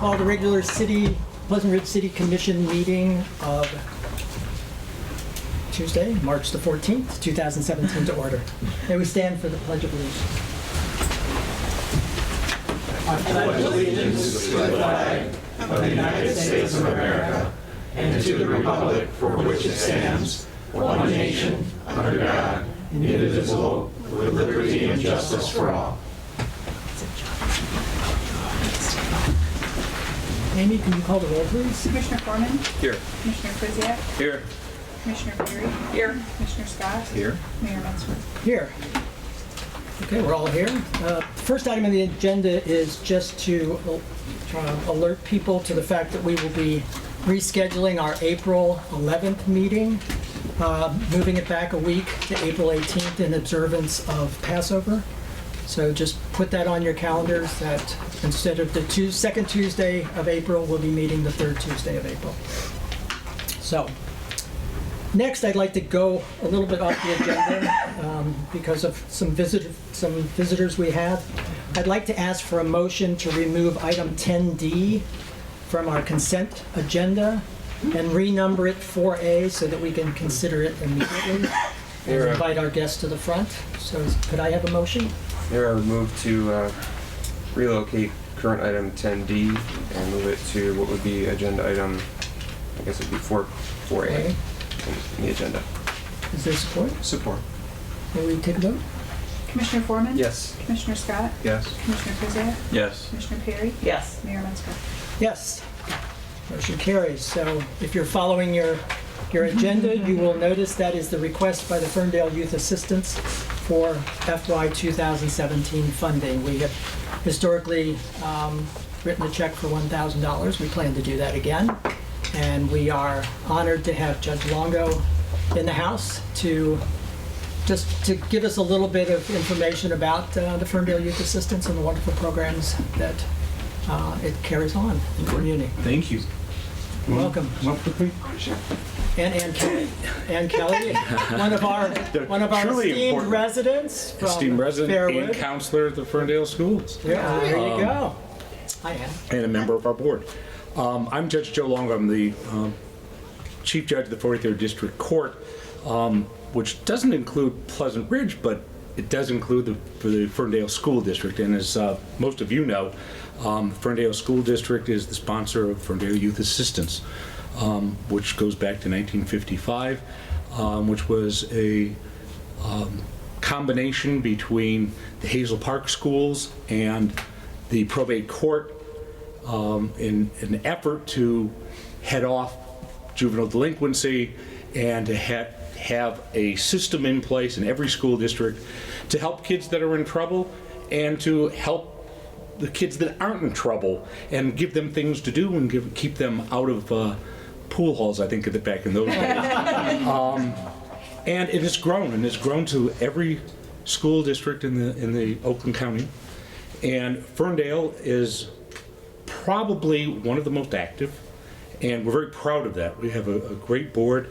call the regular Pleasant Ridge City Commission meeting of Tuesday, March the 14th, 2017 to order. May we stand for the Pledge of Allegiance. I pledge allegiance to the flag of the United States of America and to the republic for which it stands, one nation, under God, indivisible, with liberty and justice for all. Amy, can you call the roll, please? Commissioner Foreman? Here. Commissioner Kuziak? Here. Commissioner Perry? Here. Commissioner Scott? Here. Mayor Metzger? Here. Okay, we're all here. First item on the agenda is just to alert people to the fact that we will be rescheduling our April 11th meeting, moving it back a week to April 18th in observance of Passover. So just put that on your calendars that instead of the second Tuesday of April, we'll be meeting the third Tuesday of April. So next, I'd like to go a little bit off the agenda because of some visitors we have. I'd like to ask for a motion to remove item 10D from our consent agenda and renumber it 4A so that we can consider it immediately and invite our guests to the front. So could I have a motion? Mayor, I would move to relocate current item 10D and move it to what would be agenda item, I guess it'd be 4A in the agenda. Is there support? Support. May we take a vote? Commissioner Foreman? Yes. Commissioner Scott? Yes. Commissioner Kuziak? Yes. Commissioner Perry? Yes. Mayor Metzger? Yes. Motion carries. So if you're following your agenda, you will notice that is the request by the Ferndale Youth Assistance for FY 2017 funding. We have historically written a check for $1,000. We plan to do that again. And we are honored to have Judge Longo in the house to give us a little bit of information about the Ferndale Youth Assistance and the wonderful programs that it carries on in the community. Thank you. You're welcome. And Ann Kelly. Ann Kelly, one of our Truly esteemed important. residents from Esteemed resident Fairwood. and counselor at the Ferndale Schools. Yeah, there you go. Hi, Ann. And a member of our board. I'm Judge Joe Longo. I'm the Chief Judge of the 43rd District Court, which doesn't include Pleasant Ridge, but it does include the Ferndale School District. And as most of you know, Ferndale School District is the sponsor of Ferndale Youth Assistance, which goes back to 1955, which was a combination between the Hazel Park schools and the probate court in an effort to head off juvenile delinquency and to have a system in place in every school district to help kids that are in trouble and to help the kids that aren't in trouble and give them things to do and keep them out of pool halls, I think, back in those days. And it has grown, and it's grown to every school district in the Oakland County. And Ferndale is probably one of the most active, and we're very proud of that. We have a great board.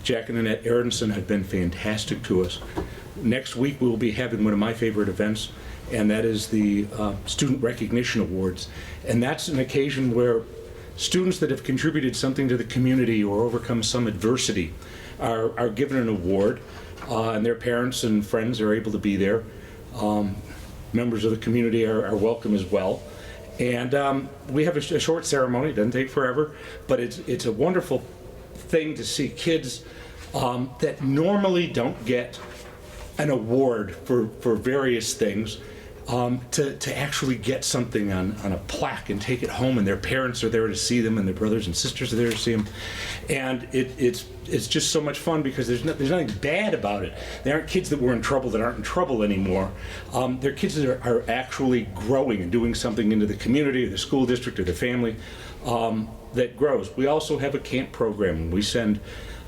Jack and Annette Aronson have been fantastic to us. Next week we will be having one of my favorite events, and that is the Student Recognition Awards. And that's an occasion where students that have contributed something to the community or overcome some adversity are given an award, and their parents and friends are able to be there. Members of the community are welcome as well. And we have a short ceremony. It doesn't take forever, but it's a wonderful thing to see kids that normally don't get an award for various things to actually get something on a plaque and take it home, and their parents are there to see them and their brothers and sisters are there to see them. And it's just so much fun because there's nothing bad about it. They aren't kids that were in trouble that aren't in trouble anymore. They're kids that are actually growing and doing something into the community or the school district or the family that grows. We also have a camp program. We send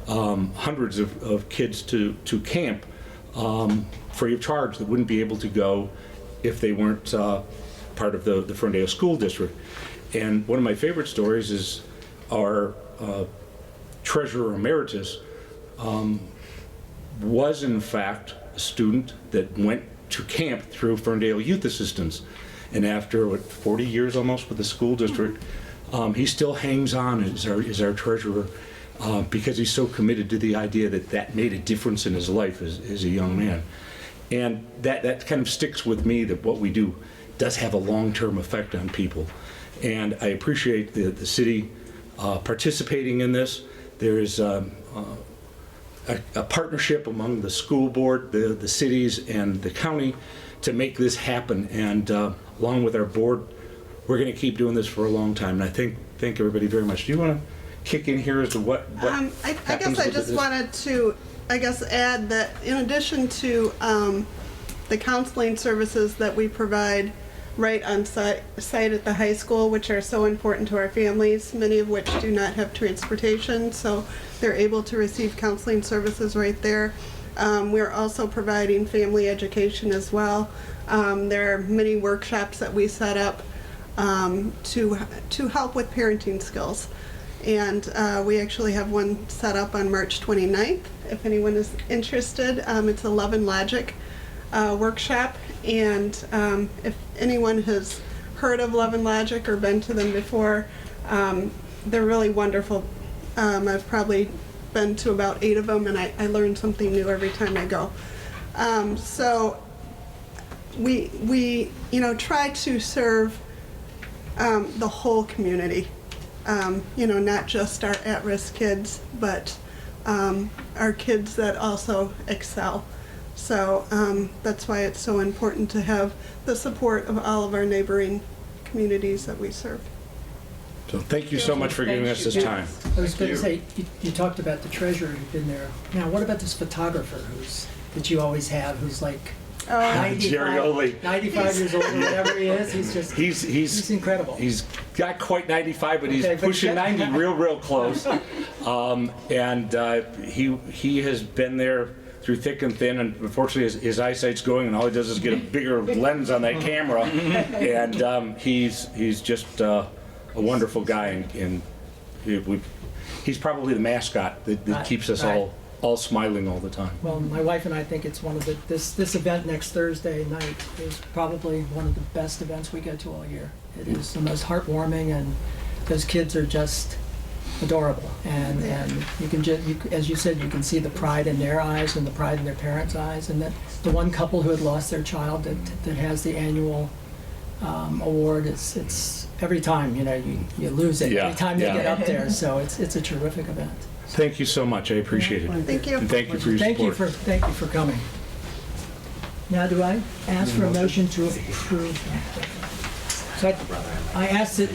hundreds of kids to camp free of charge that wouldn't be able to go if they weren't part of the Ferndale School District. And one of my favorite stories is our treasurer emeritus was in fact a student that went to camp through Ferndale Youth Assistance. And after, 40 years almost with the school district, he still hangs on as our treasurer because he's so committed to the idea that that made a difference in his life as a young man. And that kind of sticks with me, that what we do does have a long-term effect on people. And I appreciate the city participating in this. There is a partnership among the school board, the cities, and the county to make this happen. And along with our board, we're going to keep doing this for a long time. And I thank everybody very much. Do you want to kick in here as to what I happens guess I with just this? wanted to, add that in addition to the counseling services that we provide right on site at the high school, which are so important to our families, many of which do not have transportation, so they're able to receive counseling services right there. We're also providing family education as well. There are many workshops that we set up to help with parenting skills. And we actually have one set up on March 29th, if anyone is interested. It's a Love and Logic workshop, and if anyone has heard of Love and Logic or been to them before, they're really wonderful. I've probably been to about 8 of them, and I learn something new every time I go. So we try to serve the whole community. Not just our at-risk kids, but our kids that also excel. So that's why it's so important to have the support of all of our neighboring communities that we serve. So thank you so much for giving us this time. I was going to say, you talked about the treasurer who's been there. Now, what about this photographer that you always have, who's like Jerry Oley. 95 years old or whatever he is? He's incredible. He's got quite 95, but he's Okay, but pushing he's got- 90 real close. He has been there through thick and thin, and unfortunately his eyesight's going, and all he does is get a bigger lens on that camera. And he's just a wonderful guy, and he's probably the mascot that keeps us all smiling all the time. Well, my wife and I think it's one of this event next Thursday night is probably one of the best events we go to all year. It is the most heartwarming, and those kids are just adorable. And you can as you said, you can see the pride in their eyes and the pride in their parents' eyes. And that the one couple who had lost their child that has the annual award, it's every time you lose it. Yeah, Every time they yeah. get up there, so it's a terrific event. Thank you so much. I appreciate it. Thank you. And thank you for your support. Thank you for coming. Now, do I ask for a motion to approve? So I ask that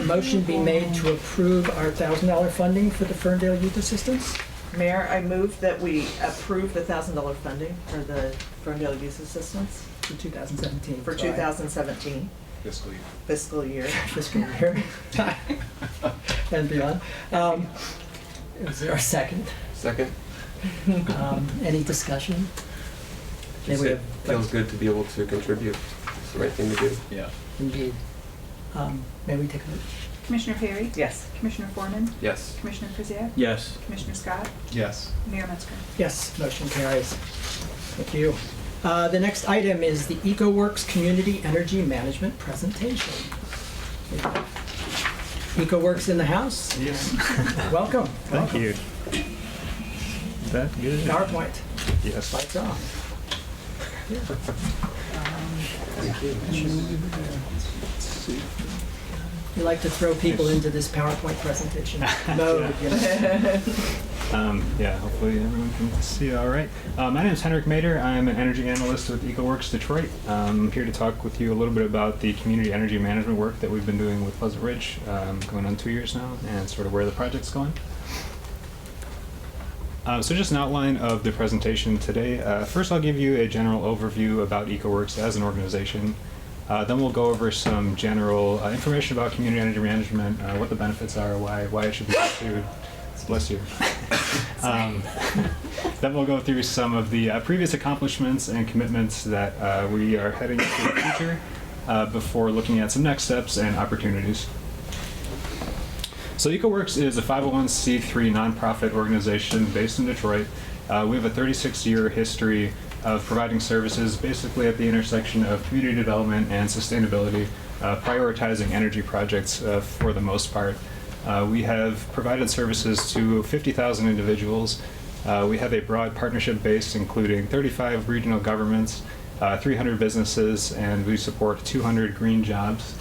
a motion be made to approve our $1,000 funding for the Ferndale Youth Assistance. Mayor, I move that we approve the $1,000 funding for the Ferndale Youth Assistance For 2017. for 2017 Fiscal year. fiscal year. Fiscal year. And beyond. Is there a second? Second. Any discussion? Just Maybe it feels good to be able to contribute. It's the right thing to do. Yeah. Indeed. May we take a vote? Commissioner Perry? Yes. Commissioner Foreman? Yes. Commissioner Krzyjak? Yes. Commissioner Scott? Yes. Mayor Metzger? Yes, motion carries. Thank you. The next item is the EcoWorks Community Energy Management Presentation. EcoWorks in the house? Yes. Welcome. Thank you. Is that good? PowerPoint, Yes. lights off. You like to throw people into this PowerPoint presentation mode, you know. Yeah, hopefully everyone can see all right. My name is Henrik Mader. I'm an energy analyst with EcoWorks Detroit. I'm here to talk with you a little bit about the community energy management work that we've been doing with Pleasant Ridge, going on 2 years now, and sort of where the project's going. So just an outline of the presentation today. First, I'll give you a general overview about EcoWorks as an organization. Then we'll go over some general information about community energy management, what the benefits are, why it should be pursued. Bless you. Then we'll go through some of the previous accomplishments and commitments that we are heading into the future before looking at some next steps and opportunities. So EcoWorks is a 501c3 nonprofit organization based in Detroit. We have a 36-year history of providing services basically at the intersection of community development and sustainability, prioritizing energy projects for the most part. We have provided services to 50,000 individuals. We have a broad partnership base including 35 regional governments, 300 businesses, and we support 200 green jobs.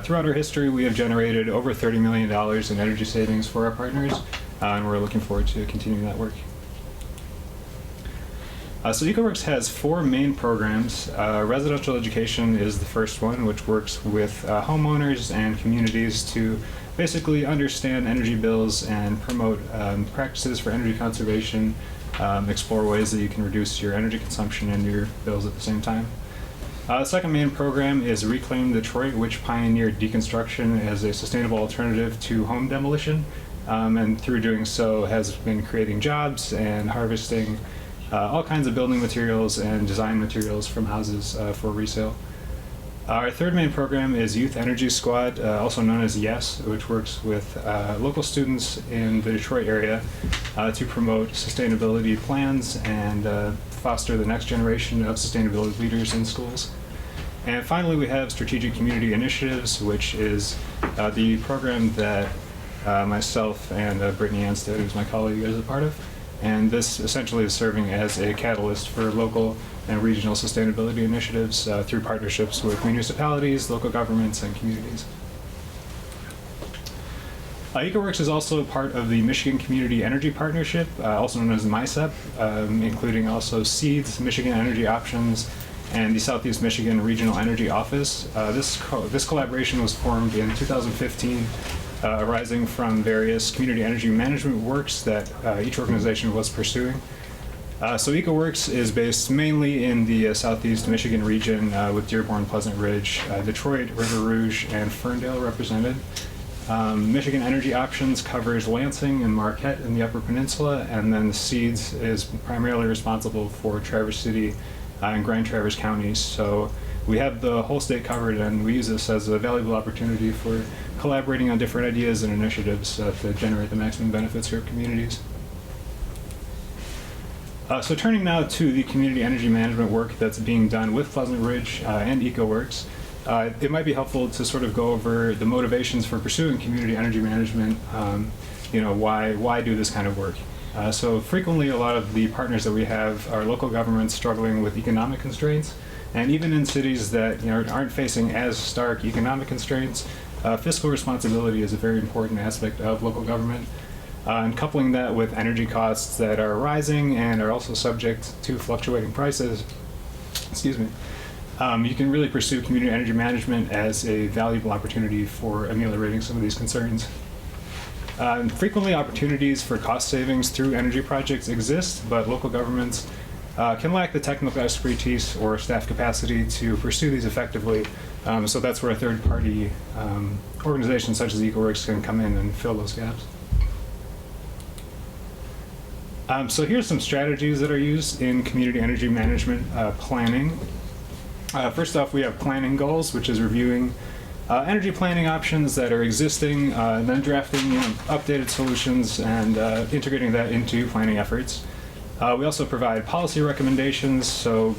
Throughout our history, we have generated over $30 million in energy savings for our partners, and we're looking forward to continuing that work. So EcoWorks has 4 main programs. Residential education is the first one, which works with homeowners and communities to basically understand energy bills and promote practices for energy conservation, explore ways that you can reduce your energy consumption and your bills at the same time. The second main program is Reclaim Detroit, which pioneered deconstruction as a sustainable alternative to home demolition, and through doing so has been creating jobs and harvesting all kinds of building materials and design materials from houses for resale. Our third main program is Youth Energy Squad, also known as YES, which works with local students in the Detroit area to promote sustainability plans and foster the next generation of sustainability leaders in schools. And finally, we have Strategic Community Initiatives, which is the program that myself and Brittany Anstead, who's my colleague, is a part of. And this essentially is serving as a catalyst for local and regional sustainability initiatives through partnerships with municipalities, local governments, and communities. EcoWorks is also part of the Michigan Community Energy Partnership, also known as MICEP, including also SEEDS, Michigan Energy Options, and the Southeast Michigan Regional Energy Office. This collaboration was formed in 2015, arising from various community energy management works that each organization was pursuing. So EcoWorks is based mainly in the Southeast Michigan region with Dearborn, Pleasant Ridge, Detroit, River Rouge, and Ferndale represented. Michigan Energy Options covers Lansing and Marquette in the Upper Peninsula, and then SEEDS is primarily responsible for Traverse City and Grand Traverse counties. So we have the whole state covered, and we use this as a valuable opportunity for collaborating on different ideas and initiatives to generate the maximum benefits for communities. So turning now to the community energy management work that's being done with Pleasant Ridge and EcoWorks, it might be helpful to sort of go over the motivations for pursuing community energy management. Why do this kind of work? So frequently, a lot of the partners that we have are local governments struggling with economic constraints, and even in cities that aren't facing as stark economic constraints, fiscal responsibility is a very important aspect of local government. And coupling that with energy costs that are rising and are also subject to fluctuating prices, you can really pursue community energy management as a valuable opportunity for ameliorating some of these concerns. Frequently, opportunities for cost savings through energy projects exist, but local governments can lack the technical expertise or staff capacity to pursue these effectively. So that's where a third-party organization such as EcoWorks can come in and fill those gaps. So here's some strategies that are used in community energy management planning. First off, we have planning goals, which is reviewing energy planning options that are existing, then drafting updated solutions and integrating that into planning efforts. We also provide policy recommendations, so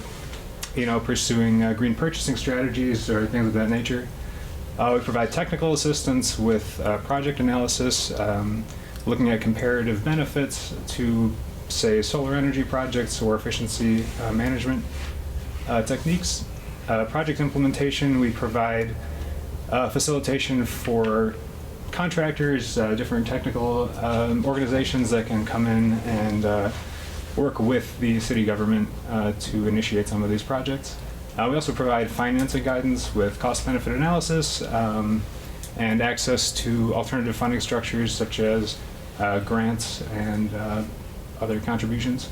pursuing green purchasing strategies or things of that nature. We provide technical assistance with project analysis, looking at comparative benefits to, say, solar energy projects or efficiency management techniques. Project implementation, we provide facilitation for contractors, different technical organizations that can come in and work with the city government to initiate some of these projects. We also provide financing guidance with cost-benefit analysis and access to alternative funding structures such as grants and other contributions.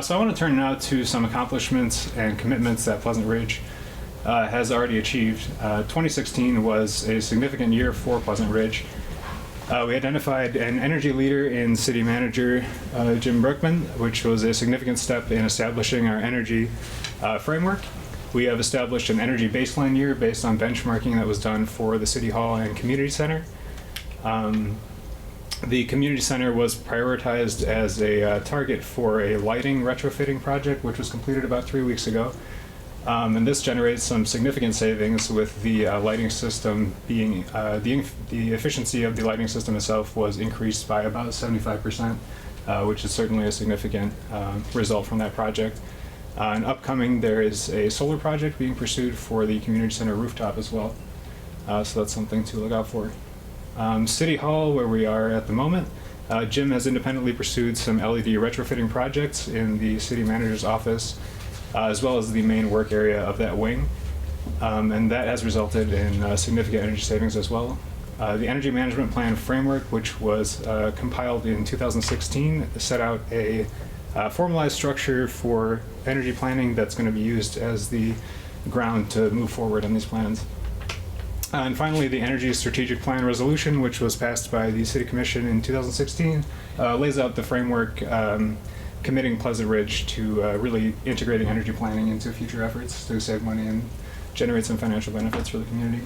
So I want to turn now to some accomplishments and commitments that Pleasant Ridge has already achieved. 2016 was a significant year for Pleasant Ridge. We identified an energy leader in City Manager Jim Brookman, which was a significant step in establishing our energy framework. We have established an energy baseline year based on benchmarking that was done for the City Hall and Community Center. The community center was prioritized as a target for a lighting retrofitting project, which was completed about 3 weeks ago. And this generates some significant savings with the lighting system being, the efficiency of the lighting system itself was increased by about 75%, which is certainly a significant result from that project. And upcoming, there is a solar project being pursued for the community center rooftop as well. So that's something to look out for. City Hall, where we are at the moment, Jim has independently pursued some LED retrofitting projects in the city manager's office, as well as the main work area of that wing. And that has resulted in significant energy savings as well. The Energy Management Plan framework, which was compiled in 2016, set out a formalized structure for energy planning that's going to be used as the ground to move forward on these plans. And finally, the Energy Strategic Plan resolution, which was passed by the City Commission in 2016, lays out the framework committing Pleasant Ridge to really integrating energy planning into future efforts to save money and generate some financial benefits for the community.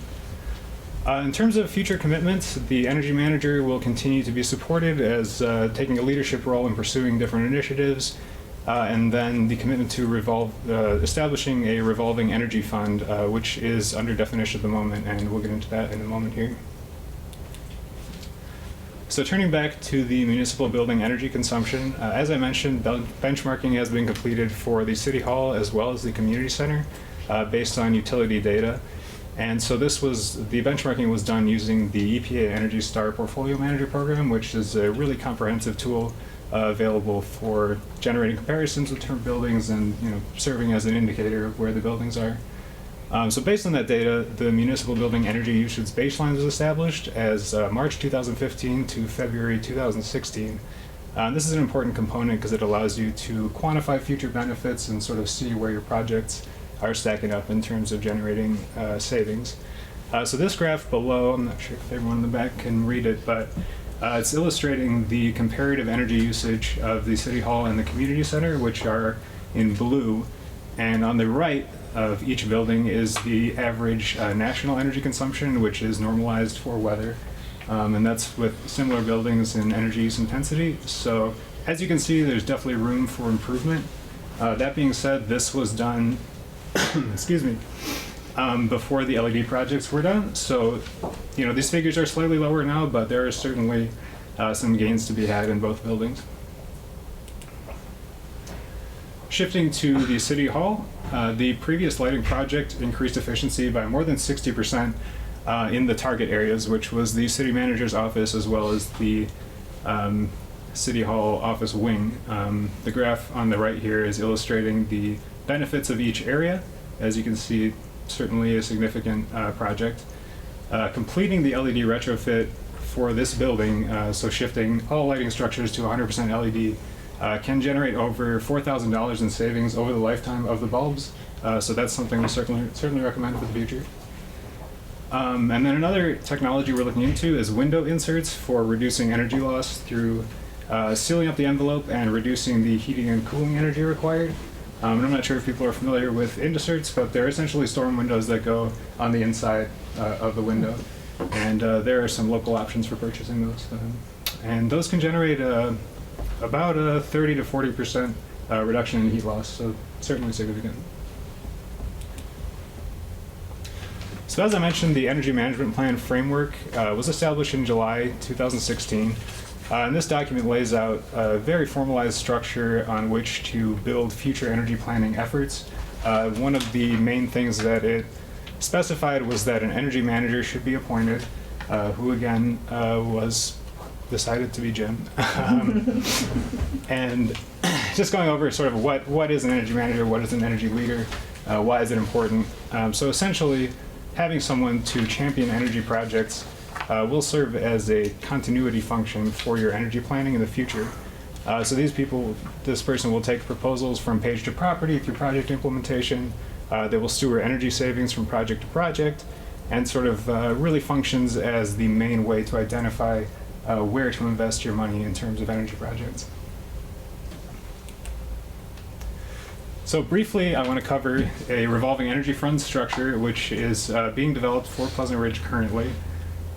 In terms of future commitments, the energy manager will continue to be supported as taking a leadership role in pursuing different initiatives, and then the commitment to establishing a revolving energy fund, which is under definition at the moment, and we'll get into that in a moment here. So turning back to the municipal building energy consumption, as I mentioned, benchmarking has been completed for the City Hall as well as the community center based on utility data. And so the benchmarking was done using the EPA Energy Star Portfolio Manager Program, which is a really comprehensive tool available for generating comparisons with different buildings and serving as an indicator of where the buildings are. So based on that data, the municipal building energy usage baseline was established as March 2015 to February 2016. This is an important component because it allows you to quantify future benefits and sort of see where your projects are stacking up in terms of generating savings. So this graph below, I'm not sure if everyone in the back can read it, but it's illustrating the comparative energy usage of the City Hall and the community center, which are in blue. And on the right of each building is the average national energy consumption, which is normalized for weather. And that's with similar buildings in energy use intensity. So as you can see, there's definitely room for improvement. That being said, this was done excuse me, before the LED projects were done. So, these figures are slightly lower now, but there are certainly some gains to be had in both buildings. Shifting to the City Hall, the previous lighting project increased efficiency by more than 60% in the target areas, which was the city manager's office as well as the City Hall office wing. The graph on the right here is illustrating the benefits of each area. As you can see, certainly a significant project. Completing the LED retrofit for this building, so shifting all lighting structures to 100% LED, can generate over $4,000 in savings over the lifetime of the bulbs. So that's something we certainly recommend for the future. And then another technology we're looking into is window inserts for reducing energy loss through sealing up the envelope and reducing the heating and cooling energy required. And I'm not sure if people are familiar with inserts, but they're essentially storm windows that go on the inside of the window. And there are some local options for purchasing those. And those can generate about a 30 to 40% reduction in heat loss, so certainly significant. So as I mentioned, the Energy Management Plan framework was established in July 2016. And this document lays out a very formalized structure on which to build future energy planning efforts. One of the main things that it specified was that an energy manager should be appointed, who again was decided to be Jim. And just going over sort of what is an energy manager, what is an energy leader, why is it important. So essentially, having someone to champion energy projects will serve as a continuity function for your energy planning in the future. So this person will take proposals from page to property through project implementation. They will steward energy savings from project to project, and sort of really functions as the main way to identify where to invest your money in terms of energy projects. So briefly, I want to cover a revolving energy fund structure, which is being developed for Pleasant Ridge currently.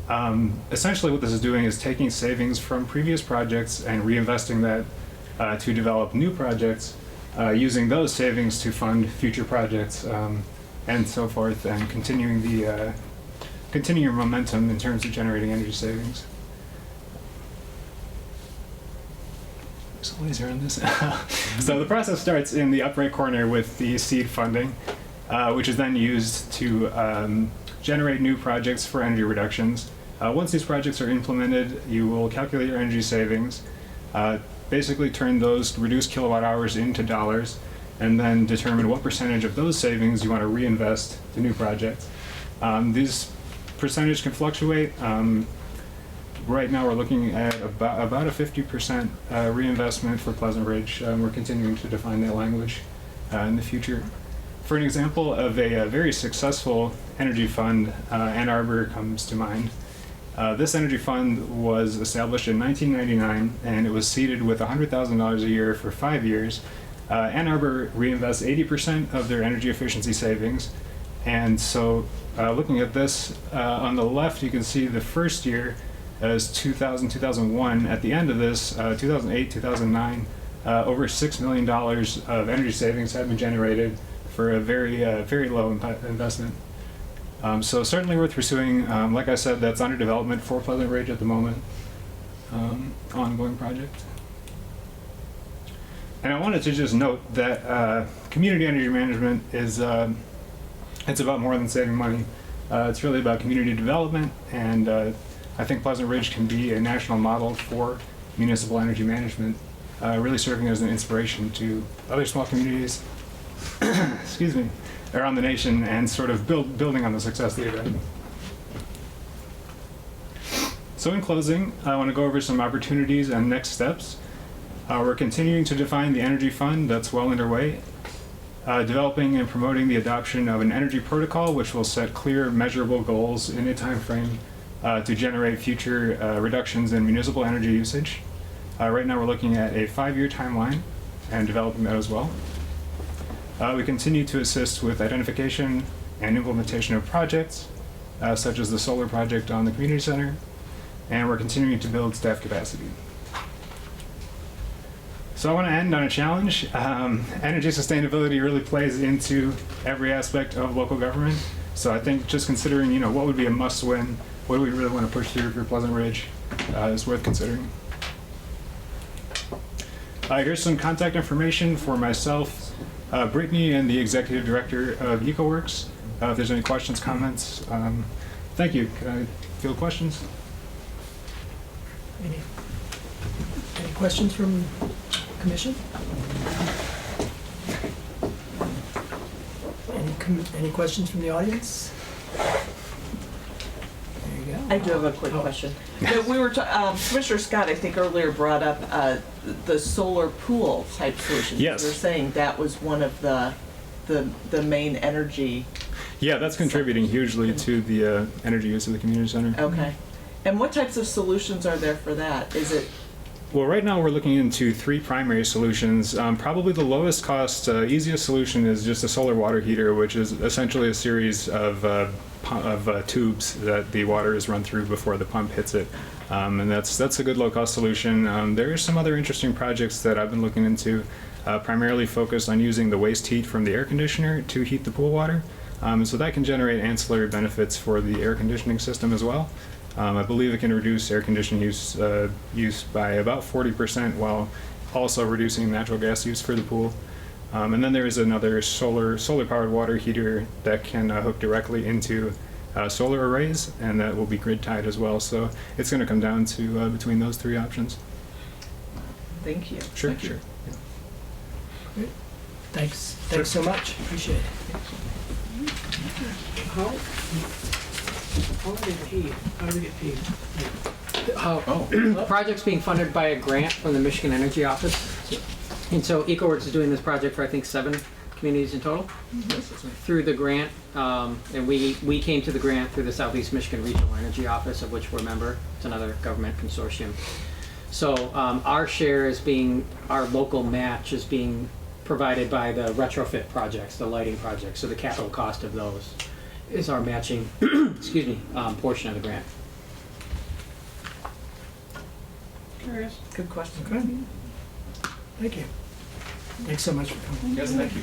Essentially what this is doing is taking savings from previous projects and reinvesting that to develop new projects, using those savings to fund future projects and so forth, and continuing momentum in terms of generating energy savings. There's a laser on this. So the process starts in the upper right corner with the seed funding, which is then used to generate new projects for energy reductions. Once these projects are implemented, you will calculate your energy savings, basically turn those reduced kilowatt hours into dollars, and then determine what percentage of those savings you want to reinvest to new projects. These percentage can fluctuate. Right now we're looking at about a 50% reinvestment for Pleasant Ridge. We're continuing to define that language in the future. For an example of a very successful energy fund, Ann Arbor comes to mind. This energy fund was established in 1999, and it was seeded with $100,000 a year for 5 years. Ann Arbor reinvests 80% of their energy efficiency savings. And so looking at this, on the left you can see the first year as 2000, 2001. At the end of this, 2008, 2009, over $6 million of energy savings have been generated for a very low investment. So certainly worth pursuing. Like I said, that's under development for Pleasant Ridge at the moment, ongoing project. And I wanted to just note that community energy management is it's about more than saving money. It's really about community development, and I think Pleasant Ridge can be a national model for municipal energy management, really serving as an inspiration to other small communities excuse me, around the nation, and sort of building on the success they've had. So in closing, I want to go over some opportunities and next steps. We're continuing to define the energy fund. That's well underway. Developing and promoting the adoption of an energy protocol, which will set clear, measurable goals in a time frame to generate future reductions in municipal energy usage. Right now we're looking at a 5-year timeline and developing that as well. We continue to assist with identification and implementation of projects, such as the solar project on the community center, and we're continuing to build staff capacity. So I want to end on a challenge. Energy sustainability really plays into every aspect of local government. So I think just considering, what would be a must-win, what do we really want to push through for Pleasant Ridge is worth considering. Here's some contact information for myself, Brittany, and the Executive Director of EcoWorks. If there's any questions, comments, thank you. Can I field questions? Any questions from Commission? Any questions from the audience? There you go. I do have a quick question. We were Commissioner Scott, I think earlier brought up the solar pool type solutions. Yes. You were saying that was one of the main energy. Yeah, that's contributing hugely to the energy use of the community center. Okay. And what types of solutions are there for that? Is it? Well, right now we're looking into 3 primary solutions. Probably the lowest cost, easiest solution is just a solar water heater, which is essentially a series of tubes that the water is run through before the pump hits it. And that's a good low-cost solution. There are some other interesting projects that I've been looking into, primarily focused on using the waste heat from the air conditioner to heat the pool water. So that can generate ancillary benefits for the air conditioning system as well. I believe it can reduce air conditioning use by about 40% while also reducing natural gas use for the pool. And then there is another solar-powered water heater that can hook directly into solar arrays, and that will be grid-tied as well. So it's going to come down to between those 3 options. Thank you. Sure, Thank you. sure. Yeah. Great. Thanks so much. Appreciate it. How are they paid? How do they get paid? The project's being funded by a grant from the Michigan Energy Office. And so EcoWorks is doing this project for, I think, 7 communities in total through the grant. And we came to the grant through the Southeast Michigan Regional Energy Office, of which we're a member. It's another government consortium. So our share our local match is being provided by the retrofit projects, the lighting projects. So the capital cost of those is our matching, portion of the grant. There is. Good question. Okay. Thank you. Thanks so much for coming. Yes, thank you.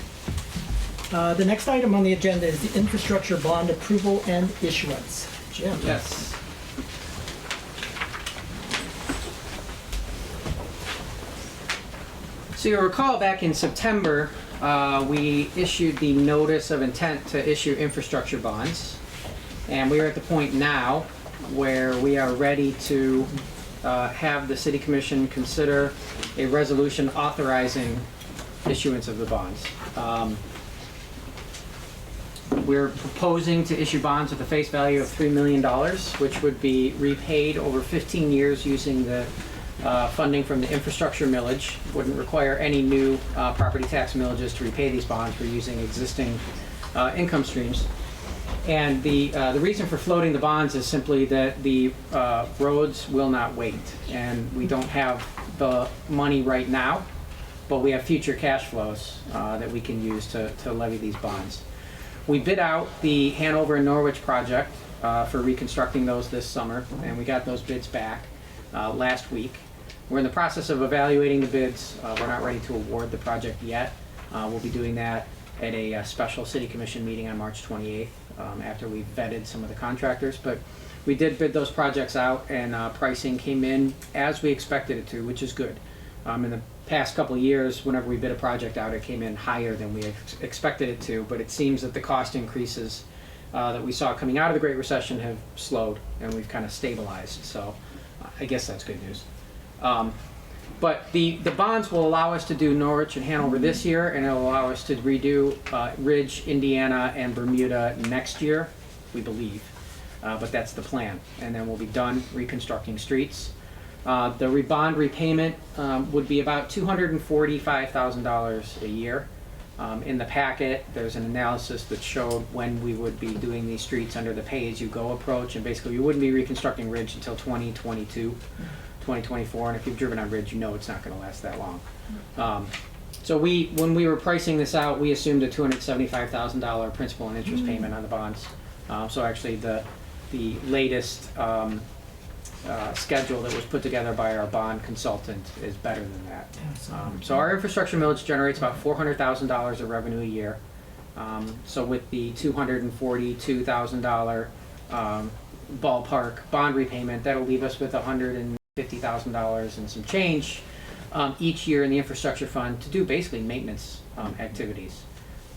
The next item on the agenda is the infrastructure bond approval and issuance. Jim? Yes. So you'll recall back in September, we issued the notice of intent to issue infrastructure bonds. And we are at the point now where we are ready to have the City Commission consider a resolution authorizing issuance of the bonds. We're proposing to issue bonds with a face value of $3 million, which would be repaid over 15 years using the funding from the infrastructure millage. Wouldn't require any new property tax millages to repay these bonds. We're using existing income streams. And the reason for floating the bonds is simply that the roads will not wait. And we don't have the money right now, but we have future cash flows that we can use to levy these bonds. We bid out the Hanover and Norwich project for reconstructing those this summer, and we got those bids back last week. We're in the process of evaluating the bids. We're not ready to award the project yet. We'll be doing that at a special City Commission meeting on March 28th after we've vetted some of the contractors. But we did bid those projects out, and pricing came in as we expected it to, which is good. In the past couple of years, whenever we bid a project out, it came in higher than we expected it to, but it seems that the cost increases that we saw coming out of the Great Recession have slowed, and we've kind of stabilized, so I guess that's good news. But the bonds will allow us to do Norwich and Hanover this year, and it'll allow us to redo Ridge, Indiana, and Bermuda next year, we believe, but that's the plan, and then we'll be done reconstructing streets. The bond repayment would be about $245,000 a year. In the packet, there's an analysis that showed when we would be doing these streets under the pay-as-you-go approach, and basically we wouldn't be reconstructing Ridge until 2022, 2024, and if you've driven on Ridge, you know it's not going to last that long. So when we were pricing this out, we assumed a $275,000 principal and interest payment on the bonds. So actually the latest schedule that was put together by our bond consultant is better than that. So our infrastructure millage generates about $400,000 of revenue a year. So with the $242,000 ballpark bond repayment, that'll leave us with $150,000 and some change each year in the infrastructure fund to do basically maintenance activities.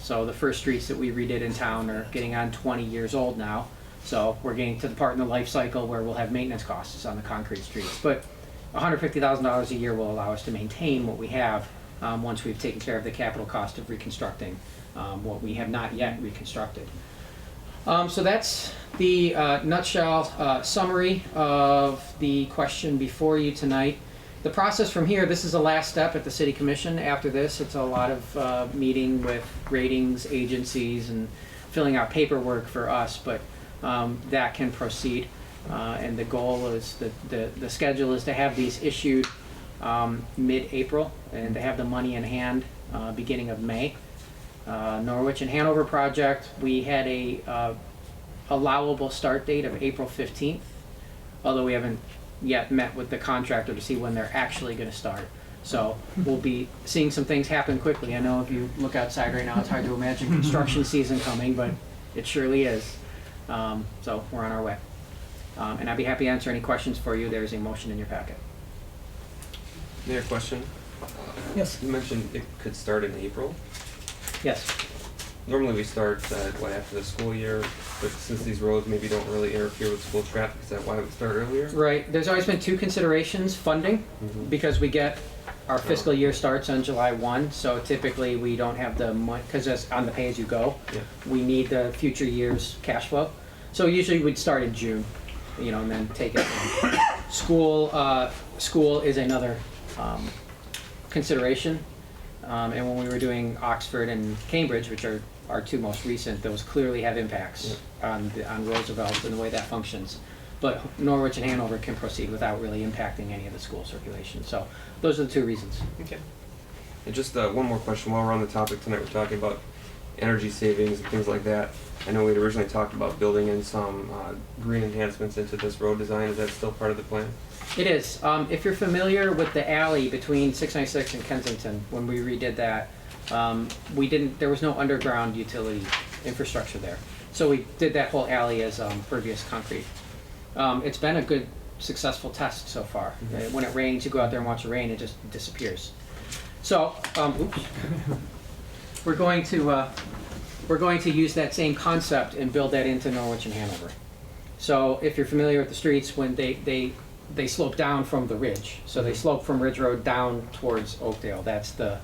So the first streets that we redid in town are getting on 20 years old now. So we're getting to the part in the life cycle where we'll have maintenance costs on the concrete streets. But $150,000 a year will allow us to maintain what we have once we've taken care of the capital cost of reconstructing what we have not yet reconstructed. So that's the nutshell summary of the question before you tonight. The process from here, this is the last step at the City Commission. After this, it's a lot of meeting with ratings agencies and filling out paperwork for us, but that can proceed. And the goal is that the schedule is to have these issued mid-April and to have the money in hand beginning of May. Norwich and Hanover project, we had a allowable start date of April 15th, although we haven't yet met with the contractor to see when they're actually going to start. So we'll be seeing some things happen quickly. I know if you look outside right now, it's hard to imagine construction season coming, but it surely is. So we're on our way. And I'd be happy to answer any questions for you. There's a motion in your packet. Mayor, question? Yes. You mentioned it could start in April. Yes. Normally we start after the school year, but since these roads maybe don't really interfere with school traffic, is that why it would start earlier? Right. There's always been two considerations. Funding, because we get our fiscal year starts on July 1, so typically we don't have the money, because it's on the pay-as-you-go. Yeah. We need the future year's cash flow. So usually we'd start in June, and then take it. School is another consideration. And when we were doing Oxford and Cambridge, which are our two most recent, those clearly have impacts on Roosevelt and the way that functions. But Norwich and Hanover can proceed without really impacting any of the school circulation. So those are the two reasons. Okay. And just one more question while we're on the topic tonight. We're talking about energy savings and things like that. I know we'd originally talked about building in some green enhancements into this road design. Is that still part of the plan? It is. If you're familiar with the alley between 696 and Kensington, when we redid that, there was no underground utility infrastructure there. So we did that whole alley as pervious concrete. It's been a good, successful test so far. When it rains, you go out there and watch the rain, it just disappears. So, we're going to use that same concept and build that into Norwich and Hanover. So if you're familiar with the streets, when they slope down from the ridge. So they slope from Ridge Road down towards Oakdale. That's the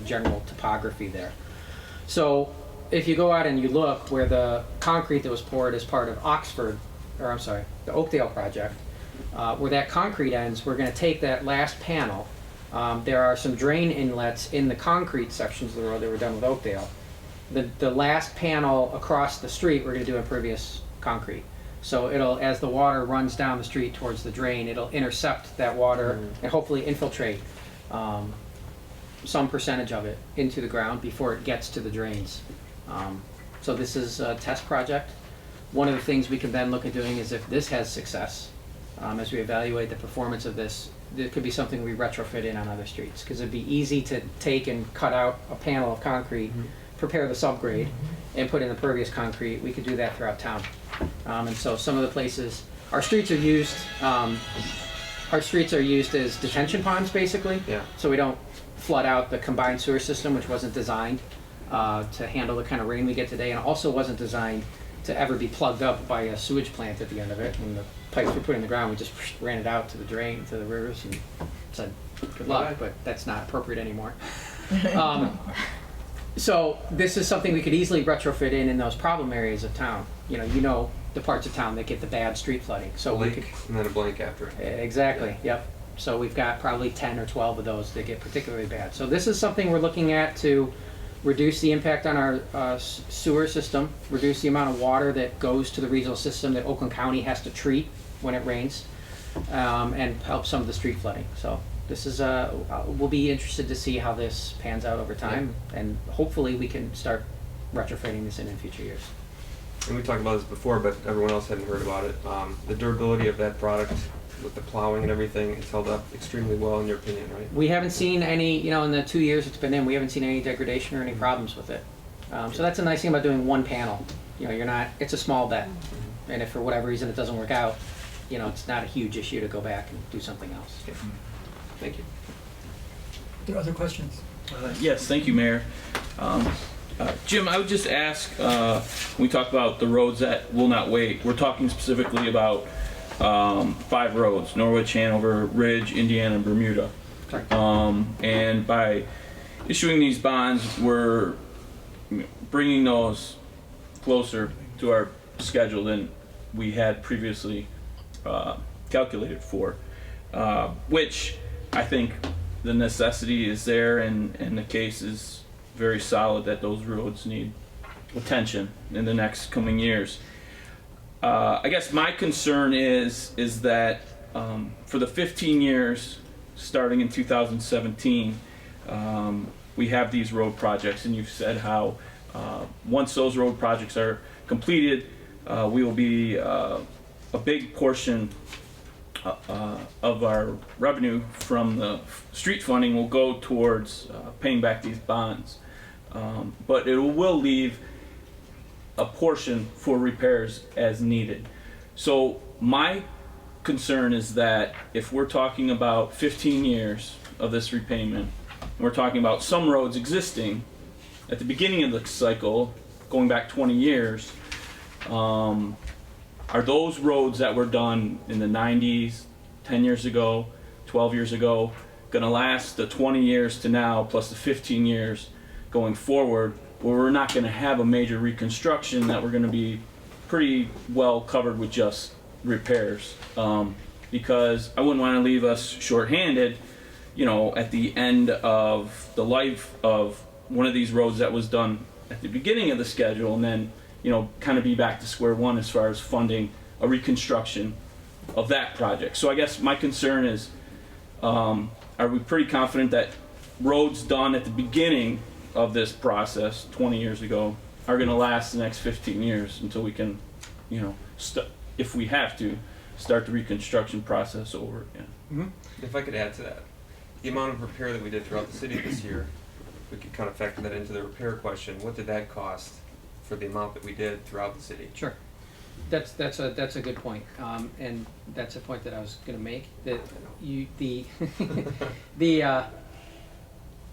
general topography there. So if you go out and you look where the concrete that was poured as part of the Oakdale project, where that concrete ends, we're going to take that last panel. There are some drain inlets in the concrete sections of the road that were done with Oakdale. The last panel across the street, we're going to do impervious concrete. So it'll, as the water runs down the street towards the drain, it'll intercept that water and hopefully infiltrate some percentage of it into the ground before it gets to the drains. So this is a test project. One of the things we can then look at doing is if this has success, as we evaluate the performance of this, it could be something we retrofit in on other streets, because it'd be easy to take and cut out a panel of concrete, prepare the subgrade, and put in the pervious concrete. We could do that throughout town. And so some of the places, our streets are used as detention ponds, basically. Yeah. So we don't flood out the combined sewer system, which wasn't designed to handle the kind of rain we get today, and also wasn't designed to ever be plugged up by a sewage plant at the end of it. When the pipes were put in the ground, we just ran it out to the drain, to the rivers, and said, good luck, but that's not appropriate anymore. So this is something we could easily retrofit in those problem areas of town. You know the parts of town that get the bad street flooding. So we could, and then a blank after it. Exactly, yep. So we've got probably 10 or 12 of those that get particularly bad. So this is something we're looking at to reduce the impact on our sewer system, reduce the amount of water that goes to the regional system that Oakland County has to treat when it rains, and help some of the street flooding. So this is, we'll be interested to see how this pans out over time, and hopefully we can start retrofitting this in future years. And we talked about this before, but everyone else hadn't heard about it. The durability of that product with the plowing and everything, it's held up extremely well in your opinion, right? We haven't seen any, in the 2 years it's been in, we haven't seen any degradation or any problems with it. So that's a nice thing about doing one panel. It's a small bet. And if for whatever reason it doesn't work out, it's not a huge issue to go back and do something else. Okay. Thank you. Are there other questions? Yes, thank you, Mayor. Jim, I would just ask, when we talk about the roads that will not wait, we're talking specifically about 5 roads: Norwich, Hanover, Ridge, Indiana, and Bermuda. And by issuing these bonds, we're bringing those closer to our schedule than we had previously calculated for, which I think the necessity is there, and the case is very solid that those roads need attention in the next coming years. I guess my concern is that for the 15 years starting in 2017, we have these road projects, and you've said how once those road projects are completed, we will be a big portion of our revenue from the street funding will go towards paying back these bonds. But it will leave a portion for repairs as needed. So my concern is that if we're talking about 15 years of this repayment, we're talking about some roads existing at the beginning of the cycle, going back 20 years, are those roads that were done in the 90s, 10 years ago, 12 years ago, gonna last the 20 years to now, plus the 15 years going forward, where we're not gonna have a major reconstruction, that we're gonna be pretty well covered with just repairs? Because I wouldn't wanna leave us short-handed, at the end of the life of one of these roads that was done at the beginning of the schedule, and then kind of be back to square one as far as funding a reconstruction of that project. So I guess my concern is, are we pretty confident that roads done at the beginning of this process 20 years ago are gonna last the next 15 years until we can, if we have to, start the reconstruction process over again. If I could add to that, the amount of repair that we did throughout the city this year, we could kind of factor that into the repair question. What did that cost for the amount that we did throughout the city? Sure. That's a good point, and that's a point that I was going to make. That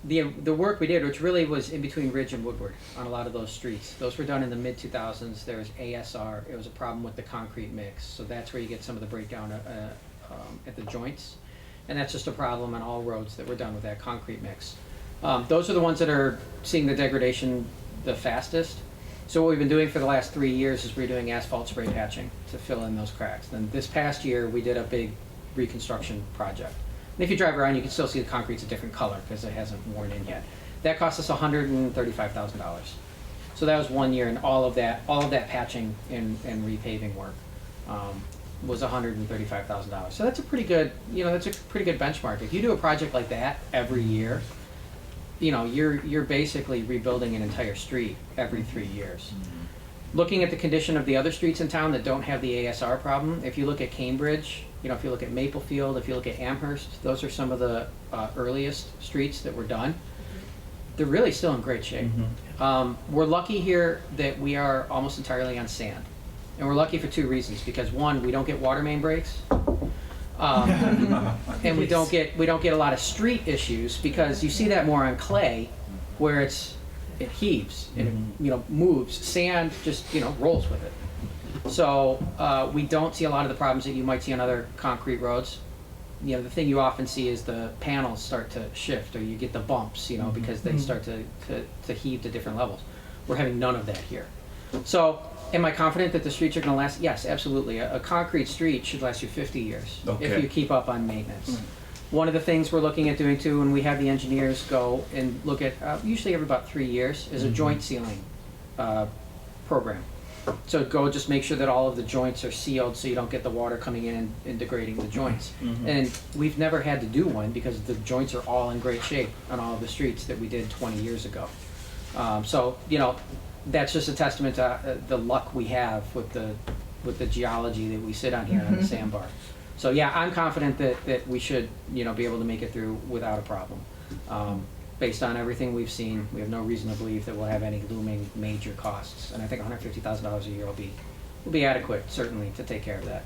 the work we did, which really was in between Ridge and Woodward on a lot of those streets, those were done in the mid 2000s. There was ASR. It was a problem with the concrete mix, so that's where you get some of the breakdown at the joints, and that's just a problem on all roads that were done with that concrete mix. Those are the ones that are seeing the degradation the fastest. So what we've been doing for the last 3 years is we're doing asphalt spray patching to fill in those cracks. Then this past year we did a big reconstruction project. And if you drive around, you can still see the concrete's a different color because it hasn't worn in yet. That cost us $135,000. So that was 1 year, and all of that patching and repaving work was $135,000. So that's a pretty good, that's a pretty good benchmark. If you do a project like that every year, you're basically rebuilding an entire street every 3 years. Looking at the condition of the other streets in town that don't have the ASR problem, if you look at Cambridge, if you look at Maplefield, if you look at Amherst, those are some of the earliest streets that were done. They're really still in great shape. We're lucky here that we are almost entirely on sand. And we're lucky for 2 reasons. Because 1, we don't get water main breaks. And we don't get a lot of street issues, because you see that more on clay, where it heaves and it moves. Sand just rolls with it. So we don't see a lot of the problems that you might see on other concrete roads. The thing you often see is the panels start to shift, or you get the bumps, because they start to heave to different levels. We're having none of that here. So am I confident that the streets are going to last? Yes, absolutely. A concrete street should last you 50 years if you keep up on maintenance. One of the things we're looking at doing too, when we have the engineers go and look at, usually every about 3 years, is a joint sealing program. So go just make sure that all of the joints are sealed so you don't get the water coming in and degrading the joints. And we've never had to do one because the joints are all in great shape on all of the streets that we did 20 years ago. So, that's just a testament to the luck we have with the geology that we sit on here on the sandbar. So yeah, I'm confident that we should be able to make it through without a problem. Based on everything we've seen, we have no reason to believe that we'll have any looming major costs. And I think $150,000 a year will be adequate, certainly, to take care of that.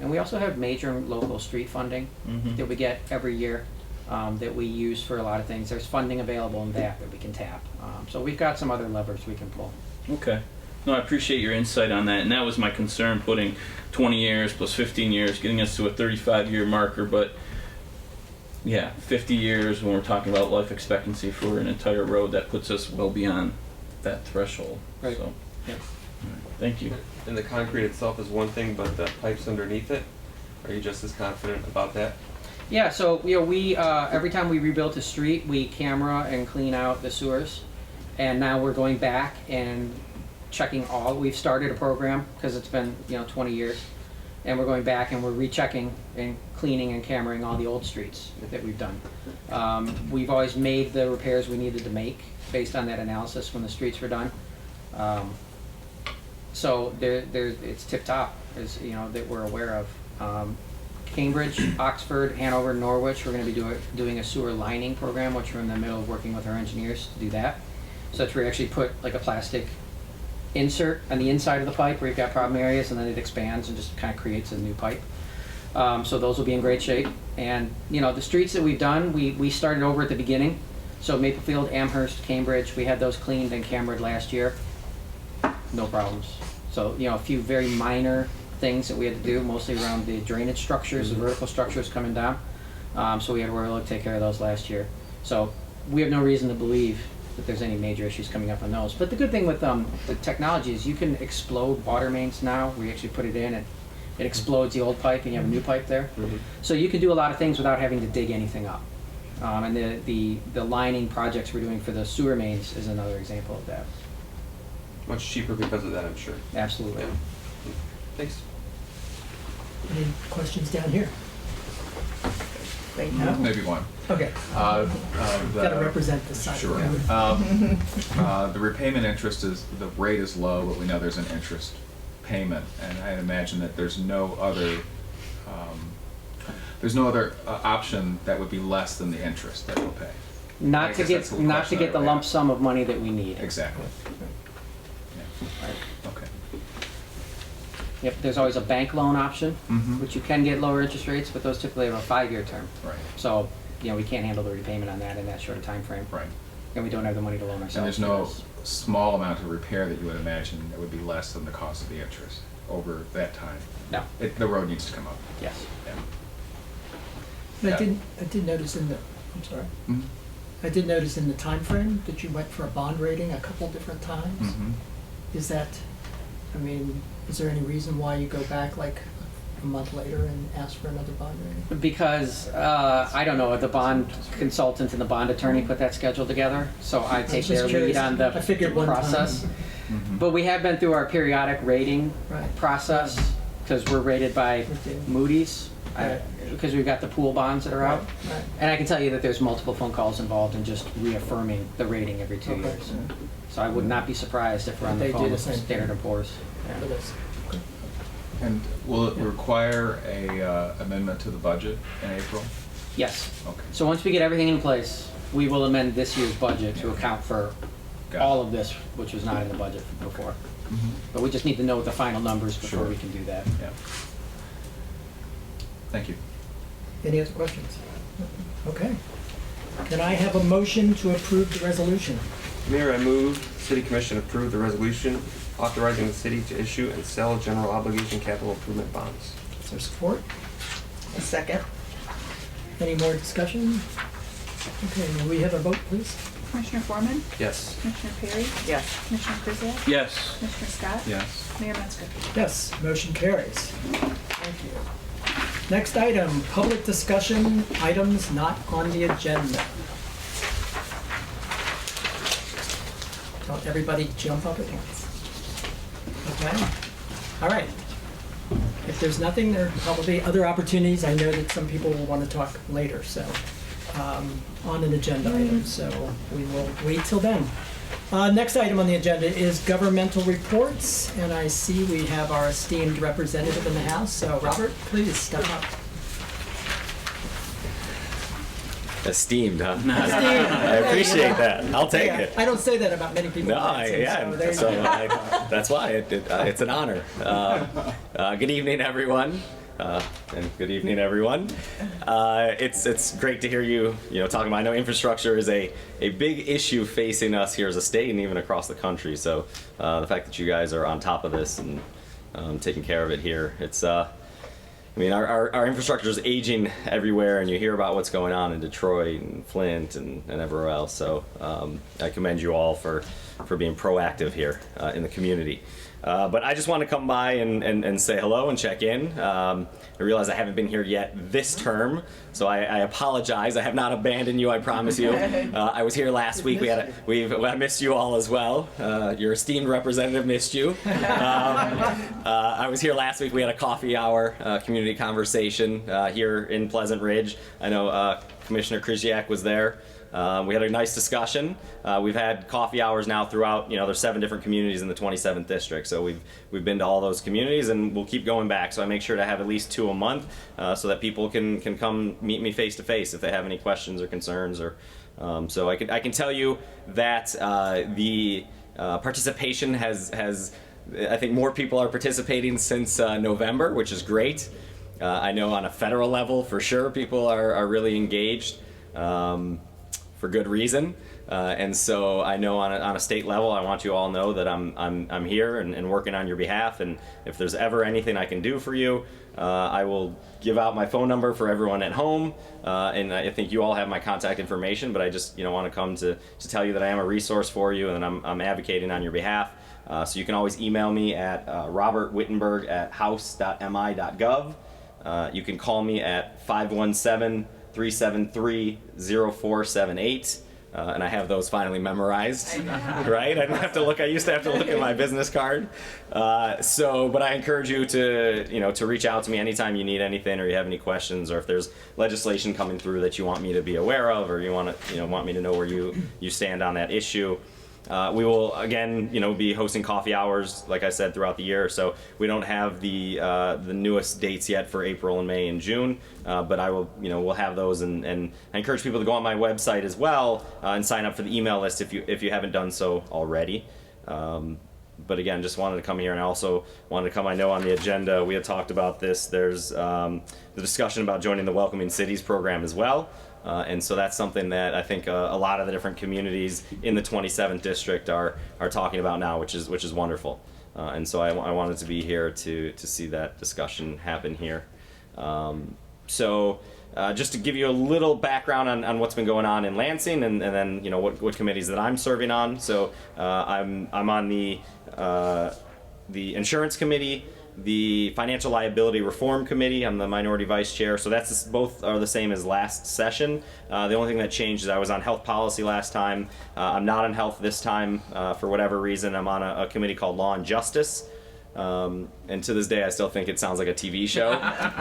And we also have major and local street funding that we get every year. That we use for a lot of things. There's funding available in that we can tap. So we've got some other levers we can pull. Okay. No, I appreciate your insight on that, and that was my concern, putting 20 years plus 15 years, getting us to a 35-year marker, but yeah, 50 years when we're talking about life expectancy for an entire road, that puts us well beyond that threshold. Right. So, Yep. Thank you. And the concrete itself is one thing, but the pipes underneath it, are you just as confident about that? Yeah, so we every time we rebuilt a street, we camera and clean out the sewers, and now we're going back and checking all. We've started a program because it's been 20 years, and we're going back and we're rechecking and cleaning and cameraing all the old streets that we've done. We've always made the repairs we needed to make based on that analysis when the streets were done. So it's tip top, that we're aware of. Cambridge, Oxford, Hanover, Norwich, we're going to be doing a sewer lining program, which we're in the middle of working with our engineers to do that. So that's where we actually put like a plastic insert on the inside of the pipe where you've got problem areas, and then it expands and just kind of creates a new pipe. So those will be in great shape. And the streets that we've done, we started over at the beginning. So Maplefield, Amherst, Cambridge, we had those cleaned and cambered last year. No problems. So a few very minor things that we had to do, mostly around the drainage structures, the vertical structures coming down. So we had Royal Oak take care of those last year. So we have no reason to believe that there's any major issues coming up on those. But the good thing with the technology is you can explode water mains now. We actually put it in, it explodes the old pipe, and you have a new pipe there. So you can do a lot of things without having to dig anything up. And the lining projects we're doing for the sewer mains is another example of that. Much cheaper because of that, I'm sure. Absolutely. Yeah. Thanks. Any questions down here? Thank you. Maybe one. Okay, The- gotta represent the side. Sure. The repayment interest the rate is low, but we know there's an interest payment, and I imagine that there's no other option that would be less than the interest that we'll pay. I Not to guess that's get, the not to question get I the would lump ask. sum of money that we need. Exactly. Yeah. Okay. Yep, there's always a bank loan option, Mhm. which you can get lower interest rates, but those typically have a 5-year term. Right. So, we can't handle the repayment on that in that short a time frame. Right. And we don't have the money to loan ourselves. And there's to no this. small amount of repair that you would imagine that would be less than the cost of the interest over that time. No, The road needs to come up. yes. Yeah. But Yeah. I did notice in the, I'm sorry, Mhm. I did notice in the time frame that you went for a bond rating a couple different times. Mhm. Is that, is there any reason why you go back like a month later and ask for another bond rating? Because, I don't know, the bond consultant and the bond attorney put that schedule together, so I take just their lead curious. on the I figured one time. process. Mhm. But we have been through our periodic rating Right. process, because we're rated by With the- Moody's, Right. because we've got the pool bonds that are out. Right. And I can tell you that there's multiple phone calls involved in just reaffirming the rating every 2 Okay. years. So I would not be surprised if we're on They the do phone the with same thing. Standard & Poor's. For this. Okay. And will it require a amendment to the budget in April? Yes. Okay. So once we get everything in place, we will amend this year's budget to account for Got it. all of this, which was not in the budget before. Mhm. But we just need to know the final numbers before Sure. we can do that. Yeah. Thank you. Any other questions? Okay. Can I have a motion to approve the resolution? Mayor, I move City Commission approve the resolution authorizing the city to issue and sell general obligation capital improvement bonds. Is there support? A second. Any more discussion? Okay, may we have a vote, please? Commissioner Foreman, Yes. Commissioner Perry, Yes. Commissioner Krzyjak, Yes. Commissioner Scott, Yes. Mayor Metzger. Yes, motion carries. Thank you. Next item, public discussion, items not on the agenda. Don't everybody jump up at once. Okay, all right. If there's nothing, there are probably other opportunities. I know that some people will want to talk later, so, on an agenda item, so we will wait till then. Next item on the agenda is governmental reports, and I see we have our esteemed representative in the House, so Robert, please step up. Esteemed, huh? Esteemed. I appreciate that. I'll take Yeah, it. I don't say that about many people. No, in Lansing, so there you so go. that's why it's an honor. Good evening, everyone. And good evening, everyone. It's great to hear you talking about. I know infrastructure is a big issue facing us here as a state and even across the country. So the fact that you guys are on top of this and taking care of it here, it's. Our infrastructure is aging everywhere, and you hear about what's going on in Detroit and Flint and everywhere else. So I commend you all for being proactive here in the community. But I just want to come by and say hello and check in. I realize I haven't been here yet this term, so I apologize. I have not abandoned you, I promise you. I was here last week. I missed you all as well. Your esteemed representative missed you. I was here last week. We had a coffee hour community conversation here in Pleasant Ridge. I know Commissioner Krzyjak was there. We had a nice discussion. We've had coffee hours now throughout, there's 7 different communities in the 27th district. So we've been to all those communities, and we'll keep going back. So I make sure to have at least 2 a month so that people can come meet me face to face if they have any questions or concerns. So I can tell you that the participation has, I think more people are participating since November, which is great. I know on a federal level, for sure, people are really engaged. For good reason, and so I know on a state level, I want you all know that I'm here and working on your behalf. And if there's ever anything I can do for you, I will give out my phone number for everyone at home. And I think you all have my contact information. But I just want to come to tell you that I am a resource for you, and I'm advocating on your behalf. So you can always email me at robertwittenberg@house.mi.gov. You can call me at 517-373-0478. and I have those finally memorized, right? I don't have to look. I used to have to look at my business card. But I encourage you to reach out to me anytime you need anything, or you have any questions, or if there's legislation coming through that you want me to be aware of, or you want me to know where you stand on that issue. We will again, be hosting coffee hours, like I said, throughout the year. So we don't have the newest dates yet for April and May and June, but I will, we'll have those. And I encourage people to go on my website as well and sign up for the email list if you haven't done so already. But again, just wanted to come here, and I also wanted to come. I know on the agenda we had talked about this. There's the discussion about joining the Welcoming Cities program as well. And so that's something that I think a lot of the different communities in the 27th district are talking about now, which is wonderful. And so I wanted to be here to see that discussion happen here. Just to give you a little background on what's been going on in Lansing, and then what committees that I'm serving on. So I'm on the insurance committee, the Financial Liability Reform Committee. I'm the minority vice chair, so both are the same as last session. The only thing that changed is I was on health policy last time. I'm not on health this time for whatever reason. I'm on a committee called Law and Justice. And to this day, I still think it sounds like a TV show,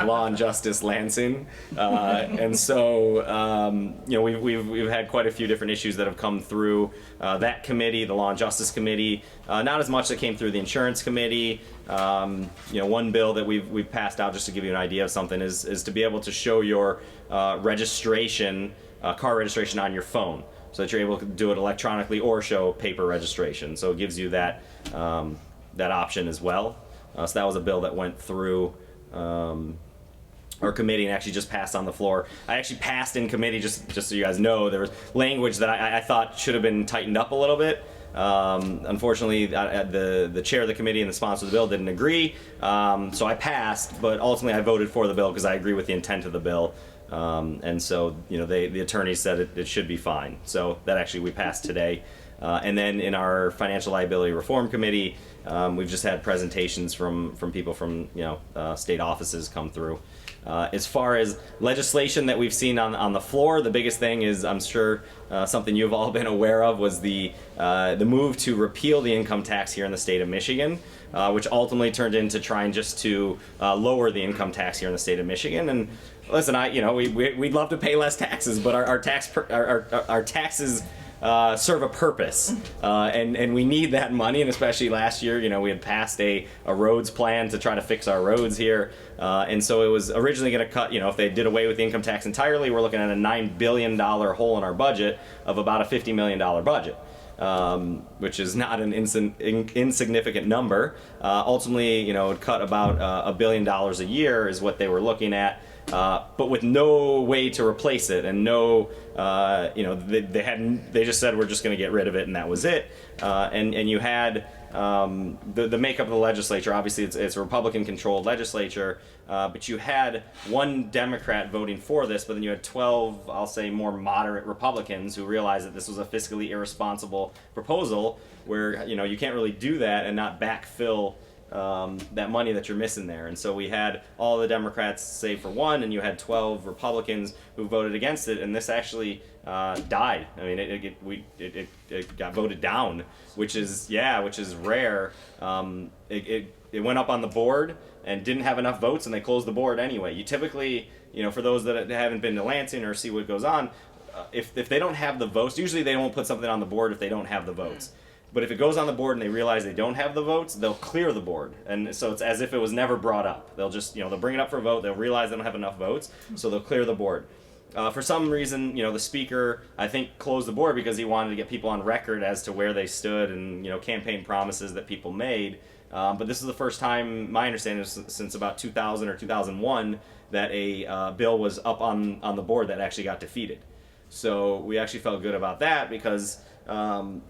Law and Justice Lansing. And so, we've had quite a few different issues that have come through that committee, the Law and Justice Committee. Not as much that came through the Insurance Committee. One bill that we've passed out, just to give you an idea of something, is to be able to show your registration, car registration on your phone, so that you're able to do it electronically or show paper registration. So it gives you that option as well. So that was a bill that went through our committee and actually just passed on the floor. I actually passed in committee, just so you guys know, there was language that I thought should have been tightened up a little bit. Unfortunately, the chair of the committee and the sponsor of the bill didn't agree, so I passed, but ultimately I voted for the bill because I agree with the intent of the bill. And so, the attorney said it should be fine. So that actually we passed today. And then in our Financial Liability Reform Committee, we've just had presentations from people from state offices come through. As far as legislation that we've seen on the floor, the biggest thing is, I'm sure something you've all been aware of, was the move to repeal the income tax here in the state of Michigan, which ultimately turned into trying just to lower the income tax here in the state of Michigan. And listen, we'd love to pay less taxes, but our taxes serve a purpose, and we need that money. And especially last year, we had passed a roads plan to try to fix our roads here, and so it was originally going to cut, if they did away with the income tax entirely, we're looking at a $9 billion hole in our budget of about a $50 million budget, which is not an insignificant number. Ultimately, it would cut about $1 billion a year is what they were looking at. But with no way to replace it, and no, they just said we're just going to get rid of it, and that was it. And you had the makeup of the legislature. Obviously, it's a Republican-controlled legislature, but you had one Democrat voting for this, but then you had 12, I'll say, more moderate Republicans who realized that this was a fiscally irresponsible proposal, where you can't really do that and not backfill that money that you're missing there. And so we had all the Democrats save for one, and you had 12 Republicans who voted against it, and this actually died. I mean, it got voted down, which is rare. It went up on the board and didn't have enough votes, and they closed the board anyway. You typically, for those that haven't been to Lansing or see what goes on, if they don't have the votes, usually they won't put something on the board if they don't have the votes. But if it goes on the board and they realize they don't have the votes, they'll clear the board. And so it's as if it was never brought up. They'll just, they'll bring it up for a vote. They'll realize they don't have enough votes, so they'll clear the board. For some reason, the speaker, I think, closed the board because he wanted to get people on record as to where they stood and, campaign promises that people made. But this is the first time, my understanding is, since about 2000 or 2001, that a bill was up on the board that actually got defeated. So we actually felt good about that because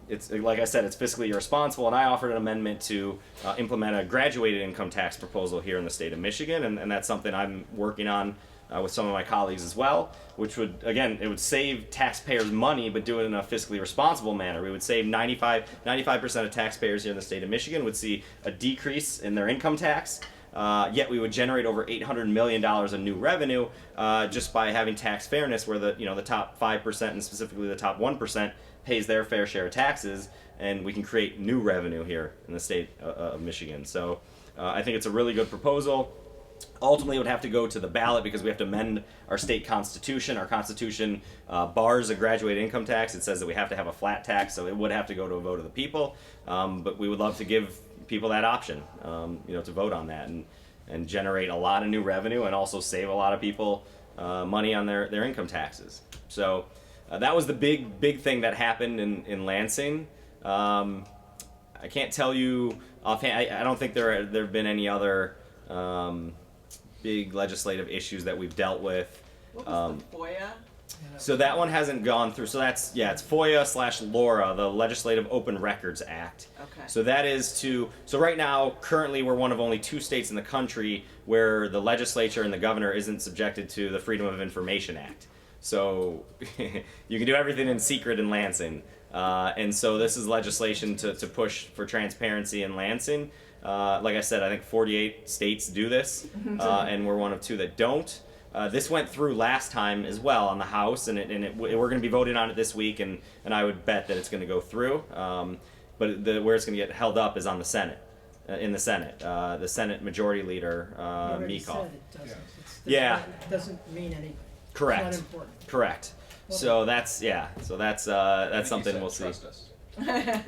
it's, like I said, it's fiscally irresponsible, and I offered an amendment to implement a graduated income tax proposal here in the state of Michigan, and that's something I'm working on with some of my colleagues as well, which would, again, it would save taxpayers money, but do it in a fiscally responsible manner. We would save 95% of taxpayers here in the state of Michigan would see a decrease in their income tax, Yet we would generate over $800 million of new revenue just by having tax fairness, where the top 5% and specifically the top 1% pays their fair share of taxes, and we can create new revenue here in the state of Michigan. So I think it's a really good proposal. Ultimately, it would have to go to the ballot because we have to amend our state constitution. Our constitution bars a graduated income tax. It says that we have to have a flat tax, so it would have to go to a vote of the people. But we would love to give people that option, to vote on that and generate a lot of new revenue and also save a lot of people money on their income taxes. So that was the big thing that happened in Lansing. I can't tell you offhand. I don't think there have been any other big legislative issues that we've dealt with. What was the FOIA? So that one hasn't gone through. So it's FOIA/LORA, the Legislative Open Records Act. Okay. So that is so right now, currently, we're one of only 2 states in the country where the legislature and the governor isn't subjected to the Freedom of Information Act. So you can do everything in secret in Lansing. And so this is legislation to push for transparency in Lansing. Like I said, I think 48 states do this, and we're one of 2 that don't. This went through last time as well on the House, and we're going to be voting on it this week, and I would bet that it's going to go through. But where it's going to get held up is on the Senate. In the Senate, the Senate Majority Leader Meekhoff. It doesn't mean anything. Correct. It's not important. Correct. So that's something we'll see. Trust us.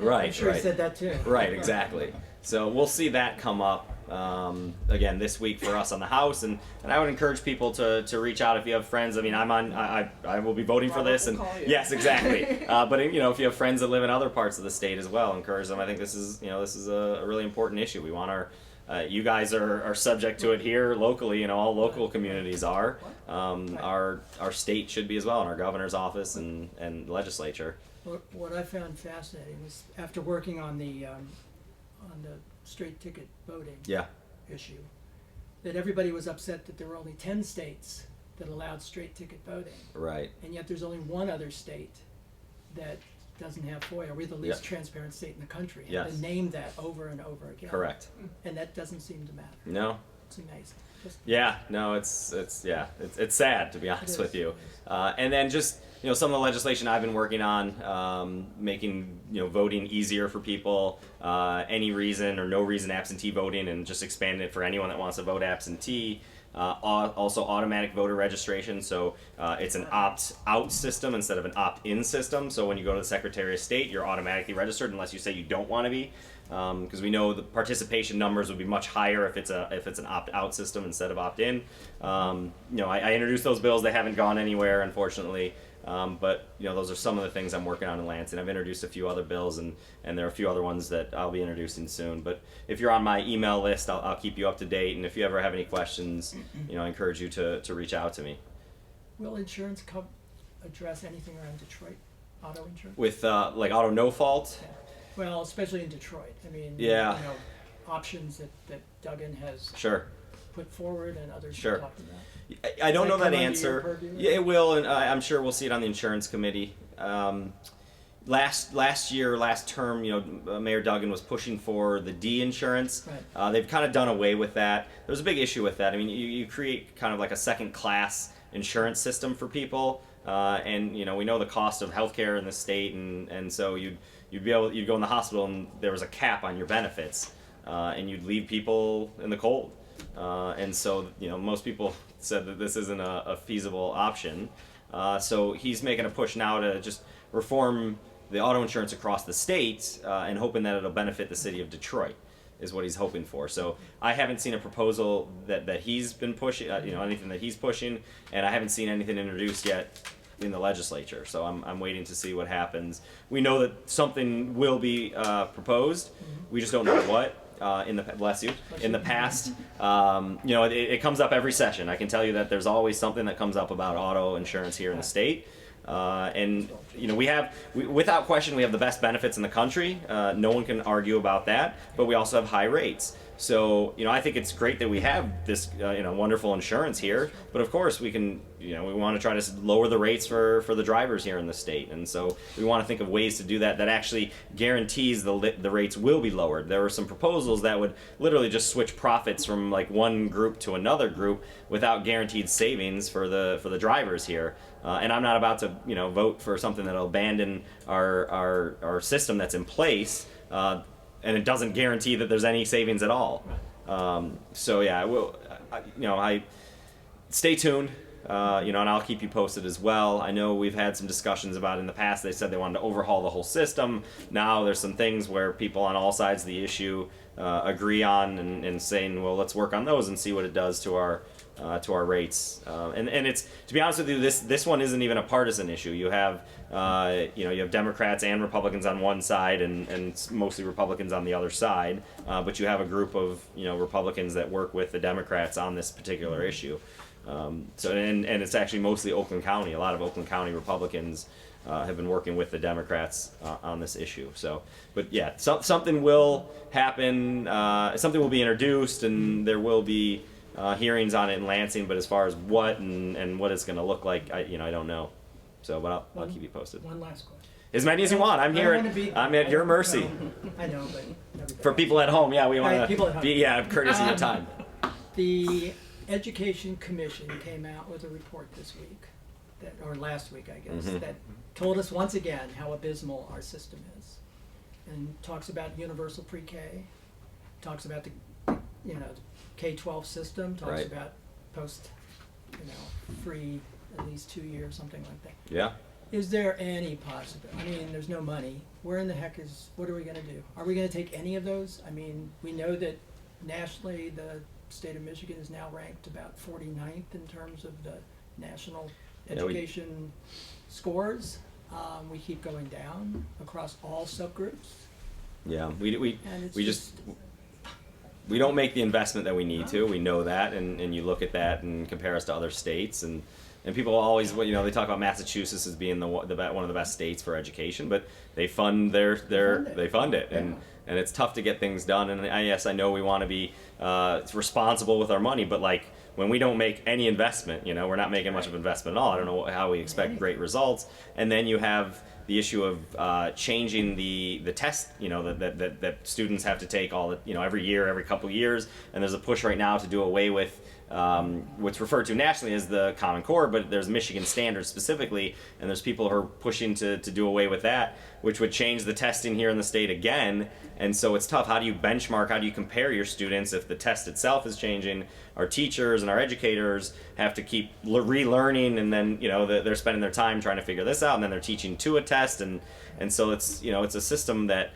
Right. I'm sure right. he said that too. Right, exactly. So we'll see that come up again this week for us on the House, and I would encourage people to reach out if you have friends. I mean, I will be voting for this, and yes, exactly. But if you have friends that live in other parts of the state as well, encourage them. I think this is a really important issue. We want you guys are subject to it here locally. All local communities are. Our state should be as well, and our governor's office and legislature. What I found fascinating was after working on the straight ticket voting issue, that everybody was upset that there were only 10 states that allowed straight ticket voting. Right. And yet there's only one other state that doesn't have FOIA. We're the least transparent state in the country. And Yes. they named that over and over again. Correct. And that doesn't seem to matter. No. It's amazing. It's sad, to be honest with you. And then just some of the legislation I've been working on, making voting easier for people, any reason or no reason absentee voting, and just expanding it for anyone that wants to vote absentee. Also automatic voter registration, so it's an opt-out system instead of an opt-in system. So when you go to the Secretary of State, you're automatically registered unless you say you don't want to be, because we know the participation numbers would be much higher if it's an opt-out system instead of opt-in. I introduced those bills; they haven't gone anywhere, unfortunately. But those are some of the things I'm working on in Lansing. I've introduced a few other bills, and there are a few other ones that I'll be introducing soon. But if you're on my email list, I'll keep you up to date. And if you ever have any questions, I encourage you to reach out to me. Will insurance address anything around Detroit? Auto insurance? With like auto no fault? Yeah. Well, especially in Detroit. I mean, options that Duggan has put forward and others have talked about. I don't know that come under your answer. purview? Yeah, it will, and I'm sure we'll see it on the insurance committee. Last term, Mayor Duggan was pushing for the D insurance. Right. They've kind of done away with that. There's a big issue with that. I mean, you create kind of like a second-class insurance system for people, and we know the cost of healthcare in the state, and so you'd go in the hospital and there was a cap on your benefits, and you'd leave people in the cold. And so, most people said that this isn't a feasible option. So he's making a push now to just reform the auto insurance across the state, and hoping that it'll benefit the city of Detroit, is what he's hoping for. So I haven't seen a proposal that he's been pushing, anything that he's pushing, and I haven't seen anything introduced yet in the legislature. So I'm waiting to see what happens. We know that something will be proposed. We just don't know what. In the past, it comes up every session. I can tell you that there's always something that comes up about auto insurance here in the state, and without question, we have the best benefits in the country. No one can argue about that, but we also have high rates. So, I think it's great that we have this, wonderful insurance here. But of course, we can, we want to try to lower the rates for the drivers here in the state. And so we want to think of ways to do that actually guarantees the rates will be lowered. There were some proposals that would literally just switch profits from like one group to another group without guaranteed savings for the drivers here. And I'm not about to, vote for something that'll abandon our system that's in place. And it doesn't guarantee that there's any savings at all. So yeah, I stay tuned, and I'll keep you posted as well. I know we've had some discussions about it in the past. They said they wanted to overhaul the whole system. Now there's some things where people on all sides of the issue agree on and saying, well, let's work on those and see what it does to our rates. And it's, to be honest with you, this one isn't even a partisan issue. You have you have Democrats and Republicans on one side and mostly Republicans on the other side, but you have a group of Republicans that work with the Democrats on this particular issue. So it's actually mostly Oakland County. A lot of Oakland County Republicans have been working with the Democrats on this issue. So, but yeah, something will happen. Something will be introduced, and there will be hearings on it in Lansing. But as far as what and what it's going to look like, I don't know. So, but I'll keep you posted. One last question. As many as you want. I'm here. I'm at your mercy. I know, but for people at home, yeah, we want people at to home. be courtesy of time. The Education Commission came out with a report this week, or last week, I guess, that told us once again how abysmal our system is, and talks about universal pre-K, talks about the K-12 system, talks about post, free at least 2 years, something like that. Yeah. Is there any possibility? I mean, there's no money. Where in the heck what are we going to do? Are we going to take any of those? I mean, we know that nationally the state of Michigan is now ranked about 49th in terms of the national education scores. We keep going down across all subgroups. Yeah, we don't make the investment that we need to. We know that, and you look at that and compare us to other states, and people always, they talk about Massachusetts as being one of the best states for education, but they fund they fund it, and it's tough to get things done. And yes, I know we want to be responsible with our money, but like when we don't make any investment, we're not making much of investment at all. I don't know how we expect great results. And then you have the issue of changing the test, that students have to take every year, every couple of years, and there's a push right now to do away with what's referred to nationally as the Common Core, but there's Michigan standards specifically, and there's people who are pushing to do away with that, which would change the testing here in the state again. And so it's tough. How do you benchmark? How do you compare your students if the test itself is changing? Our teachers and our educators have to keep relearning, and then they're spending their time trying to figure this out, and then they're teaching to a test, and so it's it's a system that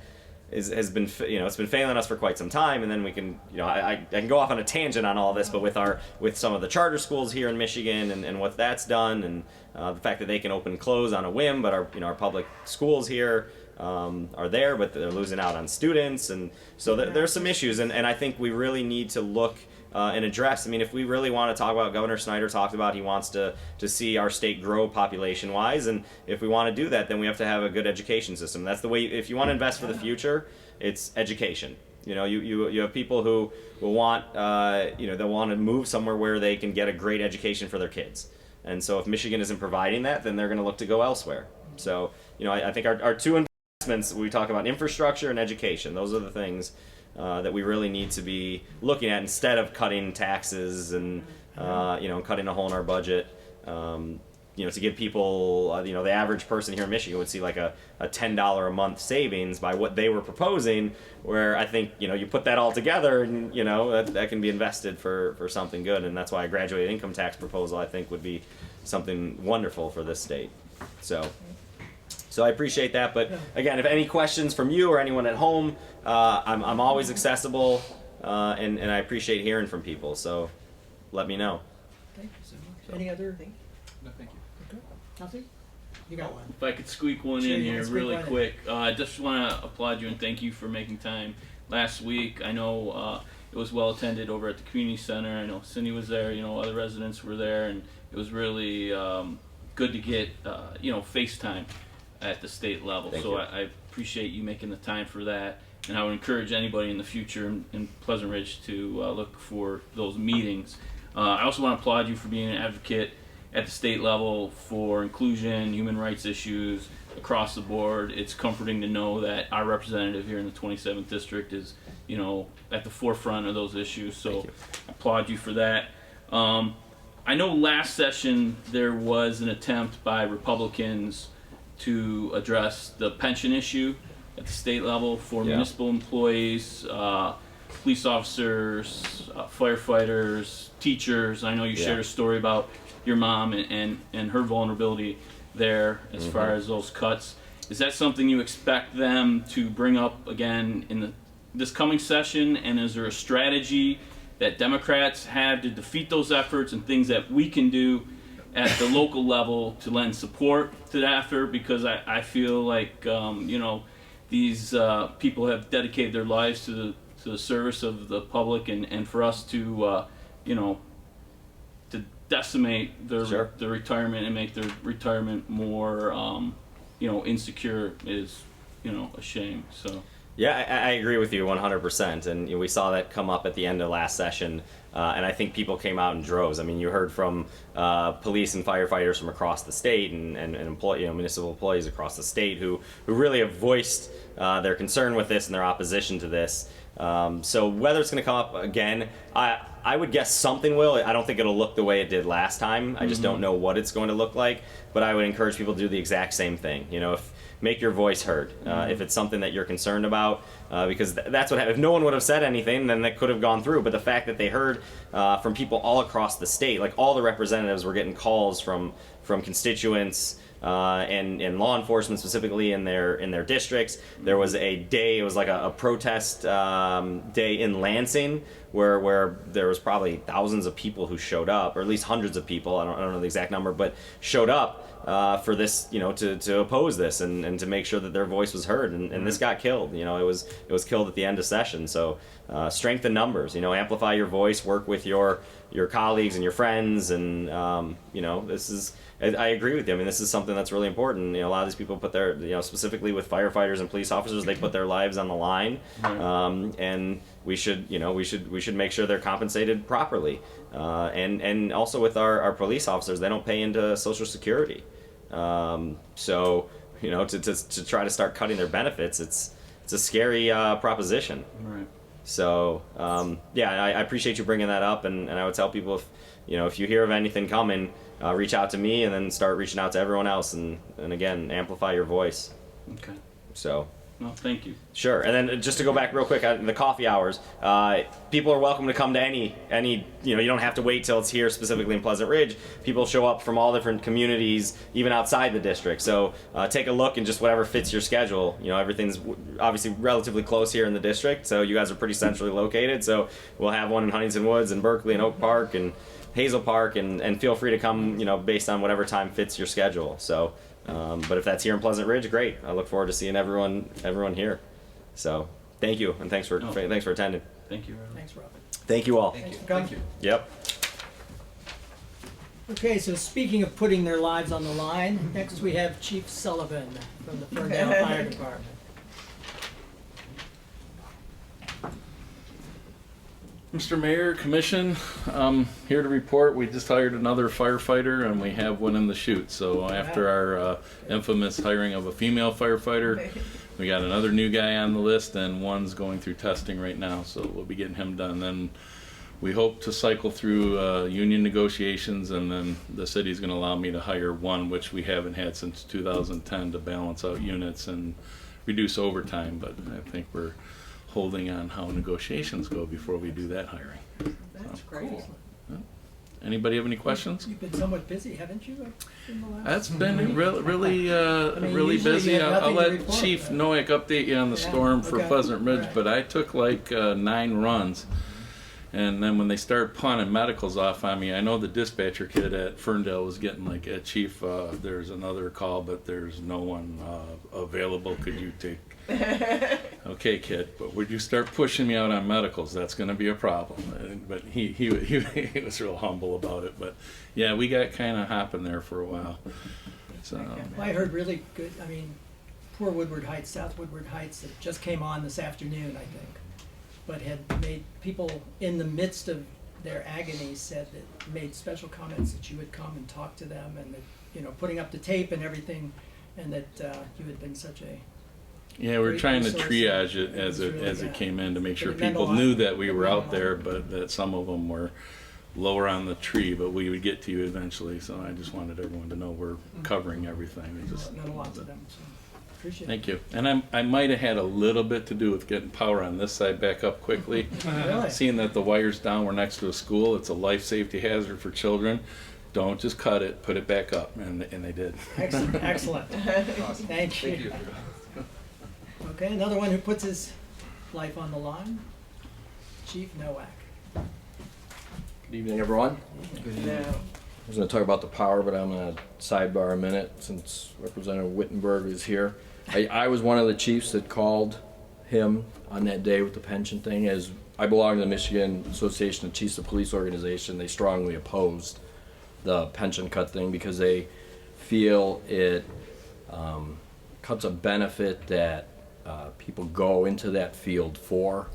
has been it's been failing us for quite some time. And then we can I can go off on a tangent on all this, but with some of the charter schools here in Michigan and what that's done, and the fact that they can open and close on a whim, but our public schools here are there, but they're losing out on students, and so there's some issues, and I think we really need to look and address. I mean, if we really want to talk about, Governor Snyder talked about he wants to see our state grow population-wise, and if we want to do that, then we have to have a good education system. That's the way. If you want to invest for the future, it's education. You have people who will want they'll want to move somewhere where they can get a great education for their kids, and so if Michigan isn't providing that, then they're going to look to go elsewhere. So I think our two investments, we talk about infrastructure and education. Those are the things that we really need to be looking at instead of cutting taxes and cutting a hole in our budget. To give people, the average person here in Michigan would see like a $10 a month savings by what they were proposing, where I think, you put that all together and, that can be invested for something good. And that's why a graduated income tax proposal, I think, would be something wonderful for this state. So I appreciate that. But again, if any questions from you or anyone at home, I'm always accessible, and I appreciate hearing from people. So let me know. Thank you so much. Any other thing? No, thank you. Okay. Nothing? You got one. If I could squeak one Sure, in you here can squeak really one in. quick, I just want to applaud you and thank you for making time last week. I know it was well attended over at the community center. I know Cindy was there. Other residents were there, and it was really good to get FaceTime. at the state level. Thank So you. I appreciate you making the time for that, and I would encourage anybody in the future in Pleasant Ridge to look for those meetings. I also want to applaud you for being an advocate at the state level for inclusion, human rights issues across the board. It's comforting to know that our representative here in the 27th district is, you know, at the forefront of those issues. So I applaud you for that. I know last session there was an attempt by Republicans to address the pension issue at the state level for municipal employees, police officers, firefighters, teachers. I know you shared a story about your mom and her vulnerability there as far as those cuts. Is that something you expect them to bring up again in this coming session? And is there a strategy that Democrats have to defeat those efforts and things that we can do at the local level to lend support to that effort? Because I feel like you know, these people have dedicated their lives to the service of the public, and for us to you know, to decimate their retirement and make their retirement more you know, insecure is, you know, a shame. So Yeah, I agree with you 100%, and you know, we saw that come up at the end of last session, and I think people came out in droves. I mean, you heard from police and firefighters from across the state, and employee, you know, municipal employees across the state who really have voiced their concern with this and their opposition to this. So whether it's going to come up again, I would guess something will. I don't think it'll look the way it did last time. I just don't know what it's going to look like, but I would encourage people to do the exact same thing. You know, make your voice heard. If it's something that you're concerned about, because that's what happened. If no one would have said anything, then that could have gone through. But the fact that they heard from people all across the state, like all the representatives were getting calls from constituents and law enforcement specifically in their districts. There was a day, it was like a protest day in Lansing where there was probably thousands of people who showed up, or at least hundreds of people, I don't know the exact number, but showed up for this, you know, to oppose this and to make sure that their voice was heard, and this got killed. You know, it was killed at the end of session. So strength in numbers, you know, amplify your voice, work with your colleagues and your friends, and you know, I agree with you. I mean, this is something that's really important. You know, a lot of these people put their, you know, specifically with firefighters and police officers, they put their lives on the line, and we should make sure they're compensated properly. And also with our police officers, they don't pay into Social Security. So, you know, to try to start cutting their benefits, it's a scary proposition. Right. So, yeah, I appreciate you bringing that up, and I would tell people, if you hear of anything coming, reach out to me, and then start reaching out to everyone else, and again, amplify your voice. Okay. So. Well, thank you. Sure, and then just to go back real quick, the coffee hours, people are welcome to come to any, you don't have to wait till it's here specifically in Pleasant Ridge. People show up from all different communities, even outside the district. So take a look and just whatever fits your schedule. You know, everything's obviously relatively close here in the district, so you guys are pretty centrally located. So we'll have one in Huntington Woods and Berkeley and Oak Park and Hazel Park, and feel free to come, based on whatever time fits your schedule. So. But if that's here in Pleasant Ridge, great. I look forward to seeing everyone here. So thank you, and thanks for attending. Thank you. Thanks, Robin. Thank you all. Thanks for coming. Thank you. Yep. Okay, so speaking of putting their lives on the line, next we have Chief Sullivan from the Ferndale Fire Department. Mr. Mayor, Commission, I'm here to report we just hired another firefighter and we have one in the chute. So after our infamous hiring of a female firefighter, we got another new guy on the list, and one's going through testing right now. So we'll be getting him done. Then we hope to cycle through union negotiations, and then the city's going to allow me to hire one, which we haven't had since 2010, to balance out units and reduce overtime. But I think we're holding on how negotiations go before we do that hiring. That's great. Yeah. Anybody have any questions? You've been somewhat busy, haven't you? That's been really usually busy. you have I'll nothing to let report, Chief but- Noack update you on the storm for okay. Pleasant Ridge, Right. but I took like 9 runs. And then when they started pawning medicals off on me, I know the dispatcher kid at Ferndale was getting like, Chief, there's another call, but there's no one available. Could you take? Okay, kid, but would you start pushing me out on medicals? That's going to be a problem. But he was real humble about it. But yeah, we got kind of hopping there for a while. So, Okay. Well, I heard really good, I mean, poor Woodward Heights, South Woodward Heights, that just came on this afternoon, I think, but had made people in the midst of their agony said that, made special comments that you would come and talk to them and that, you know, putting up the tape and everything, and that you had been such a yeah, we're great trying to resource. triage it It as was it really, as it came in to make sure it meant a people lot. knew that we were It meant out a there, lot. but that some of them were lower on the tree, but we would get to you eventually. So I just wanted everyone to know we're covering everything. It just, It meant a lot to them, so appreciate it. thank you. And I might have had a little bit to do with getting power on this side back up quickly. Really? Seeing that the wire's down, we're next to a school, it's a life safety hazard for children. Don't just cut it, put it back up, and they did. Excellent, excellent. Thank you. Okay, another one who puts his life on the line, Chief Nowak. Good evening, everyone. I was going to talk about the power, but I'm going to sidebar a minute since Representative Wittenberg is here. I was one of the chiefs that called him on that day with the pension thing. As I belong to the Michigan Association of Chiefs of Police organization, they strongly opposed the pension cut thing because they feel it cuts a benefit that people go into that field for.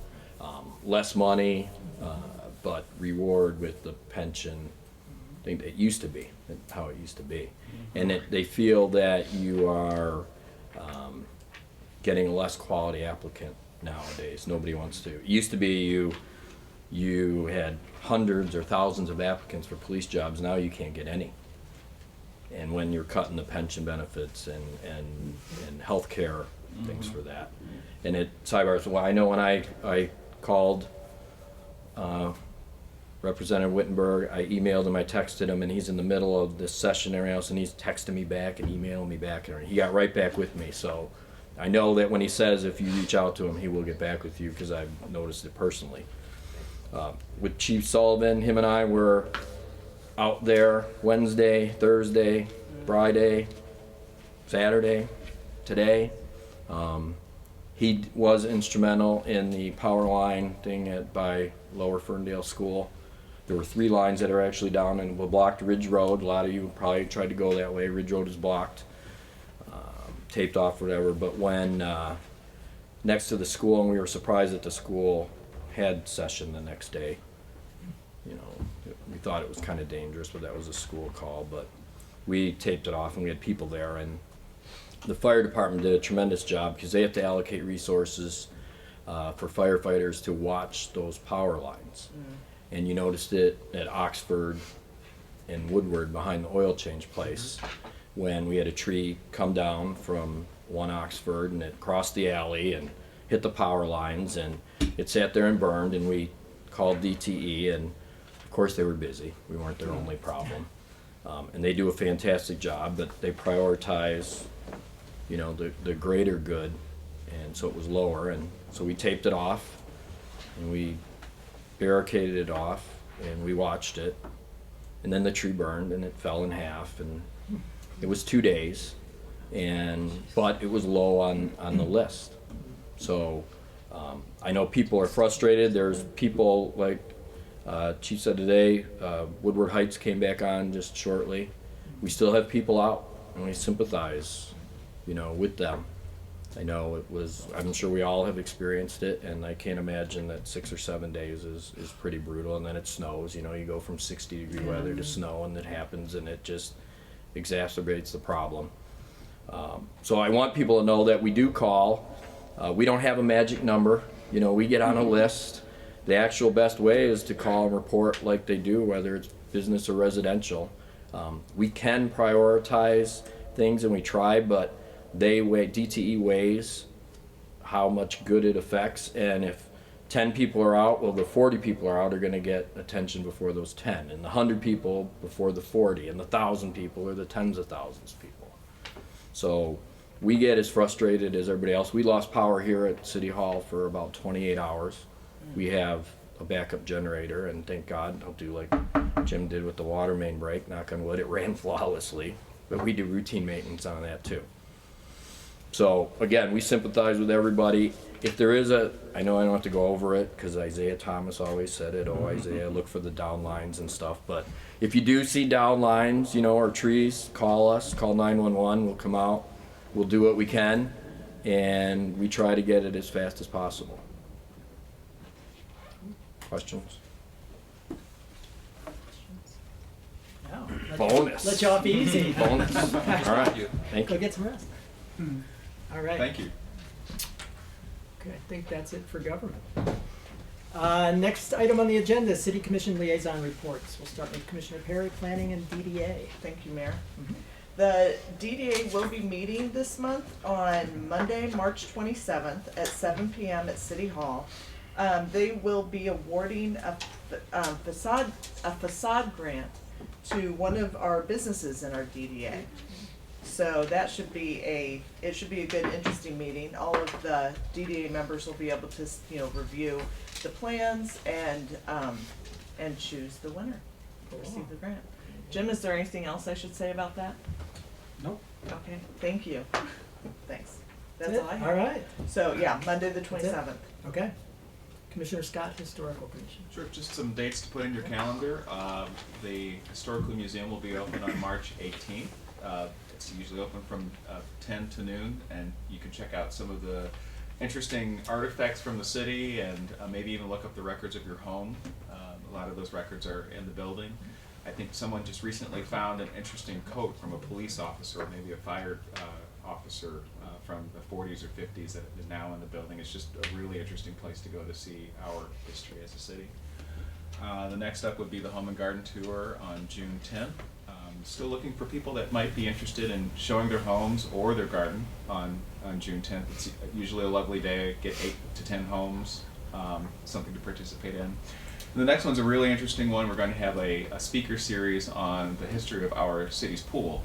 Less money, but reward with the pension thing it used to be, how it used to be. And they feel that you are getting a less quality applicant nowadays. Nobody wants to. It used to be you had hundreds or thousands of applicants for police jobs. Now you can't get any. And when you're cutting the pension benefits and health care things for that. And sidebar, well, I know when I called Representative Wittenberg, I emailed him, I texted him, and he's in the middle of this session and everything else, and he's texting me back and emailing me back, and he got right back with me. So I know that when he says if you reach out to him, he will get back with you because I've noticed it personally. With Chief Sullivan, him and I were out there Wednesday, Thursday, Friday, Saturday, today. He was instrumental in the power line thing by Lower Ferndale School. There were 3 lines that are actually down and blocked Ridge Road. A lot of you probably tried to go that way. Ridge Road is blocked, taped off, whatever. But when next to the school, and we were surprised that the school had session the next day. You know, we thought it was kind of dangerous, but that was a school call. But we taped it off, and we had people there, and the fire department did a tremendous job because they have to allocate resources for firefighters to watch those power lines. And you noticed it at Oxford and Woodward behind the oil change place when we had a tree come down from 1 Oxford and it crossed the alley and hit the power lines, and it sat there and burned, and we called DTE, and of course they were busy. We weren't their only problem. And they do a fantastic job, but they prioritize, you know, the greater good, and so it was lower, and so we taped it off, and we barricaded it off, and we watched it, and then the tree burned, and it fell in half, and it was 2 days, but it was low on the list. So I know people are frustrated. There's people like Chief said today, Woodward Heights came back on just shortly. We still have people out, and we sympathize, you know, with them. I know it was, I'm sure we all have experienced it, and I can't imagine that 6 or 7 days is pretty brutal, and then it snows. You know, you go from 60-degree weather to snow, and it happens, and it just exacerbates the problem. So I want people to know that we do call. We don't have a magic number. You know, we get on a list. The actual best way is to call and report like they do, whether it's business or residential. We can prioritize things, and we try, but DTE weighs how much good it affects, and if 10 people are out, well, the 40 people are going to get attention before those 10, and the 100 people before the 40, and the 1,000 people or the tens of thousands of people. So we get as frustrated as everybody else. We lost power here at City Hall for about 28 hours. We have a backup generator, and thank God, don't do like Jim did with the water main break, knock on wood, it ran flawlessly, but we do routine maintenance on that too. So again, we sympathize with everybody. If there is I know I don't have to go over it because Isaiah Thomas always said it. Oh, Isaiah, look for the down lines and stuff. But if you do see down lines, you know, or trees, call us, call 911. We'll come out. We'll do what we can, and we try to get it as fast as possible. Questions? No. Bonus. Let you off easy. Bonus. All right. Thank Go you. get some rest. All right. Thank you. Okay, I think that's it for government. Next item on the agenda is City Commission liaison reports. We'll start with Commissioner Perry, Planning and DDA. Thank you, Mayor. The DDA will be meeting this month on Monday, March 27th at 7 p.m. at City Hall. They will be awarding a facade grant to one of our businesses in our DDA. So that should be a good, interesting meeting. All of the DDA members will be able to, you know, review the plans and choose the winner to receive the grant. Jim, is there anything else I should say about that? Nope. Okay, thank you. Thanks. That's That's all it? I have. All right. So yeah, Monday the That's it? 27th. Okay. Commissioner Scott, Historical Commission. Sure, just some dates to put in your calendar. The Historical Museum will be open on March 18th. It's usually open from 10 to noon, and you can check out some of the interesting artifacts from the city and maybe even look up the records of your home. A lot of those records are in the building. I think someone just recently found an interesting coat from a police officer, or maybe a fire officer from the 40s or 50s that is now in the building. It's just a really interesting place to go to see our history as a city. The next up would be the Home and Garden Tour on June 10th. Still looking for people that might be interested in showing their homes or their garden on June 10th. It's usually a lovely day, get 8 to 10 homes, something to participate in. And the next one's a really interesting one. We're going to have a speaker series on the history of our city's pool,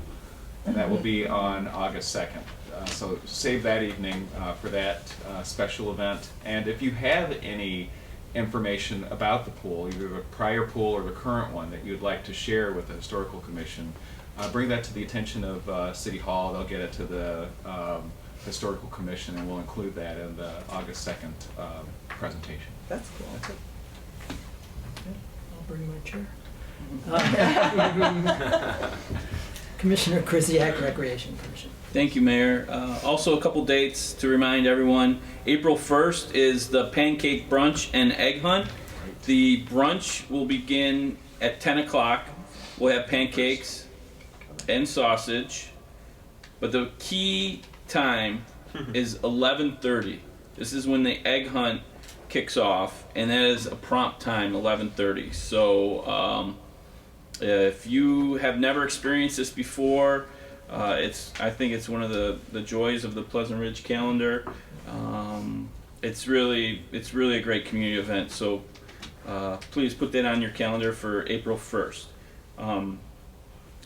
and that will be on August 2nd. So save that evening for that special event. And if you have any information about the pool, either the prior pool or the current one, that you'd like to share with the Historical Commission, bring that to the attention of City Hall. They'll get it to the Historical Commission, and we'll include that in the August 2nd presentation. That's cool. That's it. I'll bring my chair. Commissioner Krzyjak, Recreation Commission. Thank you, Mayor. Also, a couple dates to remind everyone. April 1st is the pancake brunch and egg hunt. The brunch will begin at 10 o'clock. We'll have pancakes and sausage. But the key time is 11:30. This is when the egg hunt kicks off, and that is a prompt time, 11:30. So if you have never experienced this before, I think it's one of the joys of the Pleasant Ridge calendar. It's really a great community event. So please put that on your calendar for April 1st.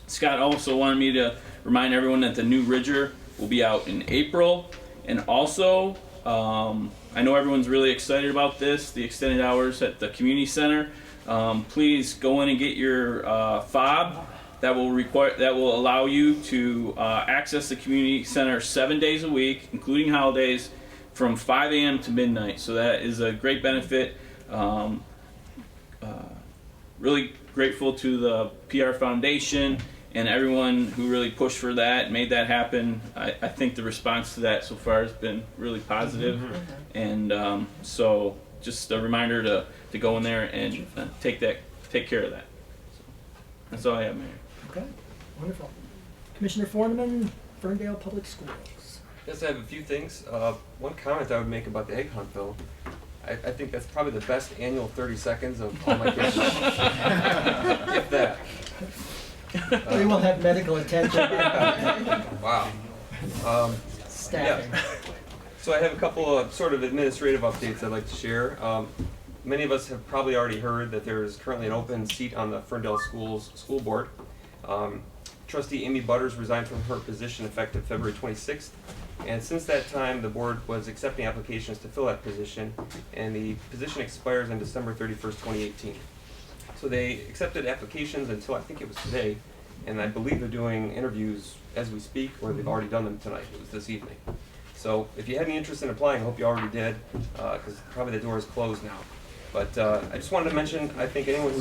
Scott also wanted me to remind everyone that the new Ridger will be out in April, and also I know everyone's really excited about this, the extended hours at the community center. Please go in and get your fob. That will allow you to access the community center 7 days a week, including holidays, from 5 a.m. to midnight. So that is a great benefit. Really grateful to the PR Foundation and everyone who really pushed for that, made that happen. I think the response to that so far has been really positive. And so just a reminder to go in there and take care of that. So that's all I have, Mayor. Okay, wonderful. Commissioner Forneman, Ferndale Public Schools. Yes, I have a few things. One comment I would make about the egg hunt, though. I think that's probably the best annual 30 seconds of all my kids. If that. We will have medical attention. Wow. Staffing. Yeah. So I have a couple of sort of administrative updates I'd like to share. Many of us have probably already heard that there is currently an open seat on the Ferndale Schools School Board. Trustee Amy Butters resigned from her position effective February 26th. And since that time, the board was accepting applications to fill that position, and the position expires on December 31st, 2018. So they accepted applications until I think it was today, and I believe they're doing interviews as we speak, or they've already done them tonight. It was this evening. So if you had any interest in applying, I hope you already did, because probably the door is closed now. But I just wanted to mention, I think anyone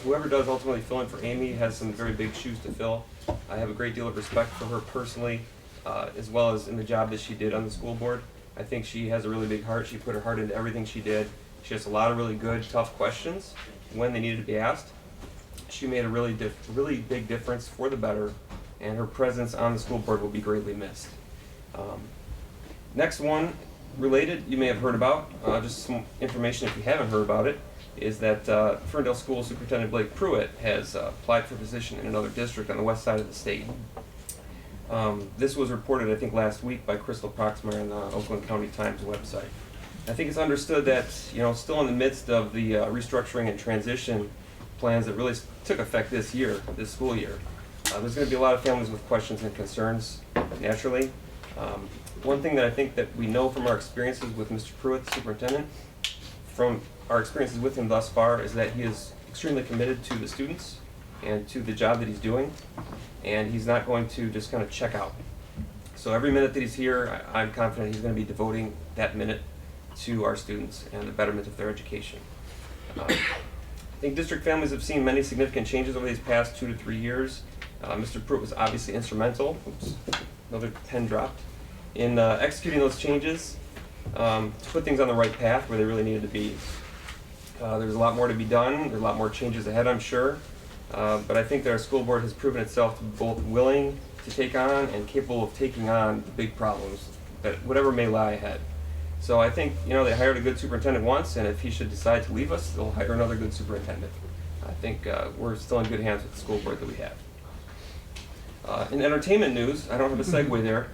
whoever does ultimately fill in for Amy has some very big shoes to fill. I have a great deal of respect for her personally, as well as in the job that she did on the school board. I think she has a really big heart. She put her heart into everything she did. She has a lot of really good, tough questions when they needed to be asked. She made a really big difference for the better, and her presence on the school board will be greatly missed. Next one, related, you may have heard about, just some information if you haven't heard about it, is that Ferndale School Superintendent Blake Pruitt has applied for a position in another district on the west side of the state. This was reported, I think, last week by Crystal Proxmire on the Oakland County Times website. I think it's understood that, still in the midst of the restructuring and transition plans that really took effect this school year, there's going to be a lot of families with questions and concerns, naturally. One thing that I think that we know from our experiences with Mr. Pruitt, the superintendent, from our experiences with him thus far, is that he is extremely committed to the students and to the job that he's doing, and he's not going to just kind of check out. So every minute that he's here, I'm confident he's going to be devoting that minute to our students and the betterment of their education. I think district families have seen many significant changes over these past 2 to 3 years. Mr. Pruitt was obviously instrumental, oops, another pen dropped, in executing those changes to put things on the right path where they really needed to be. There's a lot more to be done. There's a lot more changes ahead, I'm sure. But I think that our school board has proven itself to be both willing to take on and capable of taking on the big problems, that whatever may lie ahead. So I think, they hired a good superintendent once, and if he should decide to leave us, they'll hire another good superintendent. I think we're still in good hands with the school board that we have. In entertainment news, I don't have a segue there.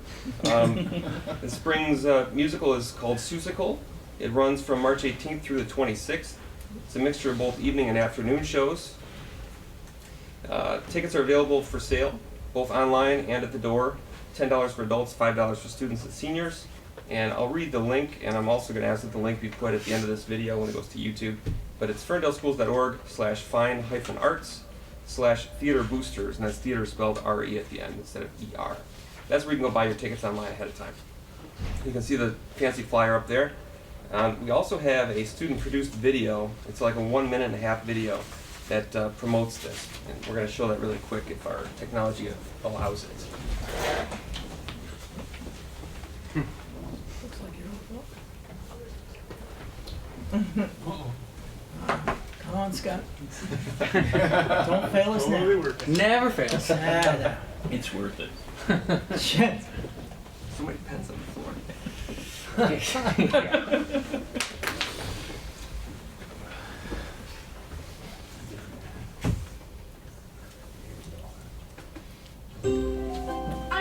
The spring's musical is called Seussical. It runs from March 18th through the 26th. It's a mixture of both evening and afternoon shows. Tickets are available for sale, both online and at the door. $10 for adults, $5 for students and seniors. And I'll read the link, and I'm also going to ask that the link be put at the end of this video when it goes to YouTube. But it's ferndaleschools.org/fine-arts/theater boosters, and that's theater spelled R-E at the end instead of E-R. That's where you can go buy your tickets online ahead of time. You can see the fancy flyer up there. We also have a student-produced video. It's like a 1.5 minute video that promotes this, and we're going to show that really quick if our technology allows it. Looks like you're Come on, Scott. Don't fail us now. Never fails. It's worth it. Shit. So many pens on the floor. I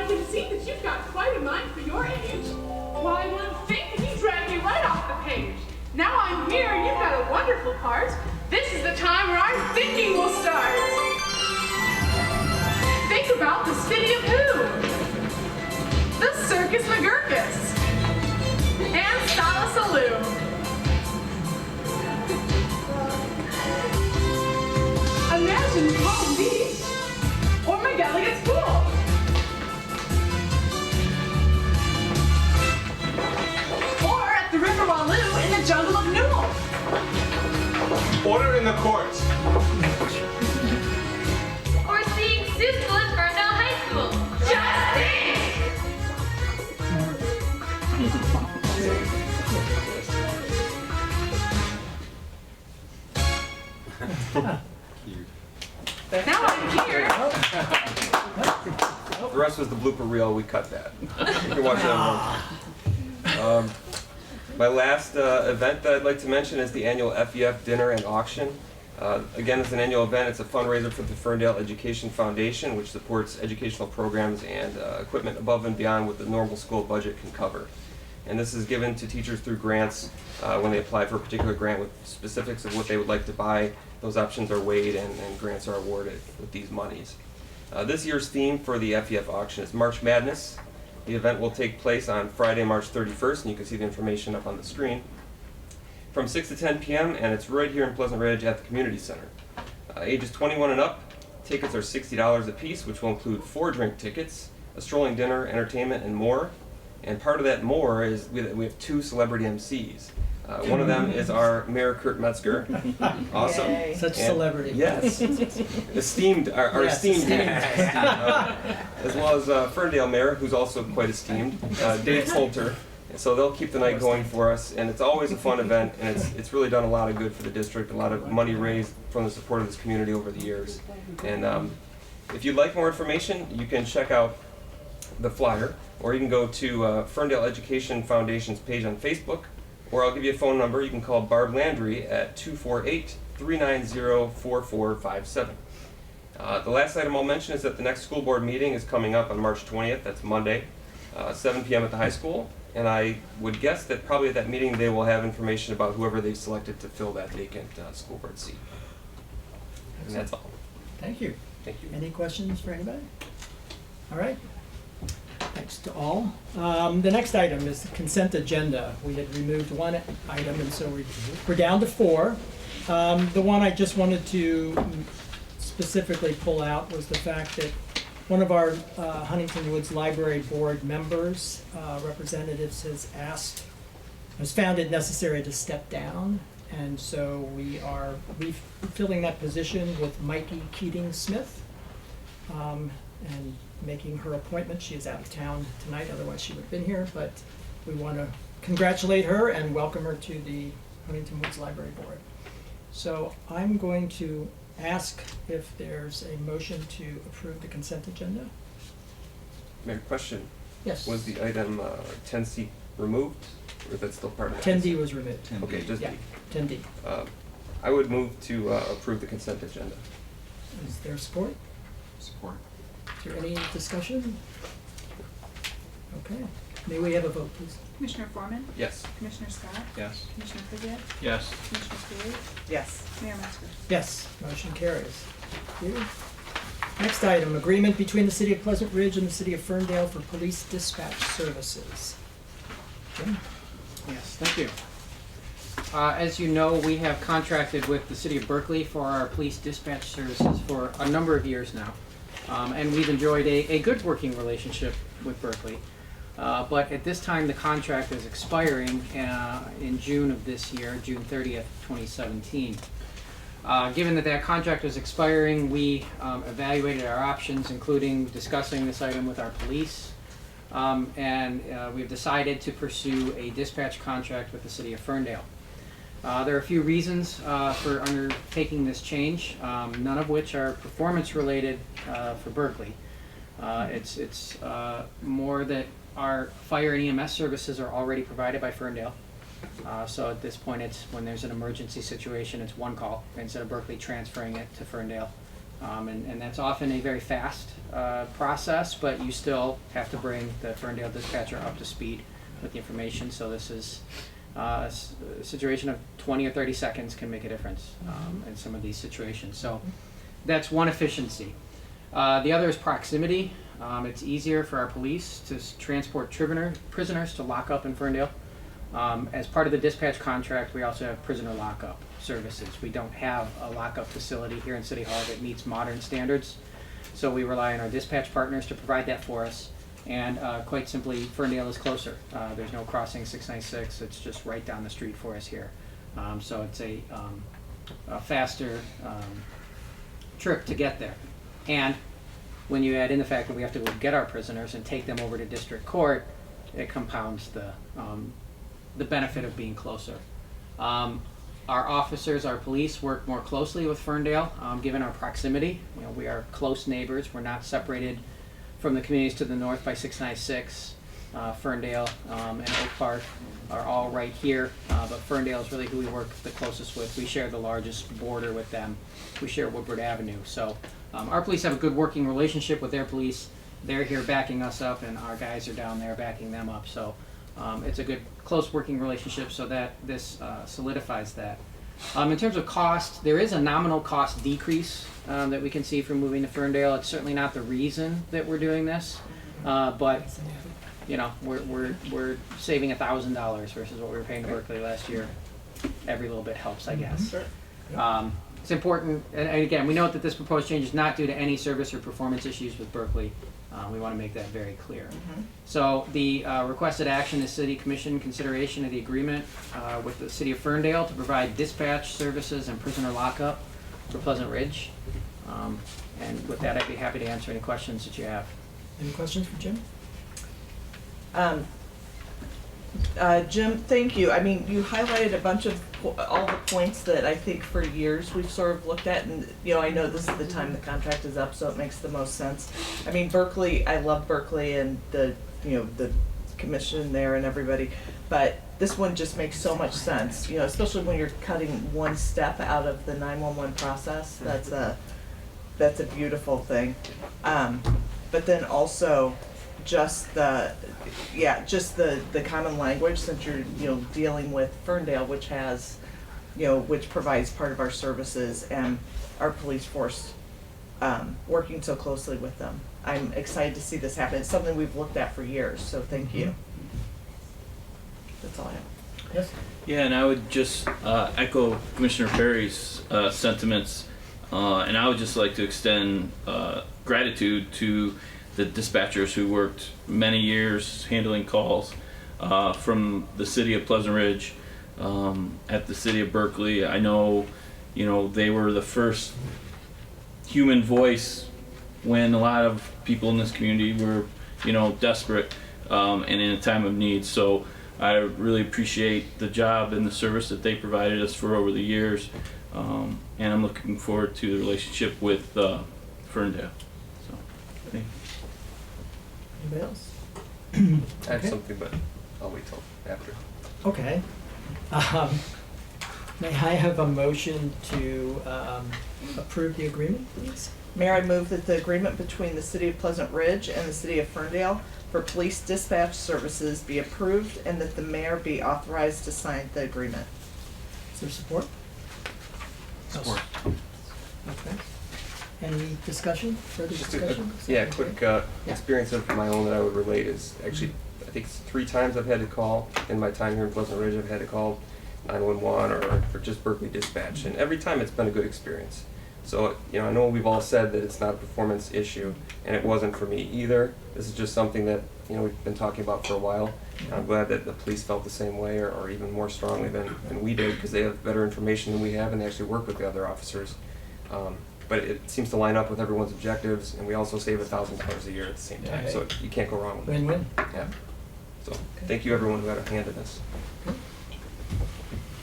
can see that you've got quite a mind for your age. Why, one thing, you dragged me right off the page. Now I'm here and you've got a wonderful part. This is the time where our thinking will start. Think about the city of who? The Circus McGurkus. And Stalasaloo. Imagine Palm Beach. Or McElligot's Pool. Or at the River Waloo in the jungle of Newell. Order in the court. Or seeing Seussical at Ferndale High School. Just Now I'm here. The rest was the blooper reel. We cut that. You can watch that at home. My last event that I'd like to mention is the annual FEF dinner and auction. Again, it's an annual event. It's a fundraiser for the Ferndale Education Foundation, which supports educational programs and equipment above and beyond what the normal school budget can cover. And this is given to teachers through grants when they apply for a particular grant with specifics of what they would like to buy. Those options are weighed and grants are awarded with these monies. This year's theme for the FEF auction is March Madness. The event will take place on Friday, March 31st, and you can see the information up on the screen, from 6 to 10 p.m., and it's right here in Pleasant Ridge at the Community Center. Ages 21 and up, tickets are $60 a piece, which will include 4 drink tickets, a strolling dinner, entertainment, and more. And part of that more is we have 2 celebrity MCs. One of them is our Mayor Kurt Metzger. Awesome. Yay. Such And- celebrity. Yes. Esteemed, our Yes, esteemed, esteemed. as well as Ferndale Mayor, who's also quite esteemed, Dave Salter. So they'll keep the night going for us, and it's always a fun event, and it's really done a lot of good for the district, a lot of money raised from the support of this community over the years. And if you'd like more information, you can check out the flyer, or you can go to Ferndale Education Foundation's page on Facebook, or I'll give you a phone number. You can call Barb Landry at 248-390-4457. The last item I'll mention is that the next school board meeting is coming up on March 20th. That's Monday, 7 p.m. at the high school. And I would guess that probably at that meeting they will have information about whoever they've selected to fill that vacant school board seat. And that's all. Thank you. Thank you. Any questions for anybody? All right. Thanks to all. The next item is the consent agenda. We had removed one item, and so we're down to 4. The one I just wanted to specifically pull out was the fact that one of our Huntington Woods Library Board members, representatives, has found it necessary to step down. And so we are refilling that position with Mikey Keating-Smith, and making her appointment. She is out of town tonight, otherwise she would have been here, but we want to congratulate her and welcome her to the Huntington Woods Library Board. So I'm going to ask if there's a motion to approve the consent agenda. Mayor, question. Yes. Was the item 10C removed, or is that still part of it? 10D was removed. Okay, just Yeah, D. 10D. I would move to approve the consent agenda. Is there support? Support. Is there any discussion? Okay. May we have a vote, please? Commissioner Foreman? Yes. Commissioner Scott? Yes. Commissioner Fidget? Yes. Commissioner Spillier? Yes. Mayor Metzger? Yes, motion carries. Thank you. Next item, agreement between the City of Pleasant Ridge and the City of Ferndale for police dispatch services. Jim? Yes, thank you. As you know, we have contracted with the City of Berkeley for our police dispatch services for a number of years now. And we've enjoyed a good working relationship with Berkeley. But at this time, the contract is expiring in June of this year, June 30th, 2017. Given that that contract was expiring, we evaluated our options, including discussing this item with our police. And we've decided to pursue a dispatch contract with the City of Ferndale. There are a few reasons for undertaking this change, none of which are performance related for Berkeley. It's more that our fire and EMS services are already provided by Ferndale. So at this point, it's when there's an emergency situation, it's one call instead of Berkeley transferring it to Ferndale. And that's often a very fast process, but you still have to bring the Ferndale dispatcher up to speed with the information. So this is a situation of 20 or 30 seconds can make a difference in some of these situations. So that's one efficiency. The other is proximity. It's easier for our police to transport prisoners to lockup in Ferndale. As part of the dispatch contract, we also have prisoner lockup services. We don't have a lockup facility here in City Hall that meets modern standards, so we rely on our dispatch partners to provide that for us. And quite simply, Ferndale is closer. There's no crossing 696. It's just right down the street for us here. So it's a faster trip to get there. And when you add in the fact that we have to go get our prisoners and take them over to district court, it compounds the benefit of being closer. Our officers, our police, work more closely with Ferndale, given our proximity. You know, we are close neighbors. We're not separated from the communities to the north by 696. Ferndale and Oak Park are all right here, but Ferndale is really who we work the closest with. We share the largest border with them. We share Woodward Avenue. So our police have a good working relationship with their police. They're here backing us up, and our guys are down there backing them up. So it's a good, close working relationship, so that this solidifies that. In terms of cost, there is a nominal cost decrease that we can see from moving to Ferndale. It's certainly not the reason that we're doing this, but you know, we're saving $1,000 versus what we were paying to Berkeley last year. Every little bit helps, I guess. It's important, and again, we note that this proposed change is not due to any service or performance issues with Berkeley. We want to make that very clear. So the requested action is City Commission consideration of the agreement with the City of Ferndale to provide dispatch services and prisoner lockup for Pleasant Ridge. And with that, I'd be happy to answer any questions that you have. Any questions for Jim? Jim, thank you. I mean, you highlighted a bunch of all the points that I think for years we've sort of looked at, and I know this is the time the contract is up, so it makes the most sense. I mean, Berkeley, I love Berkeley and the the commission there and everybody, but this one just makes so much sense. Especially when you're cutting one step out of the 911 process. That's a beautiful thing. But then also just the common language, since you're dealing with Ferndale, which has which provides part of our services, and our police force working so closely with them. I'm excited to see this happen. It's something we've looked at for years, so thank you. That's all I have. Yes. Yeah, and I would just echo Commissioner Perry's sentiments, and I would just like to extend gratitude to the dispatchers who worked many years handling calls from the city of Pleasant Ridge, at the city of Berkeley. I know, they were the first human voice when a lot of people in this community were, desperate and in a time of need. So I really appreciate the job and the service that they provided us for over the years, and I'm looking forward to the relationship with Ferndale. So, thank you. Anybody else? I have something, but I'll wait till after. Okay. May I have a motion to approve the agreement, please? Mayor, I move that the agreement between the City of Pleasant Ridge and the City of Ferndale for police dispatch services be approved, and that the mayor be authorized to sign the agreement. Is there support? Support. Okay. Any discussion, further Just discussion? a quick experience of my own that I would relate is actually, I think it's 3 times I've had to call in my time here in Pleasant Ridge. I've had to call 911 or just Berkeley Dispatch, and every time it's been a good experience. So, I know we've all said that it's not a performance issue, and it wasn't for me either. This is just something that, we've been talking about for a while. And I'm glad that the police felt the same way, or even more strongly than we did, because they have better information than we have, and they actually work with the other officers. But it seems to line up with everyone's objectives, and we also save $1,000 a year at the same time. So you can't go wrong with it. Win-win. Yeah. So thank you, everyone who had a hand in this.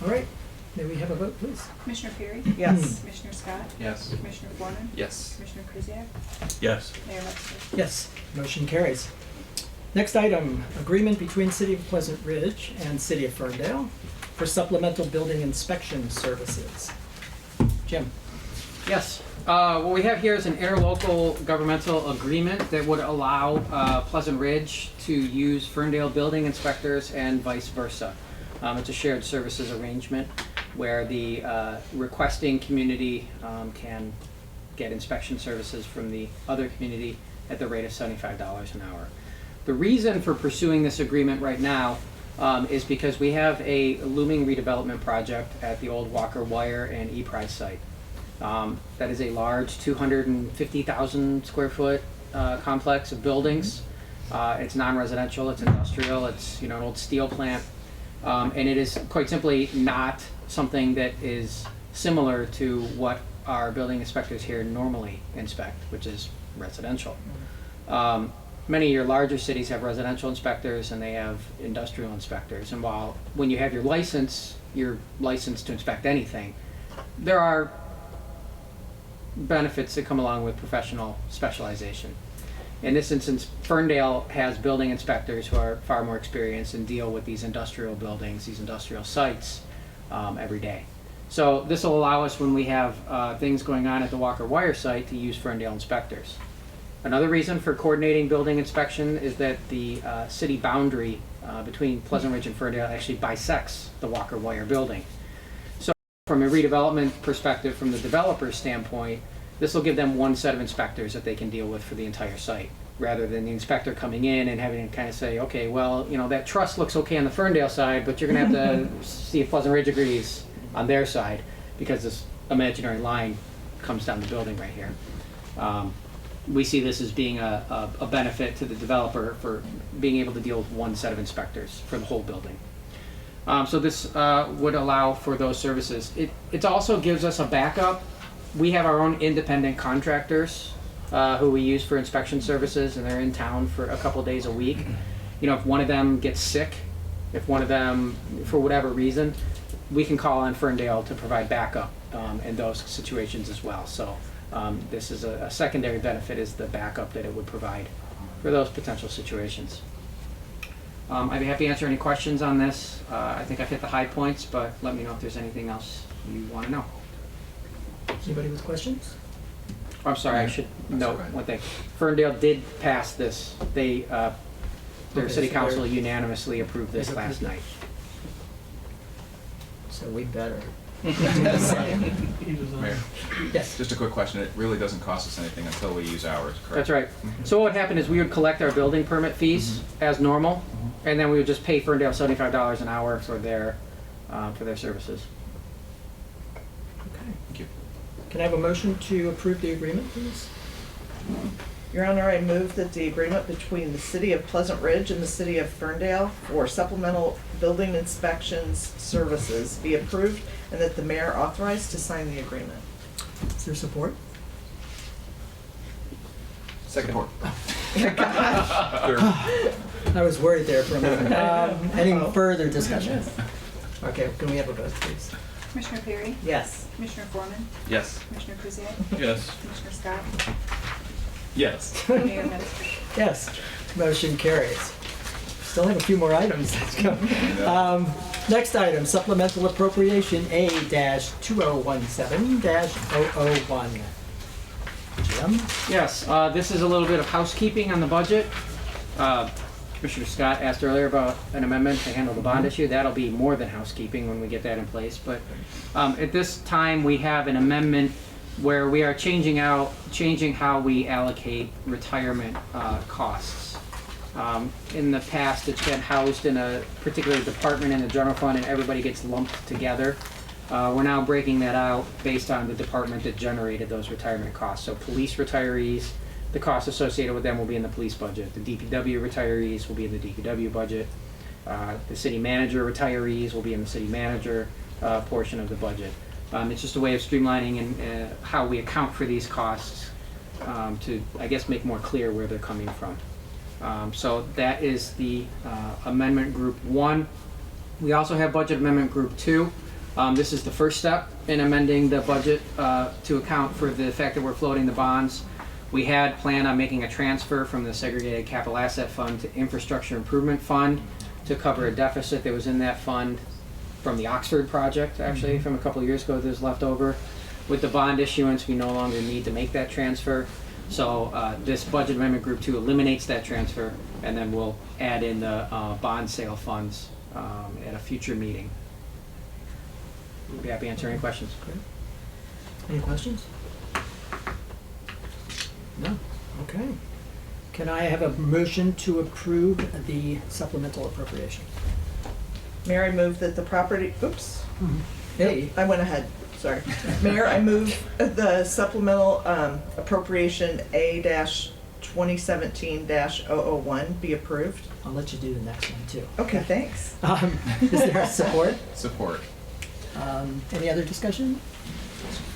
All right. May we have a vote, please? Commissioner Perry? Yes. Commissioner Scott? Yes. Commissioner Foreman? Yes. Commissioner Krzyjak? Yes. Mayor Metzger? Yes, motion carries. Next item, agreement between City of Pleasant Ridge and City of Ferndale for supplemental building inspection services. Jim? Yes. What we have here is an interlocal governmental agreement that would allow Pleasant Ridge to use Ferndale building inspectors and vice versa. It's a shared services arrangement where the requesting community can get inspection services from the other community at the rate of $75 an hour. The reason for pursuing this agreement right now is because we have a looming redevelopment project at the old Walker Wire and E-Prize site. That is a large 250,000 square foot complex of buildings. It's non-residential, it's industrial, it's an old steel plant. And it is quite simply not something that is similar to what our building inspectors here normally inspect, which is residential. Many of your larger cities have residential inspectors and they have industrial inspectors. And while when you have your license, you're licensed to inspect anything, there are benefits that come along with professional specialization. In this instance, Ferndale has building inspectors who are far more experienced and deal with these industrial buildings, these industrial sites every day. So this will allow us, when we have things going on at the Walker Wire site, to use Ferndale inspectors. Another reason for coordinating building inspection is that the city boundary between Pleasant Ridge and Ferndale actually bisects the Walker Wire building. So from a redevelopment perspective, from the developer's standpoint, this will give them one set of inspectors that they can deal with for the entire site, rather than the inspector coming in and having to kind of say, okay, well, that truss looks okay on the Ferndale side, but you're going to have to see if Pleasant Ridge agrees on their side, because this imaginary line comes down the building right here. we see this as being a benefit to the developer for being able to deal with one set of inspectors for the whole building. So this would allow for those services. It also gives us a backup. We have our own independent contractors who we use for inspection services, and they're in town for a couple days a week. You know, if one of them gets sick, if one of them, for whatever reason, we can call on Ferndale to provide backup in those situations as well. So this is a secondary benefit, is the backup that it would provide for those potential situations. I'd be happy to answer any questions on this. I think I've hit the high points, but let me know if there's anything else you want to know. Anybody with questions? I'm sorry, I should note one thing. Ferndale did pass this. They, their Okay, city so council they're- unanimously approved this they've last approved it. night. So we better. Mayor, Yes. just a quick question. It really doesn't cost us anything until we use ours, correct? That's right. So what would happen is we would collect our building permit fees as normal, and then we would just pay Ferndale $75 an hour for their services. Okay. Thank you. Can I have a motion to approve the agreement, please? Your Honor, I move that the agreement between the City of Pleasant Ridge and the City of Ferndale for supplemental building inspections services be approved, and that the mayor authorized to sign the agreement. Is there support? Second. Support. Third. I was worried there for a minute. Any further discussion? Okay, can we have a vote, please? Commissioner Perry? Yes. Commissioner Foreman? Yes. Commissioner Kuziak? Yes. Commissioner Scott? Yes. Mayor Metzger? Yes, motion carries. Still have a few more items. Let's go. Next item, supplemental appropriation A-2017-001. Jim? Yes, this is a little bit of housekeeping on the budget. Commissioner Scott asked earlier about an amendment to handle the bond issue. That'll be more than housekeeping when we get that in place. But at this time, we have an amendment where we are changing how we allocate retirement costs. In the past, it's been housed in a particular department in the general fund, and everybody gets lumped together. We're now breaking that out based on the department that generated those retirement costs. So police retirees, the costs associated with them will be in the police budget. The DPW retirees will be in the DPW budget. The city manager retirees will be in the city manager portion of the budget. It's just a way of streamlining and how we account for these costs to, I guess, make more clear where they're coming from. So that is the amendment group 1. We also have budget amendment group 2. This is the first step in amending the budget to account for the fact that we're floating the bonds. We had planned on making a transfer from the segregated capital asset fund to infrastructure improvement fund to cover a deficit that was in that fund from the Oxford project, actually, from a couple of years ago that was left over. With the bond issuance, we no longer need to make that transfer. So this budget amendment group 2 eliminates that transfer, and then we'll add in the bond sale funds at a future meeting. We'll be happy to answer any questions. Any questions? No? Okay. Can I have a motion to approve the supplemental appropriation? Mayor, I move that the property, oops. Hey. I went ahead, sorry. Mayor, I move the supplemental appropriation A-2017-001 be approved. I'll let you do the next one, too. Okay, thanks. Is there support? Support. Any other discussion?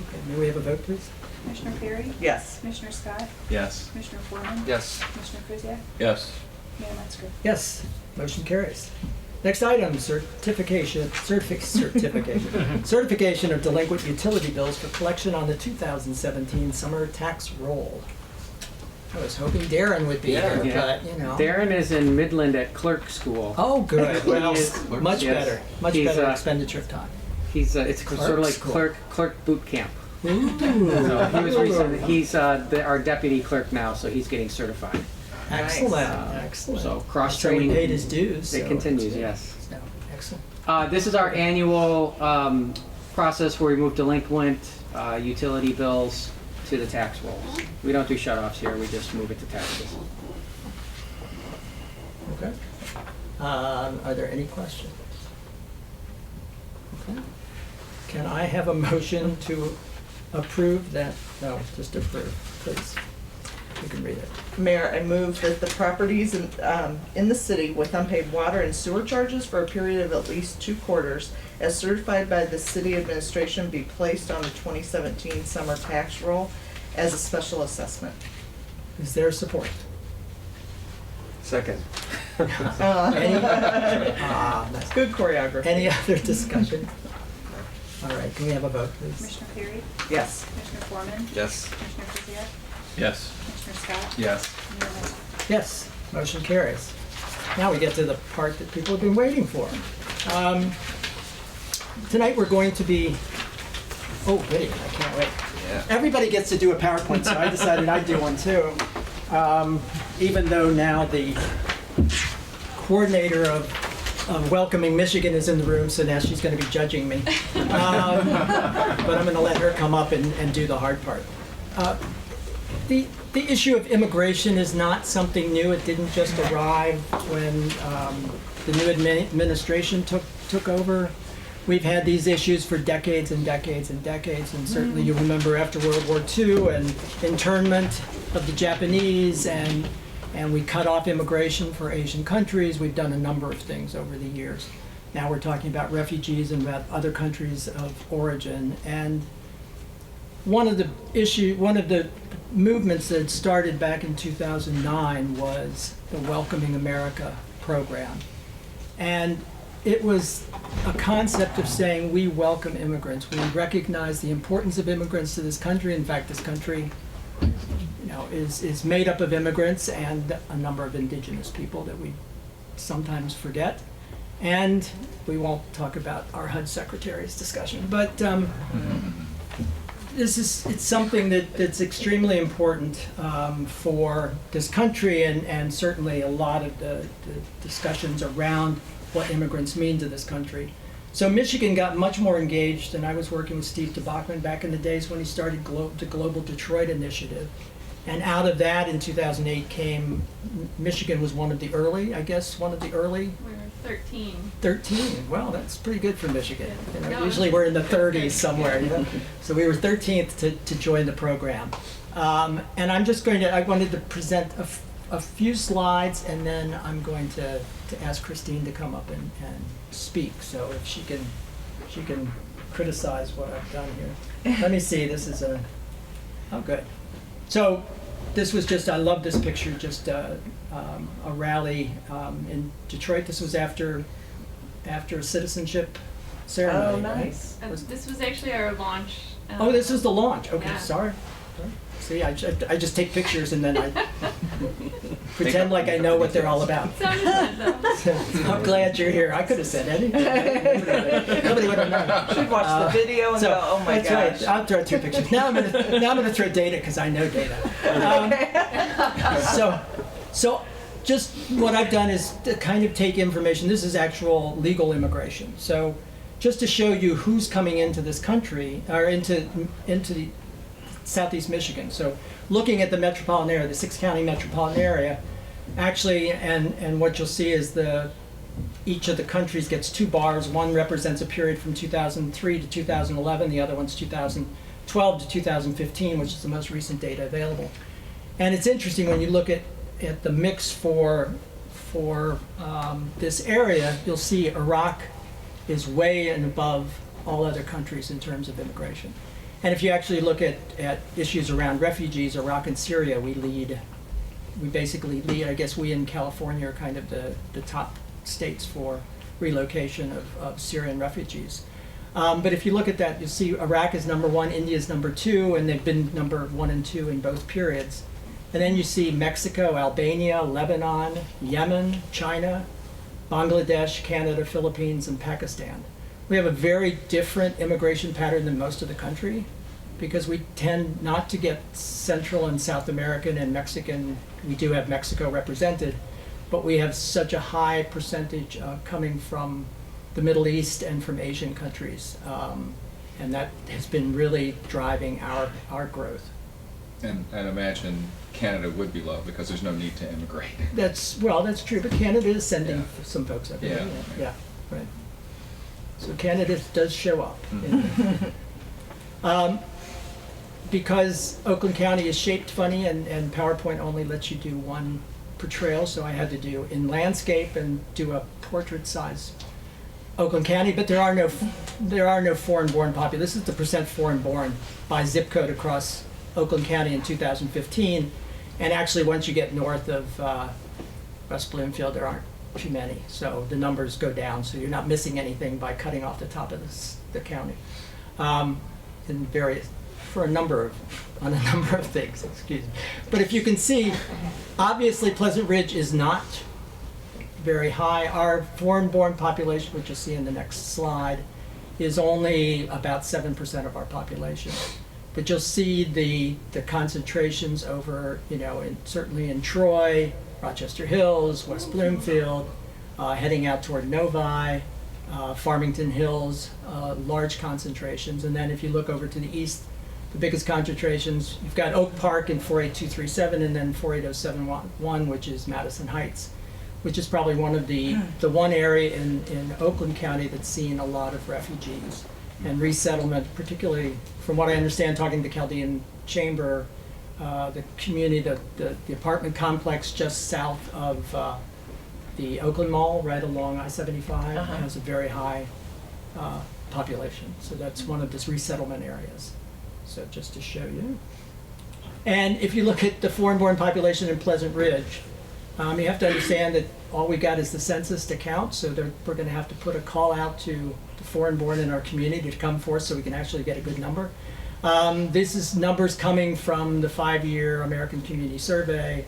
Okay, may we have a vote, please? Commissioner Perry? Yes. Commissioner Scott? Yes. Commissioner Foreman? Yes. Commissioner Kuziak? Yes. Mayor Metzger? Yes, motion carries. Next item, certification of delinquent utility bills for collection on the 2017 summer tax roll. I was hoping Darren would be here, but, you know. Darren is in Midland at clerk school. Oh, good. Well, He is- much yes. better. Much He's, better expenditure of time. He's it's Clerk sort of like school. clerk boot camp. Ooh. So he was recently, he's our deputy clerk now, so he's getting certified. Excellent, excellent. So cross So he training paid his dues. It so continues, it's, yes. no, excellent. This is our annual process where we move delinquent utility bills to the tax rolls. We don't do shut-offs here, we just move it to taxes. Okay. Are there any questions? Okay. Can I have a motion to approve that? No, just approve, please. You can read it. Mayor, I move that the properties in the city with unpaid water and sewer charges for a period of at least 2 quarters, as certified by the city administration, be placed on the 2017 summer tax roll as a special assessment. Is there support? Second. That's good choreography. Any other discussion? All right, can we have a vote, please? Commissioner Perry? Yes. Commissioner Foreman? Yes. Commissioner Kuziak? Yes. Commissioner Scott? Yes. Mayor Metzger? Yes, motion carries. Now we get to the part that people have been waiting for. Tonight we're going to be, oh, video, I can't wait. Yeah. Everybody gets to do a PowerPoint, so I decided I'd do one too. Even though now the coordinator of Welcoming Michigan is in the room, so now she's going to be judging me. But I'm going to let her come up and do the hard part. The issue of immigration is not something new. It didn't just arrive when the new administration took over. We've had these issues for decades and decades and decades, and certainly you remember after World War II and internment of the Japanese, and we cut off immigration for Asian countries. We've done a number of things over the years. Now we're talking about refugees and about other countries of origin. And one of the movements that started back in 2009 was the Welcoming America program. And it was a concept of saying we welcome immigrants. We recognize the importance of immigrants to this country. In fact, this country is made up of immigrants and a number of indigenous people that we sometimes forget. And we won't talk about our HUD secretary's discussion, but it's something that's extremely important for this country, and certainly a lot of the discussions around what immigrants mean to this country. So Michigan got much more engaged, and I was working with Steve DeBachman back in the days when he started the Global Detroit Initiative. And out of that in 2008 came, Michigan was one of the early. We were 13. 13, well, that's pretty good for Michigan. No, Usually we're in the 30s somewhere. So we were 13th to join the program. And I wanted to present a few slides, and then I'm going to ask Christine to come up and speak. So if she can criticize what I've done here. Let me see, this is oh good. So this was just, I love this picture, just a rally in Detroit. This was after a citizenship ceremony. Oh, nice. Right? This was actually our launch. Oh, this was the launch. Okay, Yeah. sorry. See, I just take pictures and then I pretend like I know what they're all about. Sounded good, though. I'm glad you're here. I could have said anything. Nobody would have known. Should watch the video and go, oh my that's gosh. Right. I'll throw 2 pictures. Now I'm gonna throw data because I know data. So just what I've done is to kind of take information. This is actual legal immigration. So just to show you who's coming into this country or into the Southeast Michigan. So looking at the metropolitan area, the 6-county metropolitan area, actually, and what you'll see is each of the countries gets 2 bars. One represents a period from 2003 to 2011. The other one's 2012 to 2015, which is the most recent data available. And it's interesting when you look at the mix for this area, you'll see Iraq is way and above all other countries in terms of immigration. And if you actually look at issues around refugees, Iraq and Syria, we basically lead. I guess we in California are kind of the top states for relocation of Syrian refugees. But if you look at that, you'll see Iraq is number 1, India is number 2, and they've been number 1 and 2 in both periods. And then you see Mexico, Albania, Lebanon, Yemen, China, Bangladesh, Canada, Philippines, and Pakistan. We have a very different immigration pattern than most of the country because we tend not to get Central and South American and Mexican. We do have Mexico represented, but we have such a high percentage coming from the Middle East and from Asian countries. And that has been really driving our growth. And imagine Canada would be low because there's no need to immigrate. That's true, but Canada is sending some folks up here. Yeah, right. So Canada does show up. because Oakland County is shaped funny and PowerPoint only lets you do one per trail, so I had to do in landscape and do a portrait size Oakland County, but there are no foreign-born population. This is the percent foreign-born by zip code across Oakland County in 2015, and actually once you get north of West Bloomfield, there aren't too many, so the numbers go down, so you're not missing anything by cutting off the top of the county. In various, on a number of things, excuse me. But if you can see, obviously Pleasant Ridge is not very high. Our foreign-born population, which you'll see in the next slide, is only about 7% of our population. But you'll see the concentrations over, certainly in Troy, Rochester Hills, West Bloomfield, heading out toward Novi, Farmington Hills, large concentrations. And then if you look over to the east, the biggest concentrations, you've got Oak Park in 48237 and then 48071, which is Madison Heights, which is probably one of the one area in Oakland County that's seen a lot of refugees and resettlement, particularly from what I understand, talking to the Chaldean Chamber, the community, the apartment complex just south of the Oakland Mall, right along I-75, has a very high population. So that's one of the resettlement areas. So just to show you. And if you look at the foreign-born population in Pleasant Ridge, you have to understand that all we got is the census to count, so we're going to have to put a call out to the foreign-born in our community to come forth so we can actually get a good number. This is numbers coming from the 5-year American Community Survey.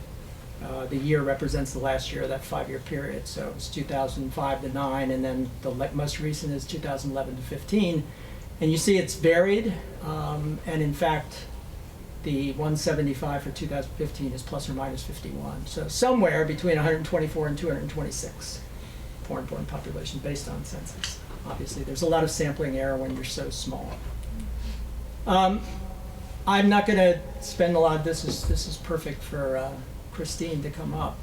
The year represents the last year of that 5-year period, so it's 2005 to 9, and then the most recent is 2011 to 15. And you see it's varied, and in fact, the 175 for 2015 is plus or minus 51. So somewhere between 124 and 226 foreign-born population based on census. Obviously, there's a lot of sampling error when you're so small. I'm not going to spend a lot of this. This is perfect for Christine to come up,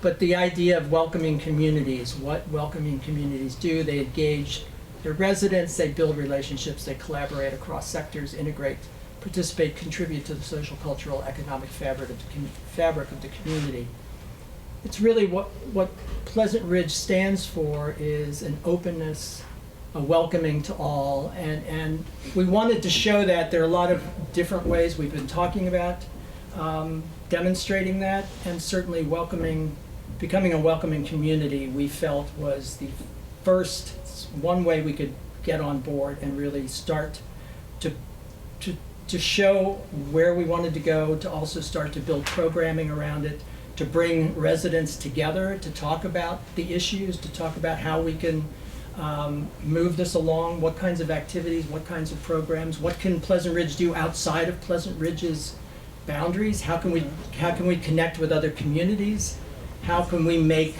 but the idea of welcoming communities, what welcoming communities do, they engage their residents, they build relationships, they collaborate across sectors, integrate, participate, contribute to the social, cultural, economic fabric of the community. It's really what Pleasant Ridge stands for is an openness, a welcoming to all, and we wanted to show that there are a lot of different ways we've been talking about demonstrating that, and certainly becoming a welcoming community we felt was the first one way we could get on board and really start to show where we wanted to go, to also start to build programming around it, to bring residents together, to talk about the issues, to talk about how we can move this along, what kinds of activities, what kinds of programs, what can Pleasant Ridge do outside of Pleasant Ridge's boundaries, how can we connect with other communities, how can we make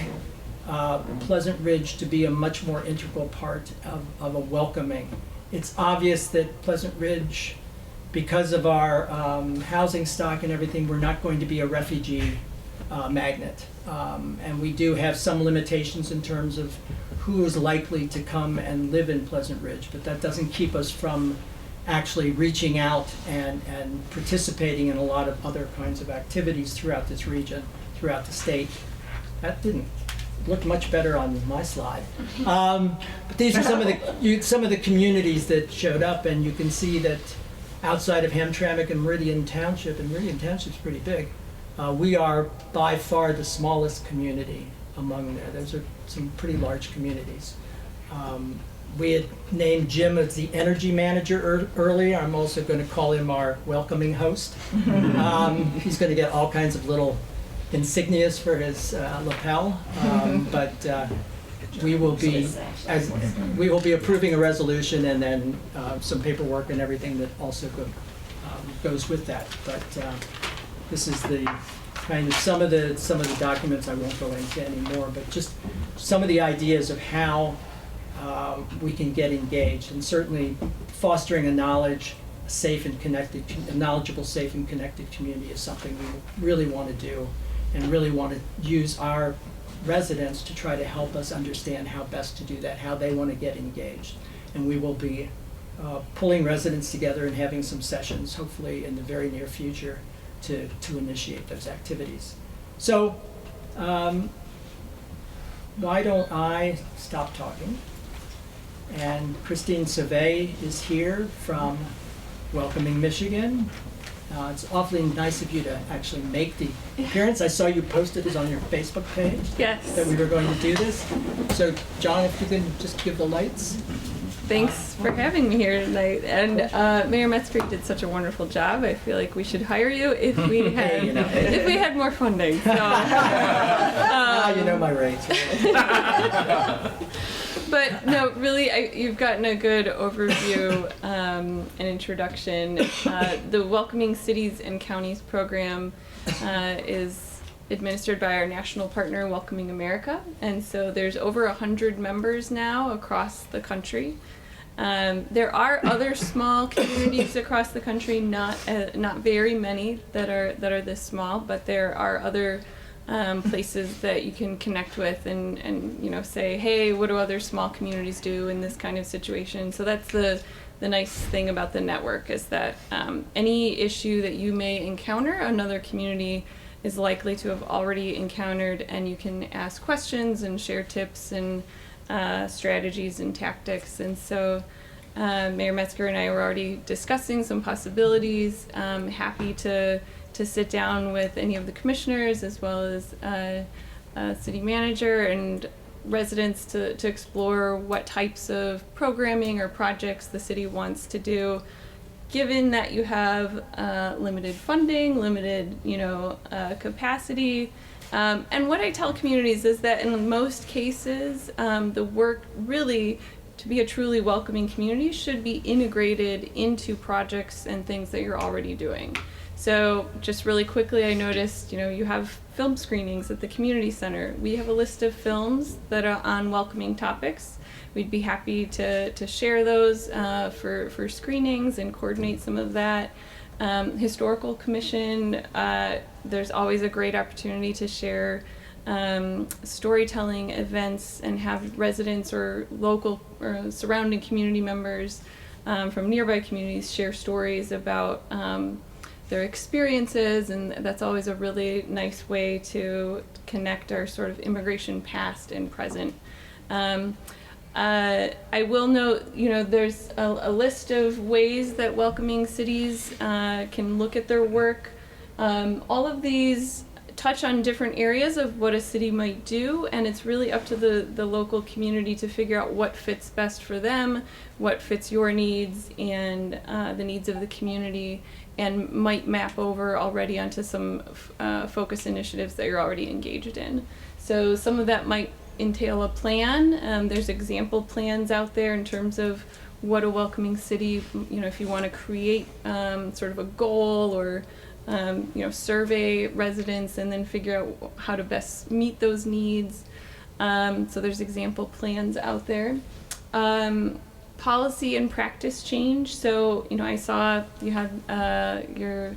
Pleasant Ridge to be a much more integral part of a welcoming. It's obvious that Pleasant Ridge, because of our housing stock and everything, we're not going to be a refugee magnet. And we do have some limitations in terms of who is likely to come and live in Pleasant Ridge, but that doesn't keep us from actually reaching out and participating in a lot of other kinds of activities throughout this region, throughout the state. That didn't look much better on my slide. But these are some of the communities that showed up, and you can see that outside of Hamtramck and Meridian Township, and Meridian Township's pretty big, we are by far the smallest community among there. Those are some pretty large communities. We had named Jim as the energy manager earlier. I'm also going to call him our welcoming host. He's going to get all kinds of little insignias for his lapel, but we will be approving a resolution and then some paperwork and everything that also goes with that. But this is the kind of some of the documents. I won't go into anymore, but just some of the ideas of how we can get engaged, and certainly fostering a knowledgeable, safe and connected community is something we really want to do, and really want to use our residents to try to help us understand how best to do that, how they want to get engaged. And we will be pulling residents together and having some sessions, hopefully in the very near future, to initiate those activities. So why don't I stop talking? And Christine Sauvé is here from Welcoming Michigan. It's awfully nice of you to actually make the appearance. I saw you posted this on your Facebook page. Yes. That we were going to do this. So, John, if you can just give the lights. Thanks for having me here tonight. And Mayor Metzger did such a wonderful job. I feel like we should hire you if we had if we had more funding. So, you know my rates. But no, really, you've gotten a good overview and introduction. The Welcoming Cities and Counties program is administered by our national partner, Welcoming America, and so there's over 100 members now across the country. There are other small communities across the country, not very many that are this small, but there are other places that you can connect with and say, hey, what do other small communities do in this kind of situation? So that's the nice thing about the network, is that any issue that you may encounter, another community is likely to have already encountered, and you can ask questions and share tips and strategies and tactics. And so Mayor Metzger and I were already discussing some possibilities. Happy to sit down with any of the commissioners as well as city manager and residents to explore what types of programming or projects the city wants to do, given that you have limited funding, limited capacity. And what I tell communities is that in most cases, the work really to be a truly welcoming community should be integrated into projects and things that you're already doing. So just really quickly, I noticed, you have film screenings at the community center. We have a list of films that are on welcoming topics. We'd be happy to share those for screenings and coordinate some of that. Historical Commission, there's always a great opportunity to share storytelling events and have residents or local or surrounding community members from nearby communities share stories about their experiences, and that's always a really nice way to connect our sort of immigration past and present. I will note, there's a list of ways that welcoming cities can look at their work. All of these touch on different areas of what a city might do, and it's really up to the local community to figure out what fits best for them, what fits your needs and the needs of the community, and might map over already onto some focus initiatives that you're already engaged in. So some of that might entail a plan. There's example plans out there in terms of what a welcoming city, if you want to create sort of a goal or survey residents and then figure out how to best meet those needs. So there's example plans out there. Policy and practice change. So, I saw you had your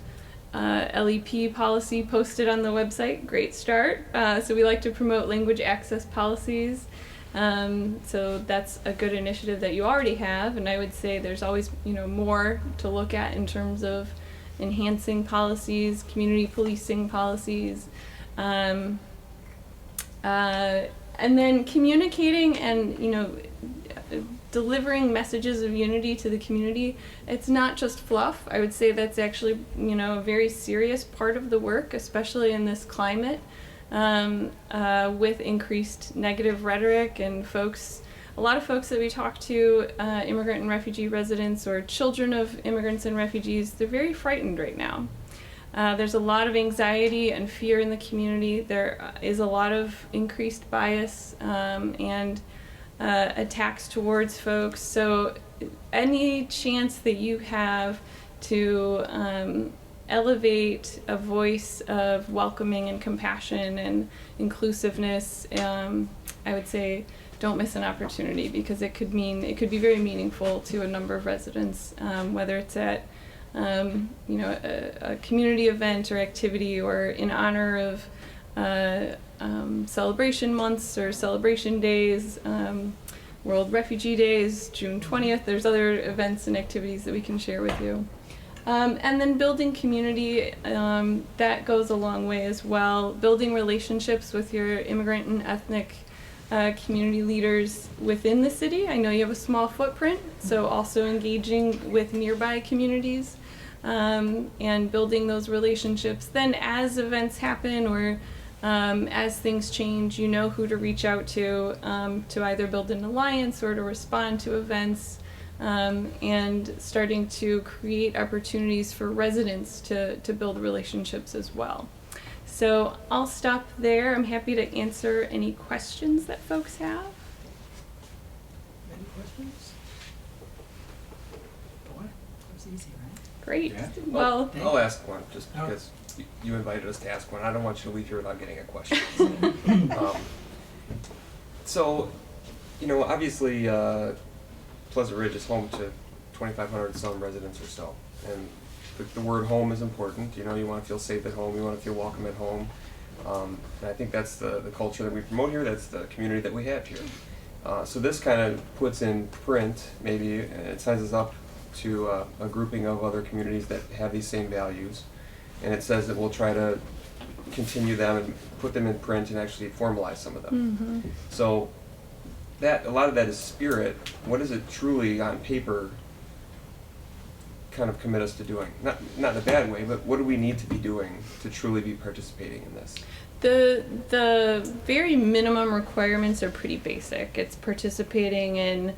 LEP policy posted on the website. Great start. So we like to promote language access policies. So that's a good initiative that you already have. And I would say there's always, more to look at in terms of enhancing policies, community policing policies, and then communicating and delivering messages of unity to the community. It's not just fluff. I would say that's actually a very serious part of the work, especially in this climate, with increased negative rhetoric and a lot of folks that we talk to, immigrant and refugee residents or children of immigrants and refugees, they're very frightened right now. There's a lot of anxiety and fear in the community. There is a lot of increased bias and attacks towards folks. So any chance that you have to elevate a voice of welcoming and compassion and inclusiveness, I would say don't miss an opportunity, because it could be very meaningful to a number of residents, whether it's at a community event or activity or in honor of celebration months or celebration days. World Refugee Day is June 20th. There's other events and activities that we can share with you. And then building community, that goes a long way as well. Building relationships with your immigrant and ethnic community leaders within the city. I know you have a small footprint, so also engaging with nearby communities and building those relationships. Then as events happen or as things change, you know who to reach out to either build an alliance or to respond to events. And starting to create opportunities for residents to build relationships as well. So I'll stop there. I'm happy to answer any questions that folks have. Any questions? Boy, that was easy, right? Great. Yeah. Well, I'll ask one just because you invited us to ask one. I don't want you to leave here without getting a question. So, you know, obviously, Pleasant Ridge is home to 2,500 some residents or so, and the word home is important. You know, you want to feel safe at home, you want to feel welcome at home, and I think that's the culture that we promote here. That's the community that we have here. So this kind of puts in print, maybe it signs us up to a grouping of other communities that have these same values, and it says that we'll try to continue them and put them in print and actually formalize some of them. So that a lot of that is spirit. What is it truly on paper kind of commit us to doing? Not in a bad way, but what do we need to be doing to truly be participating in this? the very minimum requirements are pretty basic. It's participating in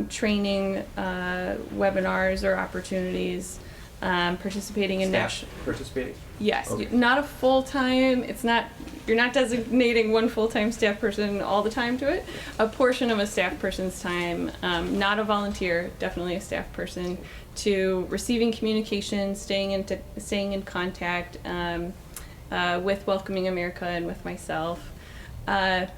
training, webinars or opportunities, participating in national. Participating? Yes, Okay. not a full-time, it's not, you're not designating one full-time staff person all the time to it. A portion of a staff person's time, not a volunteer, definitely a staff person, to receiving communication, staying in contact with Welcoming America and with myself, and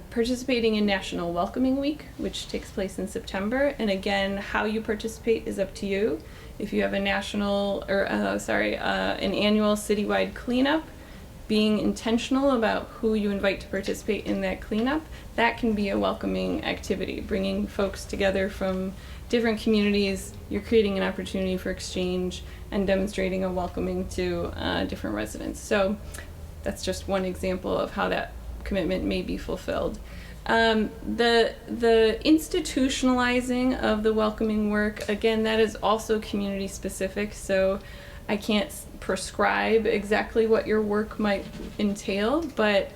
participating in National Welcoming Week, which takes place in September. And again, how you participate is up to you. If you have a national, or an annual citywide cleanup, being intentional about who you invite to participate in that cleanup, that can be a welcoming activity, bringing folks together from different communities. You're creating an opportunity for exchange and demonstrating a welcoming to different residents. So that's just one example of how that commitment may be fulfilled. The institutionalizing of the welcoming work, again, that is also community specific, so I can't prescribe exactly what your work might entail, but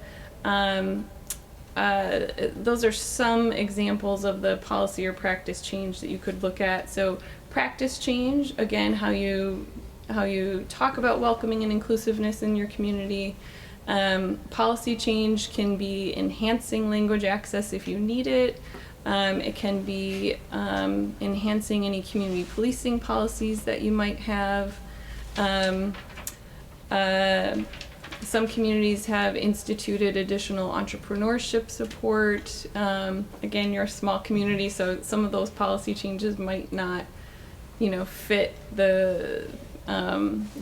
those are some examples of the policy or practice change that you could look at. So practice change, again, how you talk about welcoming and inclusiveness in your community. Policy change can be enhancing language access if you need it. It can be enhancing any community policing policies that you might have. Some communities have instituted additional entrepreneurship support. Again, you're a small community, so some of those policy changes might not, fit the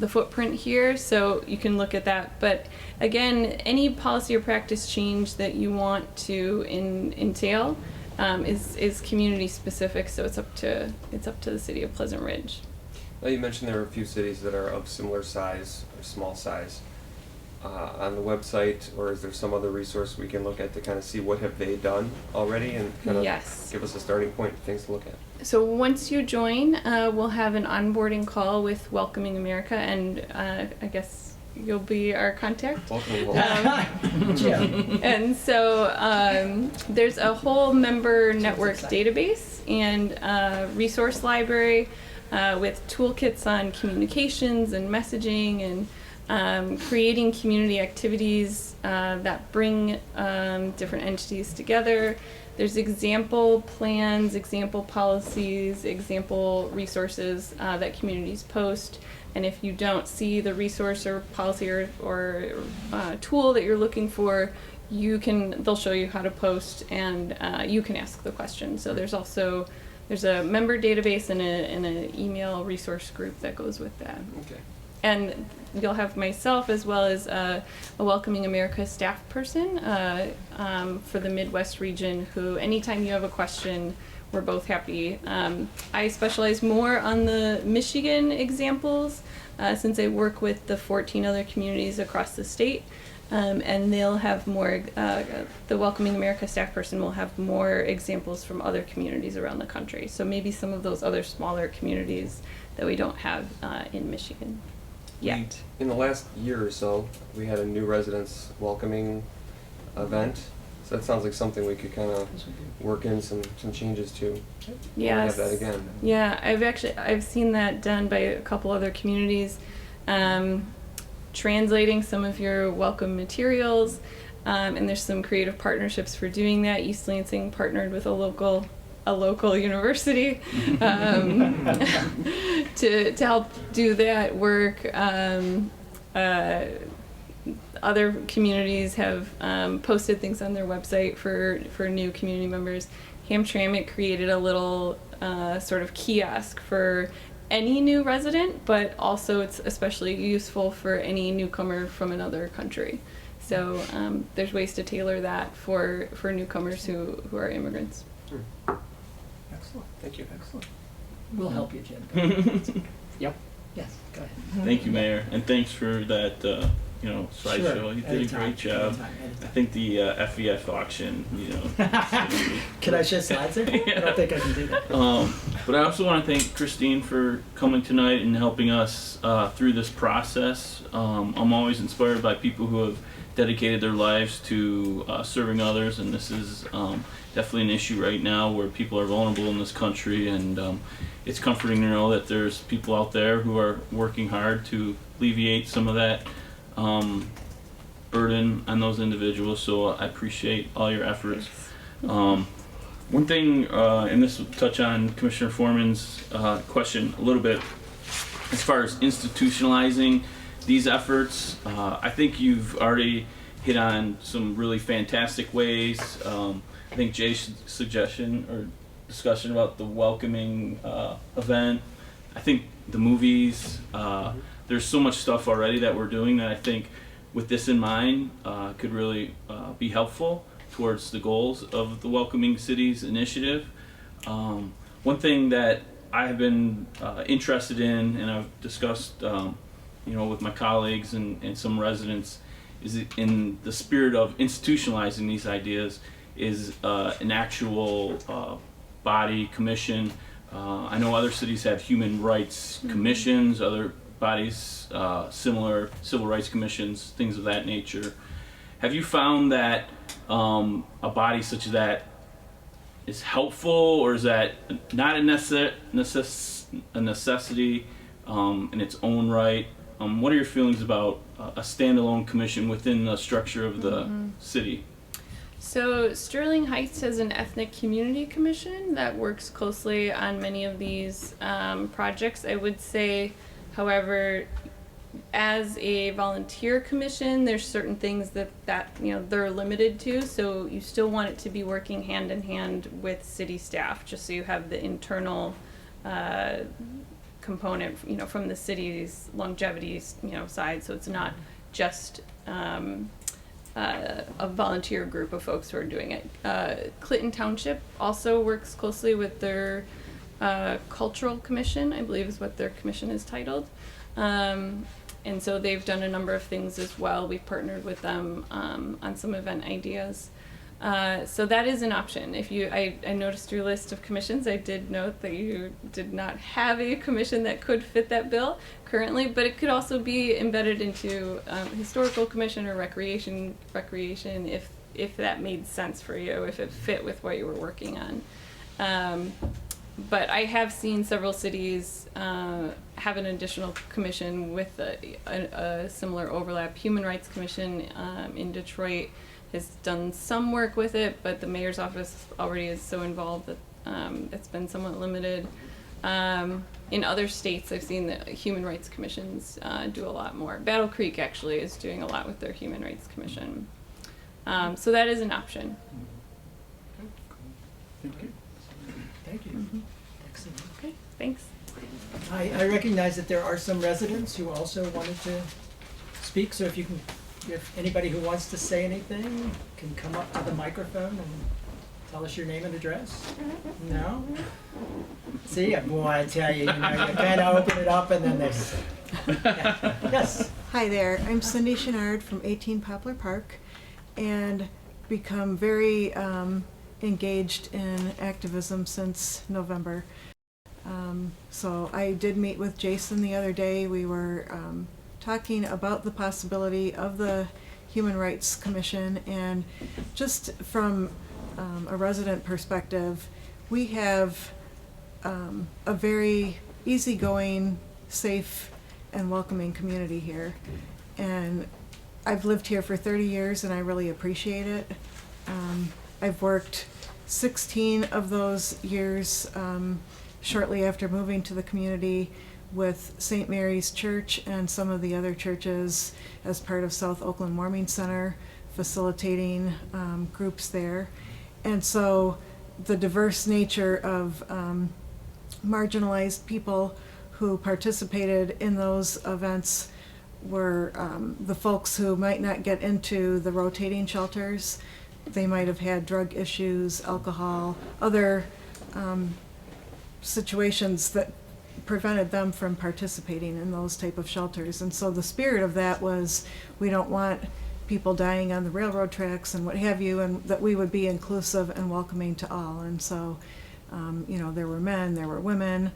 footprint here, so you can look at that. But again, any policy or practice change that you want to entail is community specific, so it's up to the city of Pleasant Ridge. Well, you mentioned there are a few cities that are of similar size or small size. On the website, or is there some other resource we can look at to kind of see what have they done already and kind of give us a starting point of things to look at? So once you join, we'll have an onboarding call with Welcoming America, and I guess you'll be our contact. And so there's a whole member network database and resource library with toolkits on communications and messaging and creating community activities that bring different entities together. There's example plans, example policies, example resources that communities post. And if you don't see the resource or policy or tool that you're looking for, they'll show you how to post, and you can ask the question. So there's a member database and an email resource group that goes with that. Okay. and you'll have myself as well as a Welcoming America staff person for the Midwest region who, anytime you have a question, we're both happy. I specialize more on the Michigan examples since I work with the 14 other communities across the state. And they'll have more, the Welcoming America staff person will have more examples from other communities around the country. So maybe some of those other smaller communities that we don't have in Michigan yet. In the last year or so, we had a new residents welcoming event. So that sounds like something we could kind of work in some changes to. Yes. Have that again. Yeah, I've seen that done by a couple other communities. Translating some of your welcome materials, and there's some creative partnerships for doing that. East Lansing partnered with a local university to help do that work. Other communities have posted things on their website for new community members. Hamtramck created a little sort of kiosk for any new resident, but also it's especially useful for any newcomer from another country. So there's ways to tailor that for newcomers who are immigrants. Excellent. Thank you. Excellent. We'll help you, Jim. Yep. Yes, go ahead. Thank you, Mayor, and thanks for that, slideshow. Sure. You did Anytime. a great job. Anytime. I think the FEF auction, Can I show slides there? I don't think I can do that. But I also want to thank Christine for coming tonight and helping us through this process. I'm always inspired by people who have dedicated their lives to serving others, and this is definitely an issue right now where people are vulnerable in this country, and it's comforting to know that there's people out there who are working hard to alleviate some of that burden on those individuals. So I appreciate all your efforts. One thing, and this will touch on Commissioner Foreman's question a little bit, as far as institutionalizing these efforts, I think you've already hit on some really fantastic ways. I think Jay's suggestion or discussion about the welcoming event, I think the movies, there's so much stuff already that we're doing that I think with this in mind could really be helpful towards the goals of the Welcoming Cities initiative. One thing that I have been interested in, and I've discussed with my colleagues and some residents, is in the spirit of institutionalizing these ideas is an actual body commission. I know other cities have human rights commissions, other bodies, similar civil rights commissions, things of that nature. Have you found that a body such as that is helpful, or is that not a necessity in its own right? What are your feelings about a standalone commission within the structure of the city? So Sterling Heights has an ethnic community commission that works closely on many of these projects. I would say, however, as a volunteer commission, there's certain things that they're limited to. So you still want it to be working hand in hand with city staff, just so you have the internal component, from the city's longevity, side. So it's not just a volunteer group of folks who are doing it. Clinton Township also works closely with their cultural commission, I believe is what their commission is titled. And so they've done a number of things as well. We've partnered with them on some event ideas. So that is an option. I noticed your list of commissions. I did note that you did not have a commission that could fit that bill currently, but it could also be embedded into historical commission or recreation if that made sense for you, if it fit with what you were working on. But I have seen several cities have an additional commission with a similar overlap. Human Rights Commission in Detroit has done some work with it, but the mayor's office already is so involved that it's been somewhat limited. In other states, I've seen that human rights commissions do a lot more. Battle Creek actually is doing a lot with their human rights commission. So that is an option. Thank you. Thank you. Excellent. Okay, thanks. I recognize that there are some residents who also wanted to speak, so if anybody who wants to say anything can come up to the microphone and tell us your name and address. No? See, boy, I tell you, you kind of open it up and then they say. Yeah. Yes. Hi there, I'm Cindy Chenard from 18 Poplar Park, and become very engaged in activism since November. So I did meet with Jason the other day. We were talking about the possibility of the Human Rights Commission, and just from a resident perspective, we have a very easygoing, safe, and welcoming community here. And I've lived here for 30 years and I really appreciate it. I've worked 16 of those years shortly after moving to the community with St. Mary's Church and some of the other churches as part of South Oakland Warming Center, facilitating groups there. And so the diverse nature of marginalized people who participated in those events were the folks who might not get into the rotating shelters. They might have had drug issues, alcohol, other situations that prevented them from participating in those type of shelters. And so the spirit of that was, we don't want people dying on the railroad tracks and what have you, and that we would be inclusive and welcoming to all. And so, you know, there were men, there were women,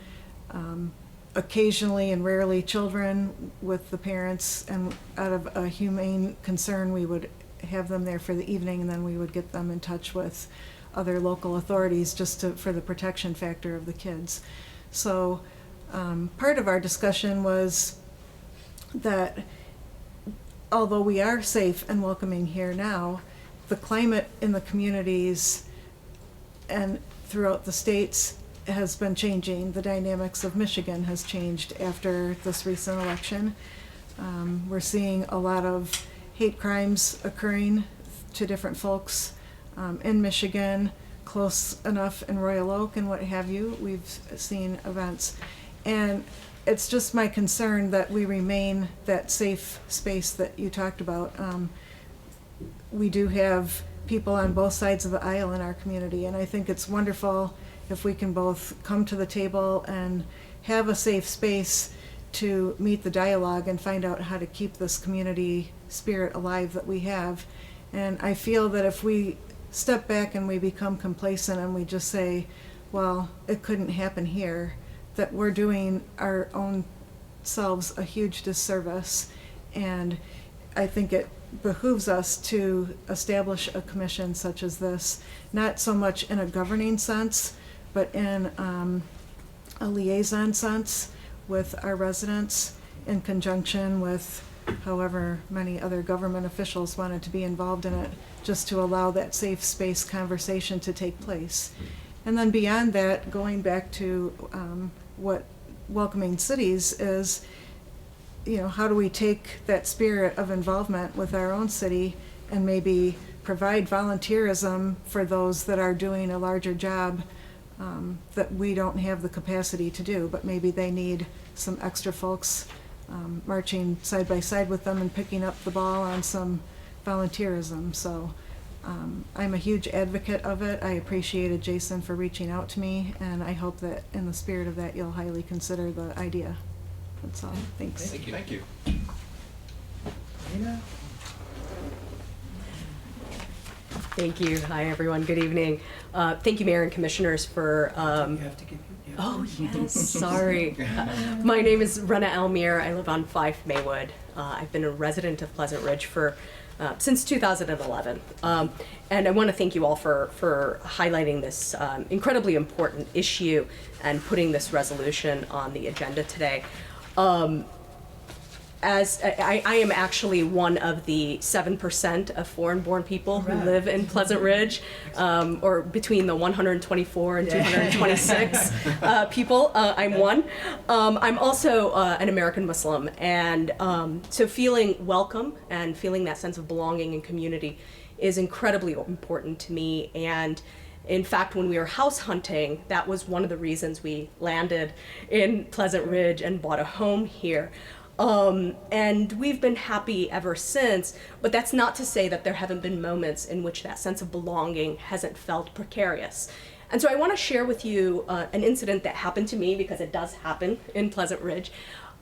occasionally and rarely children with the parents, and out of a humane concern we would have them there for the evening, and then we would get them in touch with other local authorities just for the protection factor of the kids. So part of our discussion was that although we are safe and welcoming here now, the climate in the communities and throughout the states has been changing. The dynamics of Michigan has changed after this recent election. We're seeing a lot of hate crimes occurring to different folks in Michigan, close enough in Royal Oak and what have you. We've seen events. And it's just my concern that we remain that safe space that you talked about. We do have people on both sides of the aisle in our community, and I think it's wonderful if we can both come to the table and have a safe space to meet the dialogue and find out how to keep this community spirit alive that we have. And I feel that if we step back and we become complacent and we just say, well, it couldn't happen here, that we're doing our own selves a huge disservice. And I think it behooves us to establish a commission such as this, not so much in a governing sense, but in a liaison sense with our residents, in conjunction with however many other government officials wanted to be involved in it, just to allow that safe space conversation to take place. And then beyond that, going back to what Welcoming Cities is, you know, how do we take that spirit of involvement with our own city and maybe provide volunteerism for those that are doing a larger job that we don't have the capacity to do, but maybe they need some extra folks marching side by side with them and picking up the ball on some volunteerism. So I'm a huge advocate of it. I appreciated Jason for reaching out to me, and I hope that in the spirit of that you'll highly consider the idea. That's all. Thanks. Thank you. Thank you. Nina? Thank you. Hi, everyone. Good evening. Thank you, Mayor and Commissioners, for. You have to give. Oh, yes. Sorry. My name is Rena Elmir. I live on 5 Maywood. I've been a resident of Pleasant Ridge for since 2011. And I want to thank you all for highlighting this incredibly important issue and putting this resolution on the agenda today. As I am actually one of the 7% of foreign-born people who live in Pleasant Ridge, or between the 124 and 226 people. I'm one. I'm also an American Muslim, and so feeling welcome and feeling that sense of belonging and community is incredibly important to me. And In fact, when we were house hunting, that was one of the reasons we landed in Pleasant Ridge and bought a home here. And we've been happy ever since, but that's not to say that there haven't been moments in which that sense of belonging hasn't felt precarious. And so I want to share with you an incident that happened to me, because it does happen in Pleasant Ridge,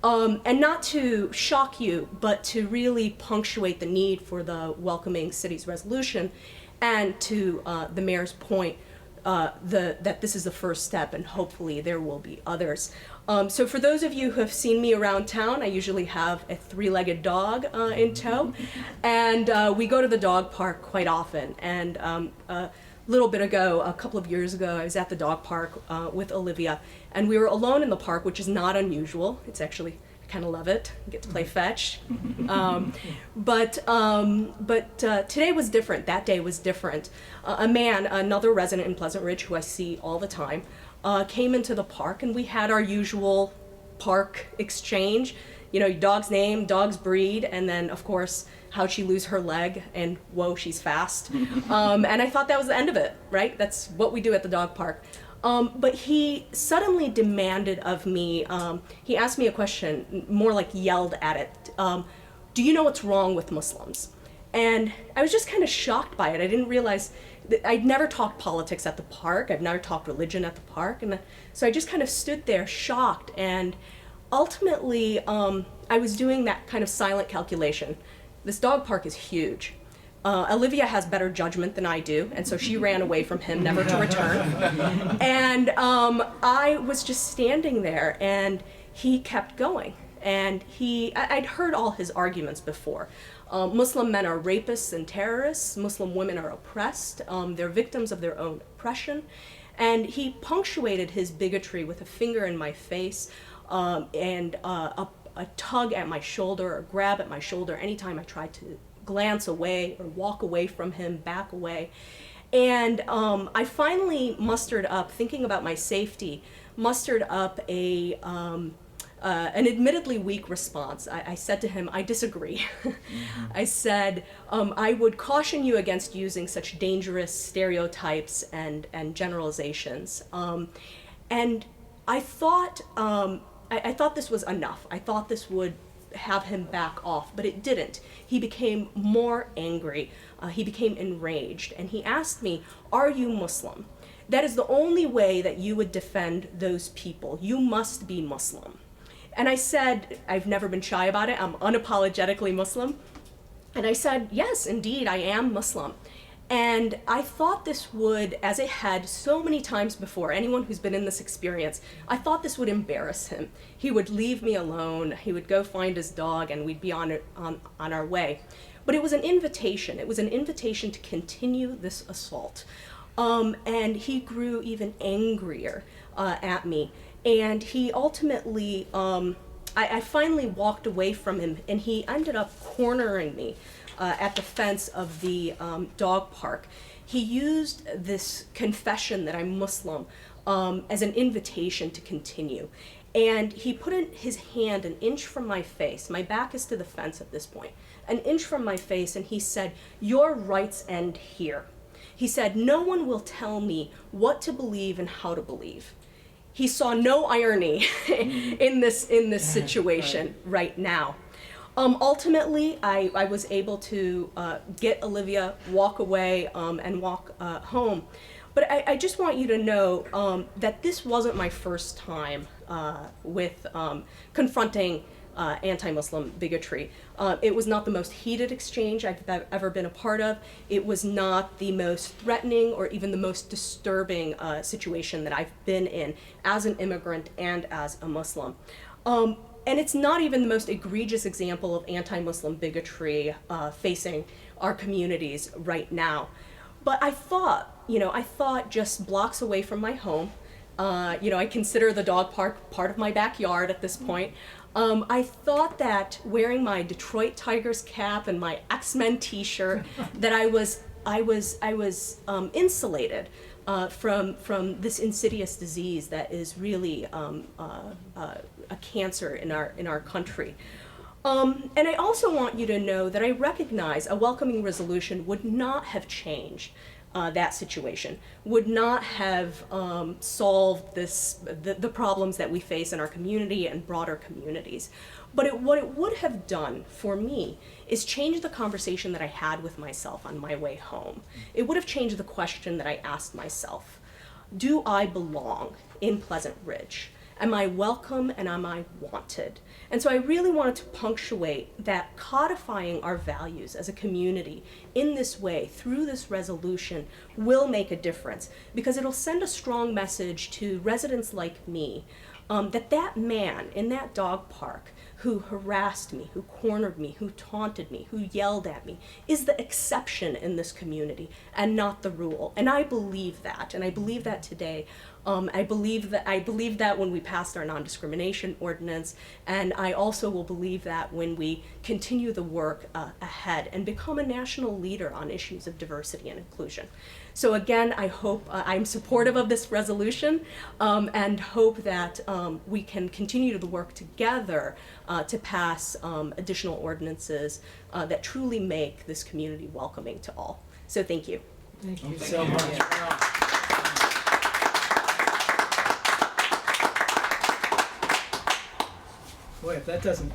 and not to shock you, but to really punctuate the need for the Welcoming Cities resolution, and to the mayor's point, that this is the first step, and hopefully there will be others. So for those of you who have seen me around town, I usually have a three-legged dog in tow, and we go to the dog park quite often. And a little bit ago, a couple of years ago, I was at the dog park with Olivia, and we were alone in the park, which is not unusual. It's actually, I kind of love it. I get to play fetch. But today was different. That day was different. A man, another resident in Pleasant Ridge, who I see all the time, came into the park, and we had our usual park exchange. You know, your dog's name, dog's breed, and then, of course, how'd she lose her leg, and whoa, she's fast. And I thought that was the end of it, right? That's what we do at the dog park. But he suddenly demanded of me, he asked me a question, more like yelled at it. Do you know what's wrong with Muslims? And I was just kind of shocked by it. I didn't realize that I'd never talked politics at the park. I've never talked religion at the park. And so I just kind of stood there shocked. And ultimately, I was doing that kind of silent calculation. This dog park is huge. Olivia has better judgment than I do, and so she ran away from him, never to return. And I was just standing there, and he kept going. And I'd heard all his arguments before. Muslim men are rapists and terrorists. Muslim women are oppressed. They're victims of their own oppression. And he punctuated his bigotry with a finger in my face, and a tug at my shoulder, or grab at my shoulder anytime I tried to glance away or walk away from him, back away. And I finally mustered up, thinking about my safety, mustered up an admittedly weak response. I said to him, I disagree. I said, I would caution you against using such dangerous stereotypes and generalizations. And I thought this was enough. I thought this would have him back off, but it didn't. He became more angry. He became enraged, and he asked me, are you Muslim? That is the only way that you would defend those people. You must be Muslim. And I said, I've never been shy about it. I'm unapologetically Muslim. And I said, yes, indeed, I am Muslim. And I thought this would, as it had so many times before, anyone who's been in this experience, I thought this would embarrass him. He would leave me alone, he would go find his dog, and we'd be on our way. But it was an invitation. It was an invitation to continue this assault. And he grew even angrier at me. And he ultimately, I finally walked away from him, and he ended up cornering me at the fence of the dog park. He used this confession that I'm Muslim as an invitation to continue. And he put his hand an inch from my face. My back is to the fence at this point. An inch from my face, and he said, your rights end here. He said, no one will tell me what to believe and how to believe. He saw no irony in this situation right now. Ultimately, I was able to get Olivia, walk away, and walk home. But I just want you to know that this wasn't my first time with confronting anti-Muslim bigotry. It was not the most heated exchange I've ever been a part of. It was not the most threatening or even the most disturbing situation that I've been in as an immigrant and as a Muslim. And it's not even the most egregious example of anti-Muslim bigotry facing our communities right now. But I thought just blocks away from my home, I consider the dog park part of my backyard at this point. I thought that wearing my Detroit Tigers cap and my X-Men t-shirt, that I was insulated from this insidious disease that is really a cancer in our country. And I also want you to know that I recognize a welcoming resolution would not have changed that situation, would not have solved the problems that we face in our community and broader communities. But what it would have done for me is change the conversation that I had with myself on my way home. It would have changed the question that I asked myself. Do I belong in Pleasant Ridge? Am I welcome and am I wanted? And so I really wanted to punctuate that codifying our values as a community in this way, through this resolution, will make a difference, because it'll send a strong message to residents like me that that man in that dog park who harassed me, who cornered me, who taunted me, who yelled at me, is the exception in this community and not the rule. And I believe that, and I believe that today. I believe that when we passed our non-discrimination ordinance, and I also will believe that when we continue the work ahead and become a national leader on issues of diversity and inclusion. So again, I hope I'm supportive of this resolution and hope that we can continue the work together to pass additional ordinances that truly make this community welcoming to all. So thank you. Thank you so much. Boy, if that doesn't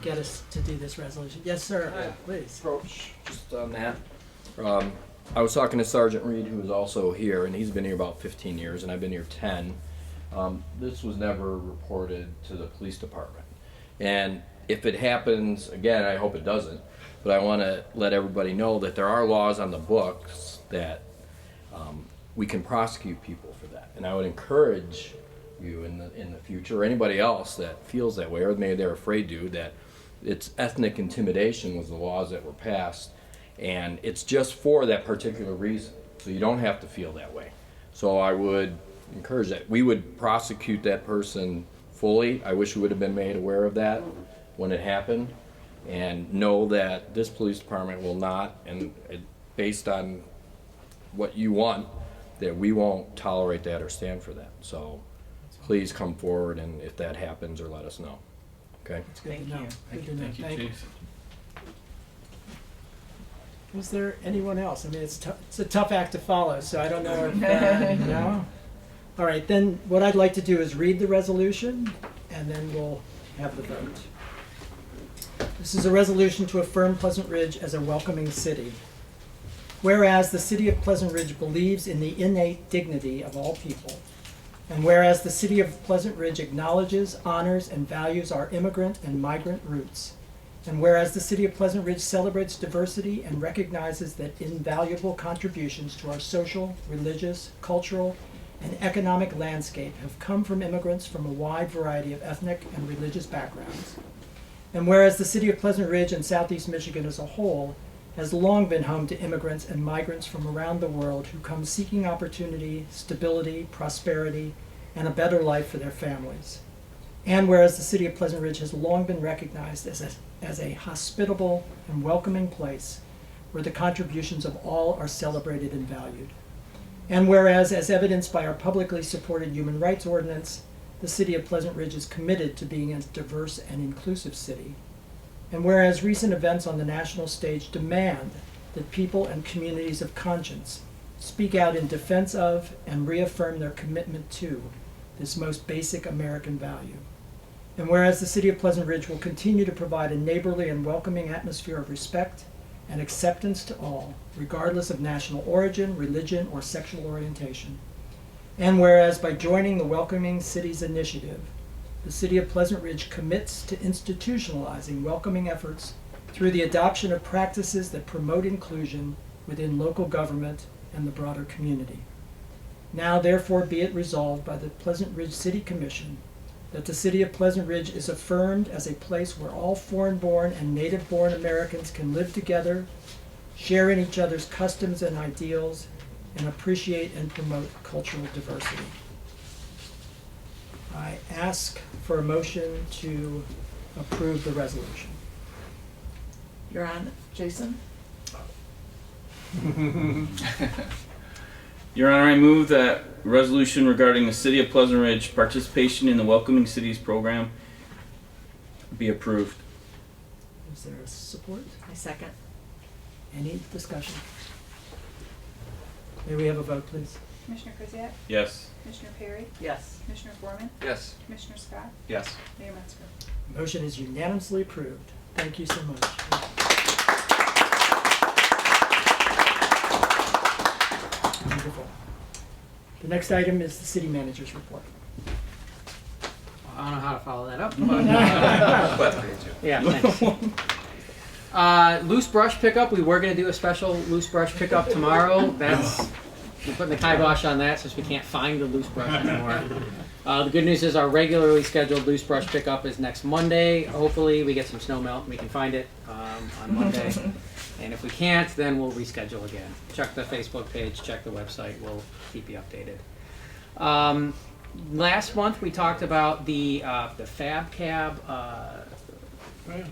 get us to do this resolution. Yes, sir. Please. Approach just on that. I was talking to Sergeant Reed, who is also here, and he's been here about 15 years, and I've been here 10. This was never reported to the police department. And if it happens again, I hope it doesn't, but I want to let everybody know that there are laws on the books that we can prosecute people for that. And I would encourage you in the future, or anybody else that feels that way, or maybe they're afraid to, that it's ethnic intimidation was the laws that were passed, and it's just for that particular reason. So you don't have to feel that way. So I would encourage that. We would prosecute that person fully. I wish we would have been made aware of that when it happened, and know that this police department will not, and based on what you want, that we won't tolerate that or stand for that. So please come forward, and if that happens, or let us know. Okay? Thank you. Thank you, Chief. Is there anyone else? I mean, it's a tough act to follow, so I don't know if, no? All right, then what I'd like to do is read the resolution, and then we'll have the vote. This is a resolution to affirm Pleasant Ridge as a welcoming city. Whereas the city of Pleasant Ridge believes in the innate dignity of all people, and whereas the city of Pleasant Ridge acknowledges, honors, and values our immigrant and migrant roots, and whereas the city of Pleasant Ridge celebrates diversity and recognizes that invaluable contributions to our social, religious, cultural, and economic landscape have come from immigrants from a wide variety of ethnic and religious backgrounds, and whereas the city of Pleasant Ridge and Southeast Michigan as a whole has long been home to immigrants and migrants from around the world who come seeking opportunity, stability, prosperity, and a better life for their families. And whereas the city of Pleasant Ridge has long been recognized as a hospitable and welcoming place where the contributions of all are celebrated and valued. And whereas, as evidenced by our publicly supported human rights ordinance, the city of Pleasant Ridge is committed to being a diverse and inclusive city. And whereas recent events on the national stage demand that people and communities of conscience speak out in defense of and reaffirm their commitment to this most basic American value. And whereas the city of Pleasant Ridge will continue to provide a neighborly and welcoming atmosphere of respect and acceptance to all, regardless of national origin, religion, or sexual orientation. And whereas by joining the Welcoming Cities Initiative, the city of Pleasant Ridge commits to institutionalizing welcoming efforts through the adoption of practices that promote inclusion within local government and the broader community. Now therefore be it resolved by the Pleasant Ridge City Commission that the city of Pleasant Ridge is affirmed as a place where all foreign-born and native-born Americans can live together, share in each other's customs and ideals, and appreciate and promote cultural diversity. I ask for a motion to approve the resolution. You're on, Jason? Your Honor, I move that resolution regarding the City of Pleasant Ridge participation in the Welcoming Cities program be approved. Is there a support? I second. Any discussion? May we have a vote, please? Commissioner Krzyjak? Yes. Commissioner Perry? Yes. Commissioner Foreman? Yes. Commissioner Scott? Yes. Mayor Metzger? Motion is unanimously approved. Thank you so much. Wonderful. The next item is the city manager's report. I don't know how to follow that up. That's great too. Yeah, thanks. Loose brush pickup. We were going to do a special loose brush pickup tomorrow. We're putting the kibosh on that since we can't find the loose brush anymore. The good news is our regularly scheduled loose brush pickup is next Monday. Hopefully we get some snow melt and we can find it on Monday. And if we can't, then we'll reschedule again. Check the Facebook page, check the website. We'll keep you updated. Last month we talked about the Fab Cab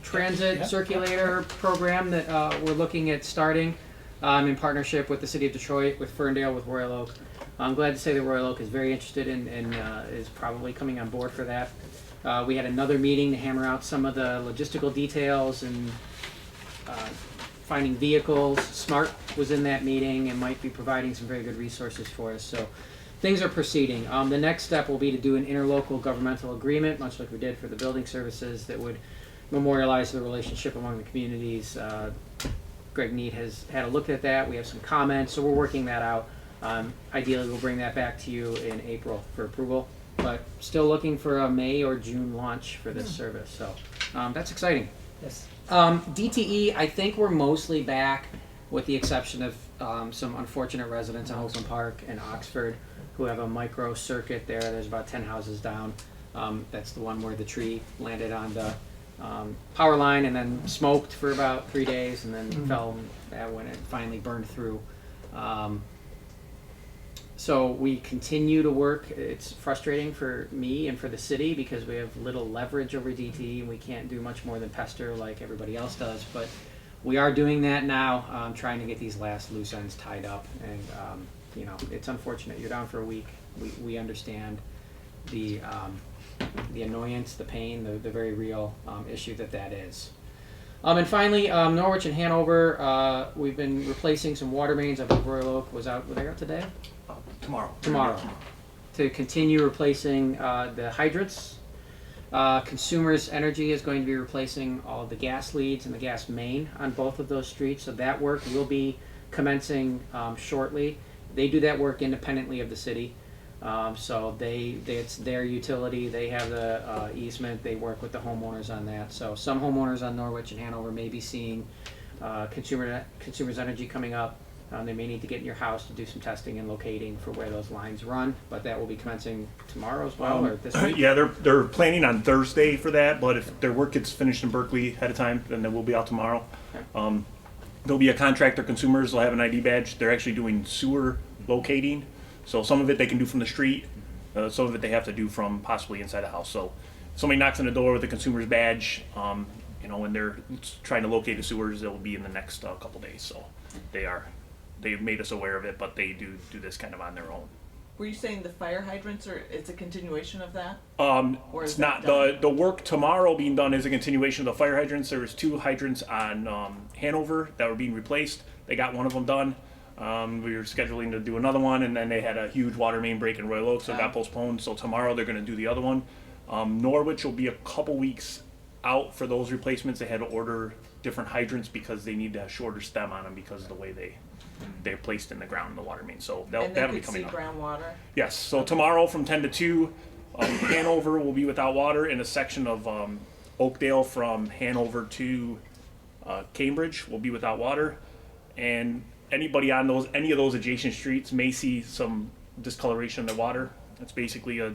transit circulator program that we're looking at starting in partnership with the City of Detroit, with Ferndale, with Royal Oak. I'm glad to say that Royal Oak is very interested in and is probably coming on board for that. We had another meeting to hammer out some of the logistical details and finding vehicles. SMART was in that meeting and might be providing some very good resources for us. So things are proceeding. The next step will be to do an interlocal governmental agreement, much like we did for the building services, that would memorialize the relationship among the communities. Greg Need has had a look at that. We have some comments, so we're working that out. Ideally, we'll bring that back to you in April for approval, but still looking for a May or June launch for this service. So that's exciting. Yes. DTE, I think we're mostly back, with the exception of some unfortunate residents in Oakland Park and Oxford who have a micro circuit there. There's about 10 houses down. That's the one where the tree landed on the power line and then smoked for about 3 days and then fell when it finally burned through. So we continue to work. It's frustrating for me and for the city because we have little leverage over DTE and we can't do much more than pester like everybody else does. But we are doing that now, trying to get these last loose ends tied up. And you know, it's unfortunate. You're down for a week. We understand the annoyance, the pain, the very real issue that is. And finally, Norwich and Hanover, we've been replacing some water mains. I believe Royal Oak was out today? Tomorrow. To continue replacing the hydrants. Consumers Energy is going to be replacing all of the gas leads and the gas main on both of those streets. So that work will be commencing shortly. They do that work independently of the city. So it's their utility. They have the easement. They work with the homeowners on that. So some homeowners on Norwich and Hanover may be seeing Consumers Energy coming up. They may need to get in your house to do some testing and locating for where those lines run, but that will be commencing tomorrow as well, or this week? Yeah, they're planning on Thursday for that, but if their work gets finished in Berkeley ahead of time, then they will be out tomorrow. Okay. There'll be a contractor, Consumers will have an ID badge. They're actually doing sewer locating, so some of it they can do from the street, some of it they have to do from possibly inside the house. So if somebody knocks on the door with a Consumers badge, when they're trying to locate the sewers, it will be in the next couple days. So they've made us aware of it, but they do this kind of on their own. Were you saying the fire hydrants, or it's a continuation of that? Or It's is not. that The work tomorrow being done is a continuation of the fire hydrants. There was 2 hydrants on Hanover that were being replaced. They got one of them done. We were scheduling to do another one, and then they had a huge water main break in Royal Oak, so it got postponed. So tomorrow they're going to do the other one. Norwich will be a couple weeks out for those replacements. They had to order different hydrants because they need a shorter stem on them because of the way they're placed in the ground in the water main. So that'll be coming up. Groundwater. Yes. So tomorrow from 10 to 2, Hanover will be without water, in a section of Oakdale from Hanover to Cambridge will be without water, and anybody on any of those adjacent streets may see some discoloration in the water. It's basically a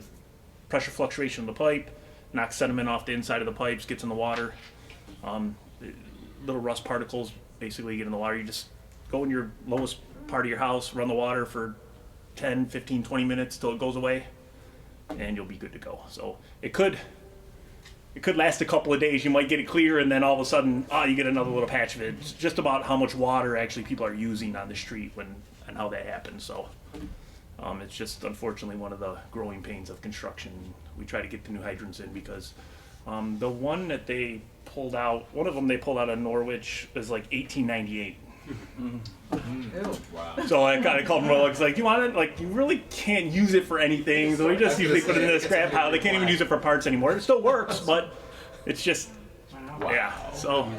pressure fluctuation in the pipe, knocks sediment off the inside of the pipes, gets in the water. Little rust particles basically get in the water. You just go in your lowest part of your house, run the water for 10, 15, 20 minutes till it goes away, and you'll be good to go. So it could last a couple of days. You might get it clear, and then all of a sudden, you get another little patch of it. It's just about how much water actually people are using on the street and how that happens. So it's just unfortunately one of the growing pains of construction. We try to get the new hydrants in because the one that they pulled out, one of them they pulled out of Norwich is like 1898. So I kind of called them over. It's like, do you want it? Like, you really can't use it for anything. So we just usually put it in the scrap pile. They can't even use it for parts anymore. It still works, but it's just, yeah. So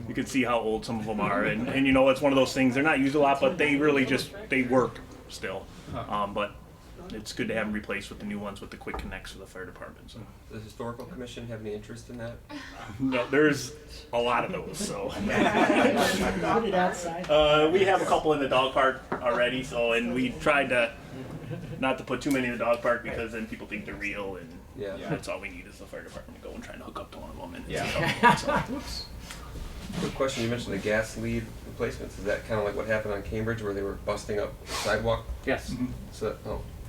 you can see how old some of them are. And you know, it's one of those things. They're not used a lot, but they really just, they work still. But it's good to have them replaced with the new ones with the quick connects for the fire department. So. Does the historical commission have any interest in that? No, there's a lot of those. So Put it outside. we have a couple in the dog park already. So and we tried to not to put too many in the dog park because then people think they're real, and that's all we need is the fire department to go and try to hook up to one of them. And Quick question, you mentioned the gas lead replacements. Is that kind of like what happened on Cambridge where they were busting up the sidewalk? Yes. So,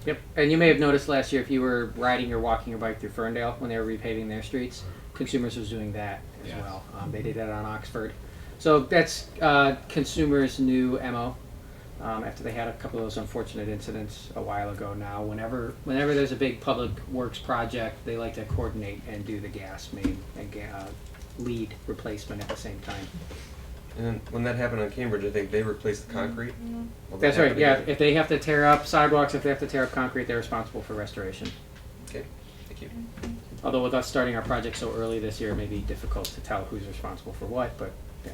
Yep, and you may have noticed last year if you were riding or walking your bike through Ferndale when they were repaving their streets, Consumers was doing that as well. They did that on Oxford. So that's Consumers' new MO. After they had a couple of those unfortunate incidents a while ago now, whenever there's a big public works project, they like to coordinate and do the gas main and lead replacement at the same time. And then when that happened on Cambridge, I think they replaced the concrete. Will that That's right, happen yeah. again? If they have to tear up sidewalks, if they have to tear up concrete, they're responsible for restoration. Okay, thank you. Although with us starting our project so early this year, it may be difficult to tell who's responsible for what, but yeah,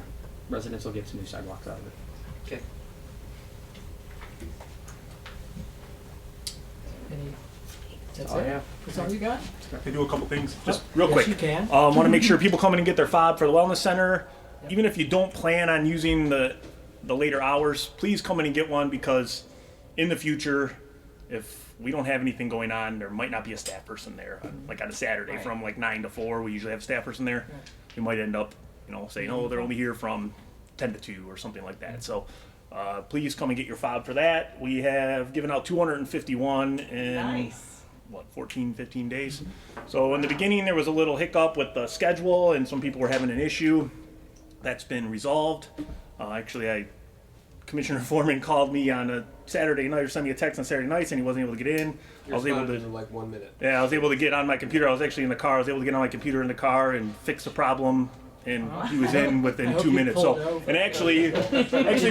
residents will get some new sidewalks out of it. Okay. That's all I it? have. That's all you got? They do a couple things, just real Yes, quick. you can. Want to make sure people come in and get their fob for the wellness center. Even if you don't plan on using the later hours, please come in and get one, because in the future, if we don't have anything going on, there might not be a staff person there. Like on a Saturday from like 9 to 4, we usually have a staff person there. We might end up, saying, oh, they're only here from 10 to 2 or something like that. So please come and get your fob for that. We have given out 251 in 14, 15 days. So in the beginning, there was a little hiccup with the schedule, and some people were having an issue. That's been resolved. Actually, Commissioner Foreman called me on a Saturday night, or sent me a text on Saturday nights, and he wasn't able to get in. You I was able responded to, in like 1 minute. yeah, I was able to get on my computer. I was actually in the car. I was able to get on my computer in the car and fix the problem, and he was in within 2 minutes. So, and actually,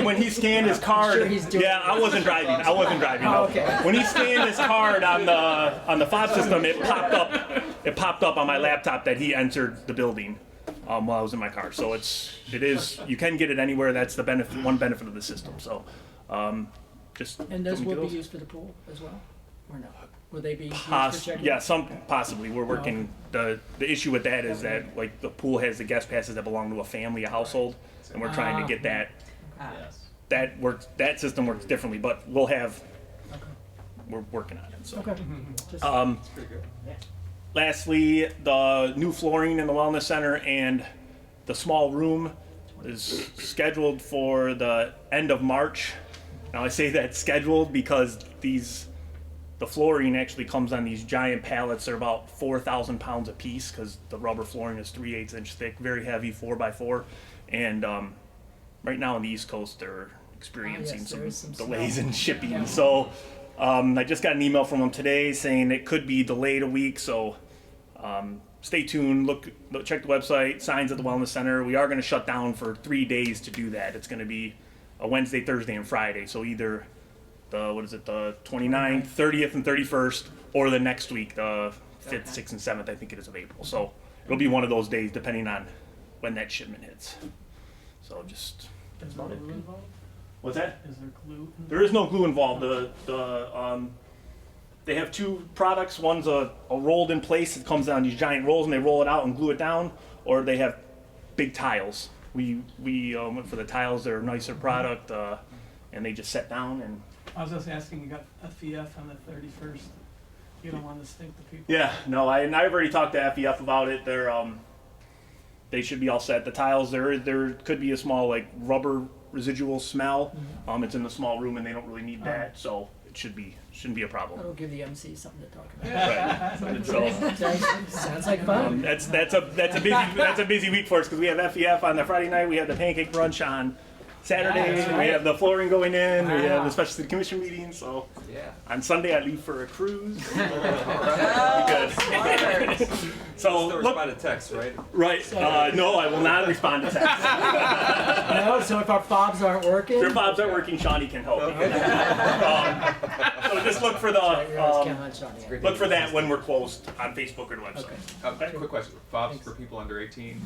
when he scanned his card, I wasn't driving. No. When he scanned his card on the fob system, it popped up. It popped up on my laptop that he entered the building while I was in my car. So it is. You can get it anywhere. That's the benefit. One benefit of the system. So, just. And those come will get be those. used for the pool as well? Or no? Will they be used for checking? Yeah, possibly. We're working. The issue with that is that like the pool has the guest passes that belong to a family, a household, and we're trying to get that. That works. That system works differently, but we'll have. We're working on it. So. Okay. Lastly, the new flooring in the wellness center and the small room is scheduled for the end of March. Now I say that scheduled because the flooring actually comes on these giant pallets. They're about 4,000 pounds a piece because the rubber flooring is 3/8 inch thick, very heavy, 4x4. And right now on the East Coast, they're experiencing some delays in shipping. Yeah. So I just got an email from them today saying it could be delayed a week. So stay tuned. Look, check the website. Signs at the Wellness Center. We are going to shut down for 3 days to do that. It's going to be a Wednesday, Thursday, and Friday. So either the 29th, 30th, and 31st, or the next week, the 5th, 6th, and 7th, I think it is, of April. So it'll be one of those days depending on when that shipment hits. So just. Is there glue involved? What's that? Is there glue? There is no glue involved. They have two products. One's a rolled in place. It comes down these giant rolls, and they roll it out and glue it down. Or they have big tiles. We went for the tiles. They're a nicer product, and they just set down. And I was just asking, you got FEF on the 31st. You don't want to stink the people. yeah, no, I've already talked to FEF about it. They should be all set. The tiles, there could be a small like rubber residual smell. It's in the small room, and they don't really need that, so it shouldn't be a problem. That'll give the MC something to talk about. Right. So, sounds like fun. That's a busy week for us because we have FEF on the Friday night. We have the pancake brunch on Saturday, that's we right. have the flooring going in, we have Wow. the special city commission meeting, so. Yeah. On Sunday, I leave for a cruise. Good. Still So, respond to text, right? right, no, I will not respond to text. No, so if our fobs aren't working. If your fobs aren't working, Shawnee can help. So just look for look for that when we're closed on Facebook or the website. Quick question. Fobs for people under 18?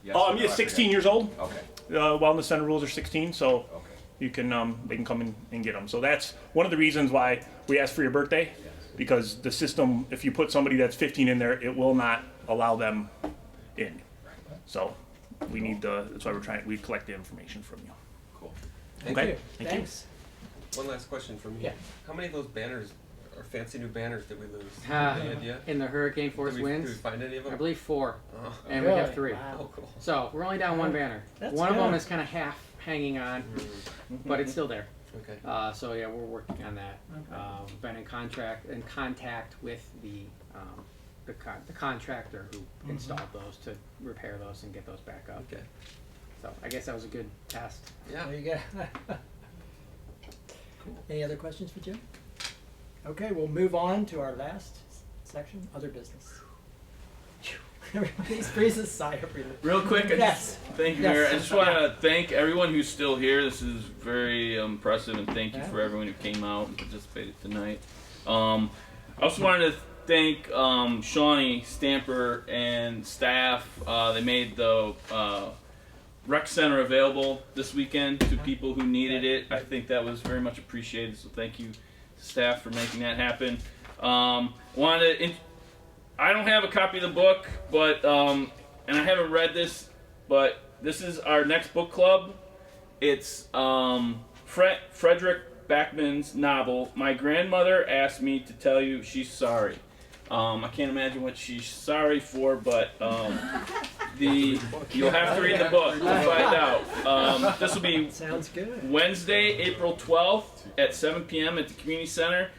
Yes Oh, or I'm no? just I 16 forget. years old. Okay. Wellness Center rules are 16, so you can they can come in and get them. So that's one of the reasons why we ask for your birthday, because the system, if you put somebody that's 15 in there, it will not allow them in. So we need that's why we collect the information from you. Cool. Okay. Thank you. Thank Thanks. One last question from me. Yeah. How many of those banners, or fancy new banners, did we lose? Uh, Any idea? in the hurricane force Did we winds, find any of them? I believe 4, Oh. and we have Really? 3. Wow. Oh, cool. So we're only down one banner. That's One of good. them is kind of half hanging on, but it's still there. Okay. So yeah, we're working on that. Been in contact with the contractor who installed those to repair those and get those back up. Okay. So I guess that was a good test. Yeah. There you go. Any other questions for Jim? Okay, we'll move on to our last section, other business. Everybody's breathes a sigh of relief. Real quick, Yes. thank you, Yes. Mayor. I just want to thank everyone who's still here. This is very impressive, and thank you for everyone who came out and participated tonight. I also wanted to thank Shawnee Stamper and staff. They made the rec center available this weekend to people who needed it. I think that was very much appreciated, so thank you to staff for making that happen. I don't have a copy of the book, but and I haven't read this, but this is our next book club. It's Frederick Backman's novel. My grandmother asked me to tell you she's sorry. I can't imagine what she's sorry for, but you'll have to read the book to find out. This will be Sounds good. Wednesday, April 12th at 7 p.m. at the community center.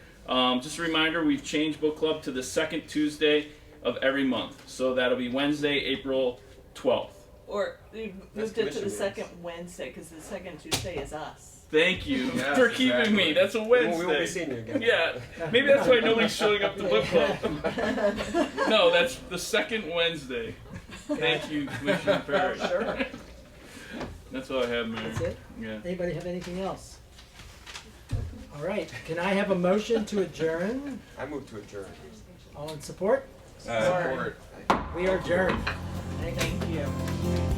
Just a reminder, we've changed book club to the second Tuesday of every month, so that'll be Wednesday, April 12th. Or we moved it to the second Wednesday, because the second Tuesday is us. Thank you Yes, for keeping me. That's a Wednesday. We won't be seeing you again. Yeah, maybe that's why nobody's showing up to book club. No, that's the second Wednesday. Thank you, Commissioner Perry. Sure. That's all I have, Mayor. That's it? Yeah. Anybody have anything else? All right, can I have a motion to adjourn? I move to adjourn. All in support? Support. We are adjourned. Thank you.